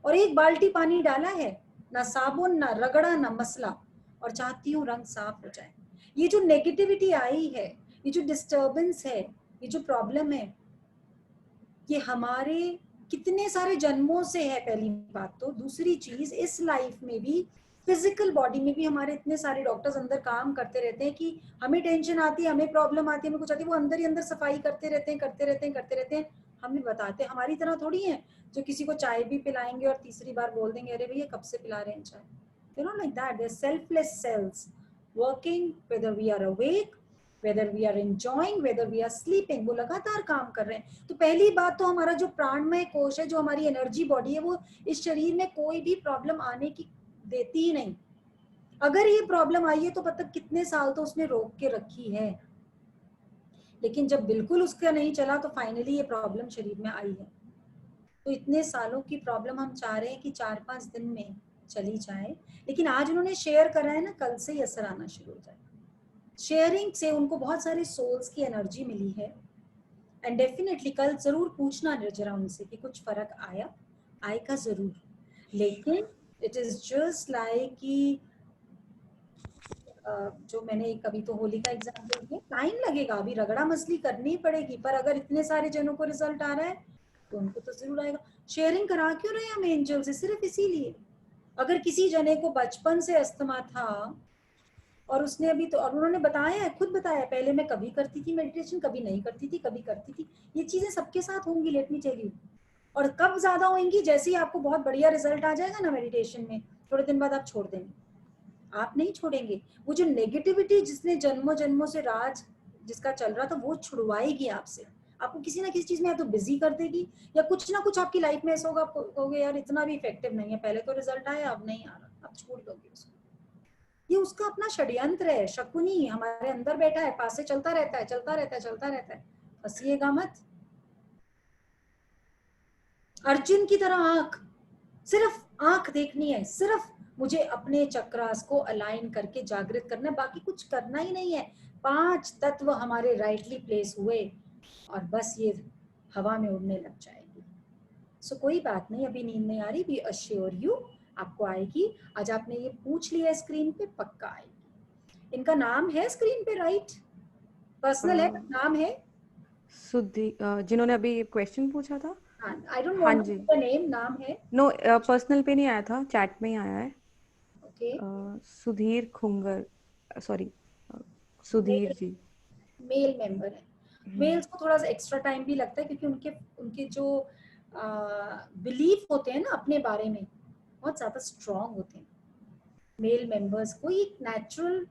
और एक बाल्टी पानी डाला है ना साबुन, ना रगड़ा, ना मसला, और चाहती हूँ रंग साफ हो जाए। ये जो नेगेटिविटी आई है, ये जो डिस्टर्बेंस है, ये जो प्रॉब्लम है, ये हमारे कितने सारे जन्मों से है, पहली बात तो। दूसरी चीज, इस लाइफ में भी, फिजिकल बॉडी में भी हमारे इतने सारे डॉक्टर्स अंदर काम करते रहते हैं कि हमें टेंशन आती है, हमें प्रॉब्लम आती है, हमें कुछ आती है, वो अंदर ही अंदर सफाई करते रहते हैं, करते रहते हैं, करते रहते हैं, हमें बताते हैं। हमारी तरह थोड़ी है जो किसी को चाय भी पिलाएंगे और तीसरी बार बोल देंगे अरे भैया कब से पिला रहे हैं चाय। They're not like that. They're selfless cells working whether we are awake, whether we are enjoying, whether we are sleeping. वो लगातार काम कर रहे हैं। तो पहली बात तो हमारा जो प्राणमय कोश है, जो हमारी एनर्जी बॉडी है, वो इस शरीर में कोई भी प्रॉब्लम आने की देती ही नहीं। अगर ये प्रॉब्लम आई है तो पता कितने साल तो उसने रोक के रखी है, लेकिन जब बिल्कुल उसका नहीं चला तो फाइनली ये प्रॉब्लम शरीर में आई है। तो इतने सालों की प्रॉब्लम हम चाह रहे हैं कि 4-5 दिन में चली जाए, लेकिन आज उन्होंने शेयर करा है ना, कल से ही असर आना शुरू हो जाए। शेयरिंग से उनको बहुत सारे सोल्स की एनर्जी मिली है, एंड डेफिनेटली कल जरूर पूछना जरा उनसे कि कुछ फर्क आएगा जरूर। लेकिन इट इज जस्ट लाइक कि जो मैंने कभी तो होली का एग्जाम्पल दिया, टाइम लगेगा, अभी रगड़ा मसली करनी पड़ेगी, पर अगर इतने सारे जनों को रिजल्ट आ रहा है तो उनको तो जरूर आएगा। शेयरिंग करा क्यों रहे हम एंजल से? सिर्फ इसीलिए, अगर किसी जने को बचपन से अस्थमा था और उसने अभी तो, और उन्होंने बताया है, खुद बताया, पहले मैं कभी करती थी मेडिटेशन, कभी नहीं करती थी, कभी करती थी। ये चीजें सबके साथ होंगी, लेट मी टेल यू। और कब ज्यादा होंगी? जैसे ही आपको बहुत बढ़िया रिजल्ट आ जाएगा ना मेडिटेशन में, थोड़े दिन बाद आप छोड़ देंगे। आप नहीं छोड़ेंगे। वो जो नेगेटिविटी जिसने जन्मों जन्मों से राज जिसका चल रहा था, वो छुड़वाएगी आपसे। आपको किसी ना किसी चीज में या तो बिजी कर देगी, या कुछ ना कुछ आपकी लाइफ में ऐसा होगा, आपको कहोगे यार इतना भी इफेक्टिव नहीं है, पहले तो रिजल्ट आया अब नहीं आ रहा, आप छोड़ दोगे उसको। ये उसका अपना षड्यंत्र है, शकुनी हमारे अंदर बैठा है, पास से चलता रहता है, चलता रहता है, चलता रहता है। फंसिएगा मत। अर्जुन की तरह आंख, सिर्फ आंख देखनी है, सिर्फ मुझे अपने चक्रास को अलाइन करके जागृत करना है, बाकी कुछ करना ही नहीं है। 5 तत्व हमारे राइटली प्लेस हुए और बस ये हवा में उड़ने लग जाएगी। सो कोई बात नहीं, अभी नींद नहीं आ रही, बी अश्योर यू, आपको आएगी। आज आपने ये पूछ लिया स्क्रीन पे, पक्का आएगी। इनका नाम है स्क्रीन पे, राइट? पर्सनल है, नाम है सुधीर, जिन्होंने अभी क्वेश्चन पूछा था। I don't want to the name, नाम है। नो, पर्सनल पे नहीं आया था, चैट में ही आया है। Okay, Sudhir खुंगर, sorry Sudhir ji, male member है। मेल्स को थोड़ा सा एक्स्ट्रा टाइम भी लगता है, क्योंकि उनके जो बिलीफ होते हैं ना अपने बारे में, बहुत ज्यादा स्ट्रॉन्ग होते हैं। मेल मेंबर्स को एक नेचुरल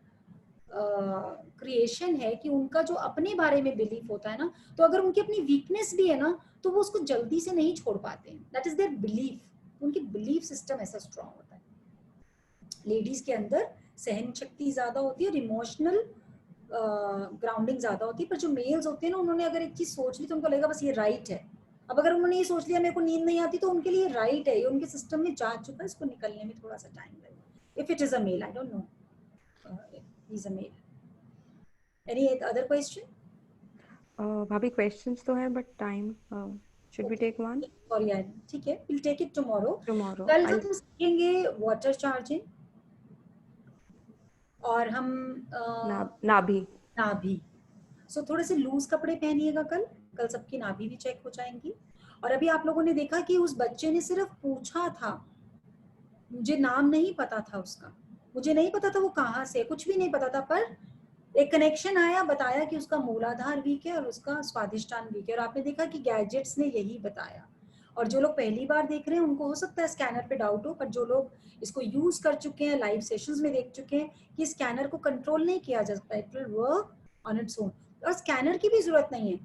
क्रिएशन है कि उनका जो अपने बारे में बिलीफ होता है ना, तो अगर उनकी अपनी वीकनेस भी है ना, तो वो उसको जल्दी से नहीं छोड़ पाते हैं। That is their belief. उनकी बिलीफ सिस्टम ऐसा स्ट्रॉन्ग होता है। लेडीज के अंदर सहन शक्ति ज्यादा होती है और इमोशनल ग्राउंडिंग ज्यादा होती है, पर जो मेल्स होते हैं ना, उन्होंने अगर एक चीज सोच ली तो उनको लगेगा बस ये राइट है। अब अगर उन्होंने ये सोच लिया मेरे को नींद नहीं आती, तो उनके लिए राइट है, ये उनके सिस्टम में जा चुका है, इसको निकलने में थोड़ा सा टाइम लगेगा। If it is a male, I don't know, he is a male. Any other question? भाभी क्वेश्चंस तो है, but time, should we take one? Sorry यार, ठीक है, we'll take it tomorrow. Tomorrow. कल हम सीखेंगे वाटर चार्जिंग, और हम नाभि। सो थोड़े से लूज कपड़े पहनिएगा कल सबकी नाभि भी चेक हो जाएंगी। और अभी आप लोगों ने देखा कि उस बच्चे ने सिर्फ पूछा था, मुझे नाम नहीं पता था उसका, मुझे नहीं पता था वो कहाँ से, कुछ भी नहीं पता था, पर एक कनेक्शन आया, बताया कि उसका मूलाधार वीक है और उसका स्वाधिष्ठान वीक है। और आपने देखा कि गैजेट्स ने यही बताया। और जो लोग पहली बार देख रहे हैं उनको हो सकता है स्कैनर पे डाउट हो, पर जो लोग इसको यूज कर चुके हैं, लाइव सेशंस में देख चुके हैं कि स्कैनर को कंट्रोल नहीं किया जा सकता, it will work on its own. और स्कैनर की भी जरूरत नहीं है,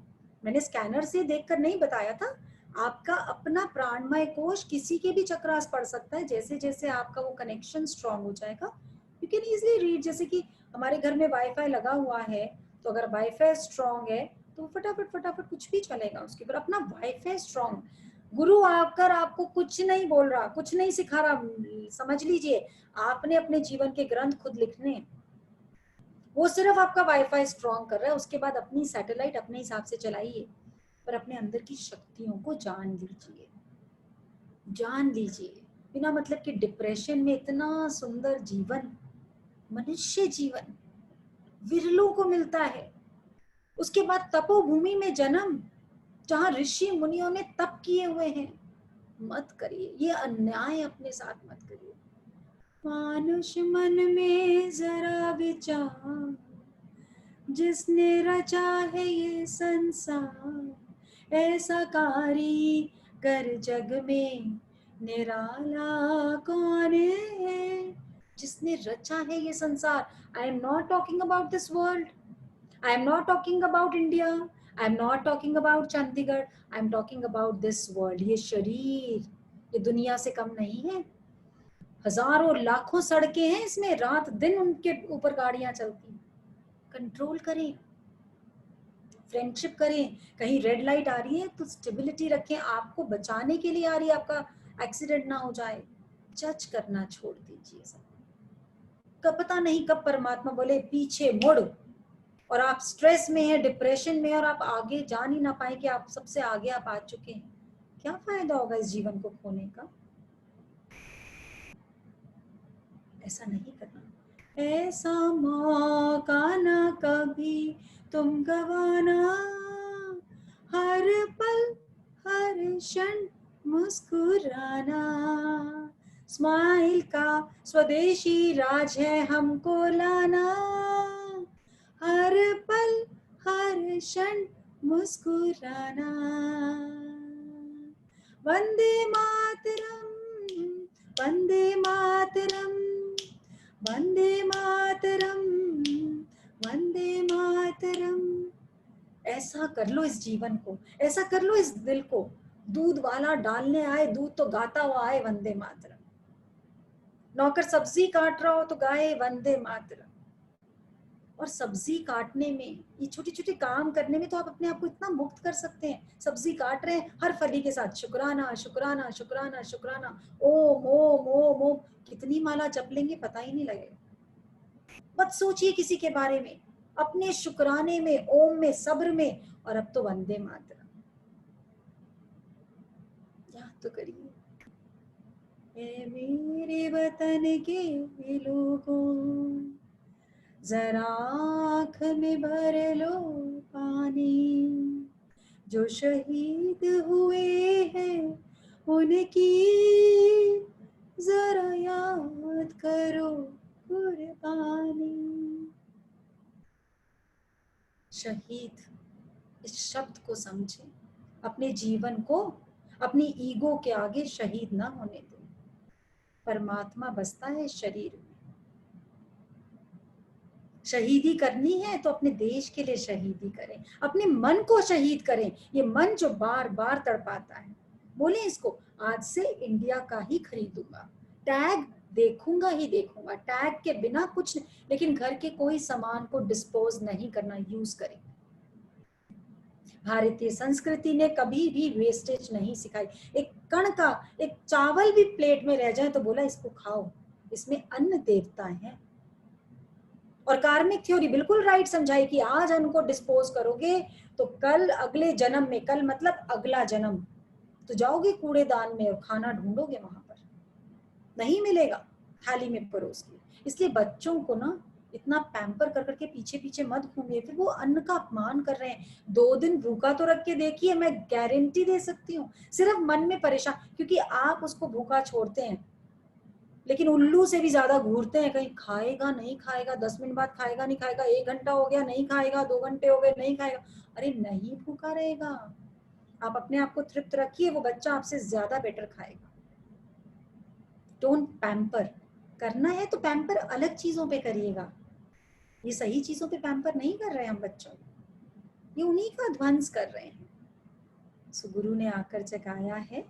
मैंने स्कैनर से देखकर नहीं बताया था। आपका अपना प्राणमय कोश किसी के भी चक्रास पढ़ सकता है। जैसे जैसे आपका वो कनेक्शन स्ट्रांग हो जाएगा, यू कैन इजीली रीड। जैसे कि हमारे घर में वाईफाई लगा हुआ है, तो अगर वाईफाई स्ट्रांग है तो फटाफट कुछ भी चलेगा उसके ऊपर। अपना वाईफाई स्ट्रांग, गुरु आकर आपको कुछ नहीं बोल रहा, कुछ नहीं सिखा रहा, समझ लीजिए आपने अपने जीवन के ग्रंथ खुद लिखने, वो सिर्फ आपका वाईफाई स्ट्रांग कर रहा है। उसके बाद अपनी सैटेलाइट अपने हिसाब से चलाइए, पर अपने अंदर की शक्तियों को जान लीजिए, जान लीजिए। बिना मतलब कि डिप्रेशन में इतना सुंदर जीवन, मनुष्य जीवन विरलों को मिलता है। उसके बाद तपोभूमि में जन्म, जहां ऋषि मुनियों ने तप किए हुए हैं। मत करिए ये अन्याय, अपने साथ मत करिए। मानुष मन में जरा विचार, जिसने रचा है ये संसार, ऐसा कारी कर जग में निराला कौन है। जिसने रचा है ये संसार। I am not talking about this world, I am not talking about India, I am not talking about Chandigarh, I am talking about this world. ये शरीर, ये दुनिया से कम नहीं है। हजारों लाखों सड़कें हैं इसमें, रात दिन उनके ऊपर गाड़ियां चलती। कंट्रोल करें, फ्रेंडशिप करें। कहीं रेड लाइट आ रही है तो स्टेबिलिटी रखें, आपको बचाने के लिए आ रही है, आपका एक्सीडेंट ना हो जाए। जज करना छोड़ दीजिए सब। कब पता नहीं कब परमात्मा बोले पीछे मुड़, और आप स्ट्रेस में हैं, डिप्रेशन में, और आप आगे जान ही ना पाए कि आप सबसे आगे आप आ चुके हैं। क्या फायदा होगा इस जीवन को खोने का? ऐसा नहीं करना। ऐसा मौका ना कभी तुम गवाना, हर पल हर क्षण मुस्कुराना। स्माइल का स्वदेशी राज है हमको लाना, हर पल हर क्षण मुस्कुराना। वंदे मातरम, वंदे मातरम, वंदे मातरम, वंदे मातरम। ऐसा कर लो इस जीवन को, ऐसा कर लो इस दिल को। दूध वाला डालने आए, दूध तो गाता हुआ आए वंदे मातरम। नौकर सब्जी काट रहा हो तो गाए वंदे मातरम। और सब्जी काटने में, ये छोटे छोटे काम करने में तो आप अपने आप को इतना मुक्त कर सकते हैं। सब्जी काट रहे हैं, हर फली के साथ शुक्राना शुक्राना शुक्राना शुक्राना, ओम ओम ओम ओम। कितनी माला जप लेंगे पता ही नहीं लगेगा। मत सोचिए किसी के बारे में, अपने शुक्राने में, ओम में, सब्र में, और अब तो वंदे मातरम याद तो करिए। ए मेरे वतन के लोगों, जरा आँख में भर लो पानी, जो शहीद हुए हैं उनकी जरा याद करो कुर्बानी। शहीद इस शब्द को समझें, अपने जीवन को अपनी ईगो के आगे शहीद ना होने दें। परमात्मा बसता है शरीर में। शहीदी करनी है तो अपने देश के लिए शहीदी करें, अपने मन को शहीद करें। ये मन जो बार बार तड़पाता है, बोले इसको आज से इंडिया का ही खरीदूंगा, टैग देखूंगा ही देखूंगा, टैग के बिना कुछ नहीं। लेकिन घर के कोई सामान को डिस्पोज नहीं करना, यूज करें। भारतीय संस्कृति ने कभी भी वेस्टेज नहीं सिखाई। एक कण का, एक चावल भी प्लेट में रह जाए तो बोला इसको खाओ, इसमें अन्न देवता है। और कार्मिक थ्योरी बिल्कुल राइट समझाई कि आज अन्न को डिस्पोज करोगे तो कल अगले जन्म में, कल मतलब अगला जन्म, तो जाओगे कूड़ेदान में और खाना ढूंढोगे, वहां पर नहीं मिलेगा थाली में परोस के। इसलिए बच्चों को ना इतना पैम्पर कर करके पीछे पीछे मत घूमिए, फिर वो अन्न का अपमान कर रहे हैं। 2 दिन भूखा तो रख के देखिए, मैं गारंटी दे सकती हूँ। सिर्फ मन में परेशान, क्योंकि आप उसको भूखा छोड़ते हैं, लेकिन उल्लू से भी ज्यादा घूरते हैं, कहीं खाएगा नहीं खाएगा, 10 मिनट बाद खाएगा नहीं खाएगा, 1 घंटा हो गया नहीं खाएगा, 2 घंटे हो गए नहीं खाएगा। अरे नहीं भूखा रहेगा, आप अपने आप को तृप्त रखिए, वो बच्चा आपसे ज्यादा बेटर खाएगा। Don't pamper. करना है तो पैम्पर अलग चीजों पे करिएगा, ये सही चीजों पे पैम्पर नहीं कर रहे हैं हम बच्चों, ये उन्हीं का ध्वंस कर रहे हैं। सो गुरु ने आकर जगाया है,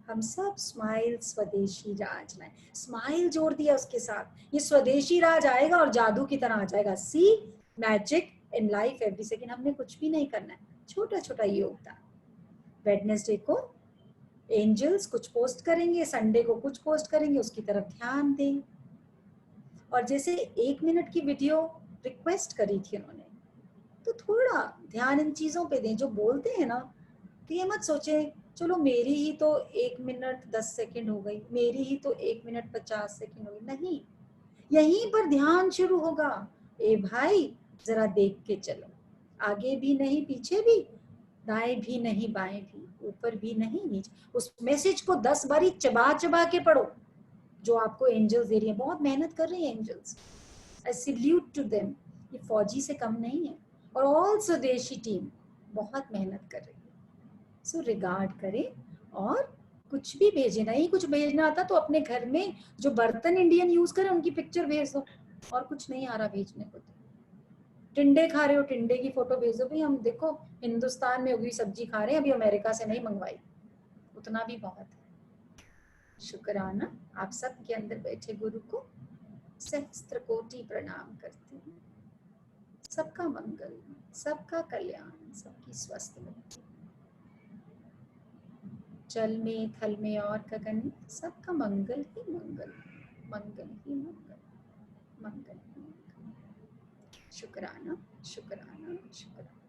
हम सब स्माइल स्वदेशी राज लाए। स्माइल जोड़ दिया उसके साथ, ये स्वदेशी राज आएगा और जादू की तरह आ जाएगा। See magic in life every second. हमने कुछ भी नहीं करना है, छोटा छोटा योगदान। वेडनेसडे को एंजल्स कुछ पोस्ट करेंगे, संडे को कुछ पोस्ट करेंगे, उसकी तरफ ध्यान दें। और जैसे 1 मिनट की वीडियो रिक्वेस्ट करी थी उन्होंने, तो थोड़ा ध्यान इन चीजों पे दें। जो बोलते हैं ना, तो ये मत सोचे चलो मेरी ही तो 1 मिनट 10 सेकंड हो गई, मेरी ही तो 1 मिनट 50 सेकंड हो गई, नहीं, यहीं पर ध्यान शुरू होगा। ए भाई जरा देख के चलो, आगे भी नहीं पीछे भी, दाएं भी नहीं बाएं भी, ऊपर भी नहीं नीचे। उस मैसेज को 10 बारी चबा चबा के पढ़ो जो आपको एंजल्स दे रही है। बहुत मेहनत कर रही है angels, I salute to them. ये फौजी से कम नहीं है, और ऑल स्वदेशी टीम बहुत मेहनत कर रही है। सो रिगार्ड करें, और कुछ भी भेजे, नहीं कुछ भेजना आता तो अपने घर में जो बर्तन इंडियन यूज करें उनकी पिक्चर भेज दो, और कुछ नहीं आ रहा भेजने को तो। टिंडे खा रहे हो, टिंडे की फोटो भेज दो, भाई हम देखो हिंदुस्तान में उगी सब्जी खा रहे हैं, अभी अमेरिका से नहीं मंगवाई, उतना भी बहुत है। शुक्राना, आप सब के अंदर बैठे गुरु को सहस्त्र कोटि प्रणाम करती हूँ। सबका मंगल, सबका कल्याण, सबकी स्वस्थ बुद्धि, जल में, थल में और गगन में सबका मंगल ही मंगल, मंगल ही मंगल, मंगल ही मंगल। शुक्राना, शुक्राना, शुक्राना।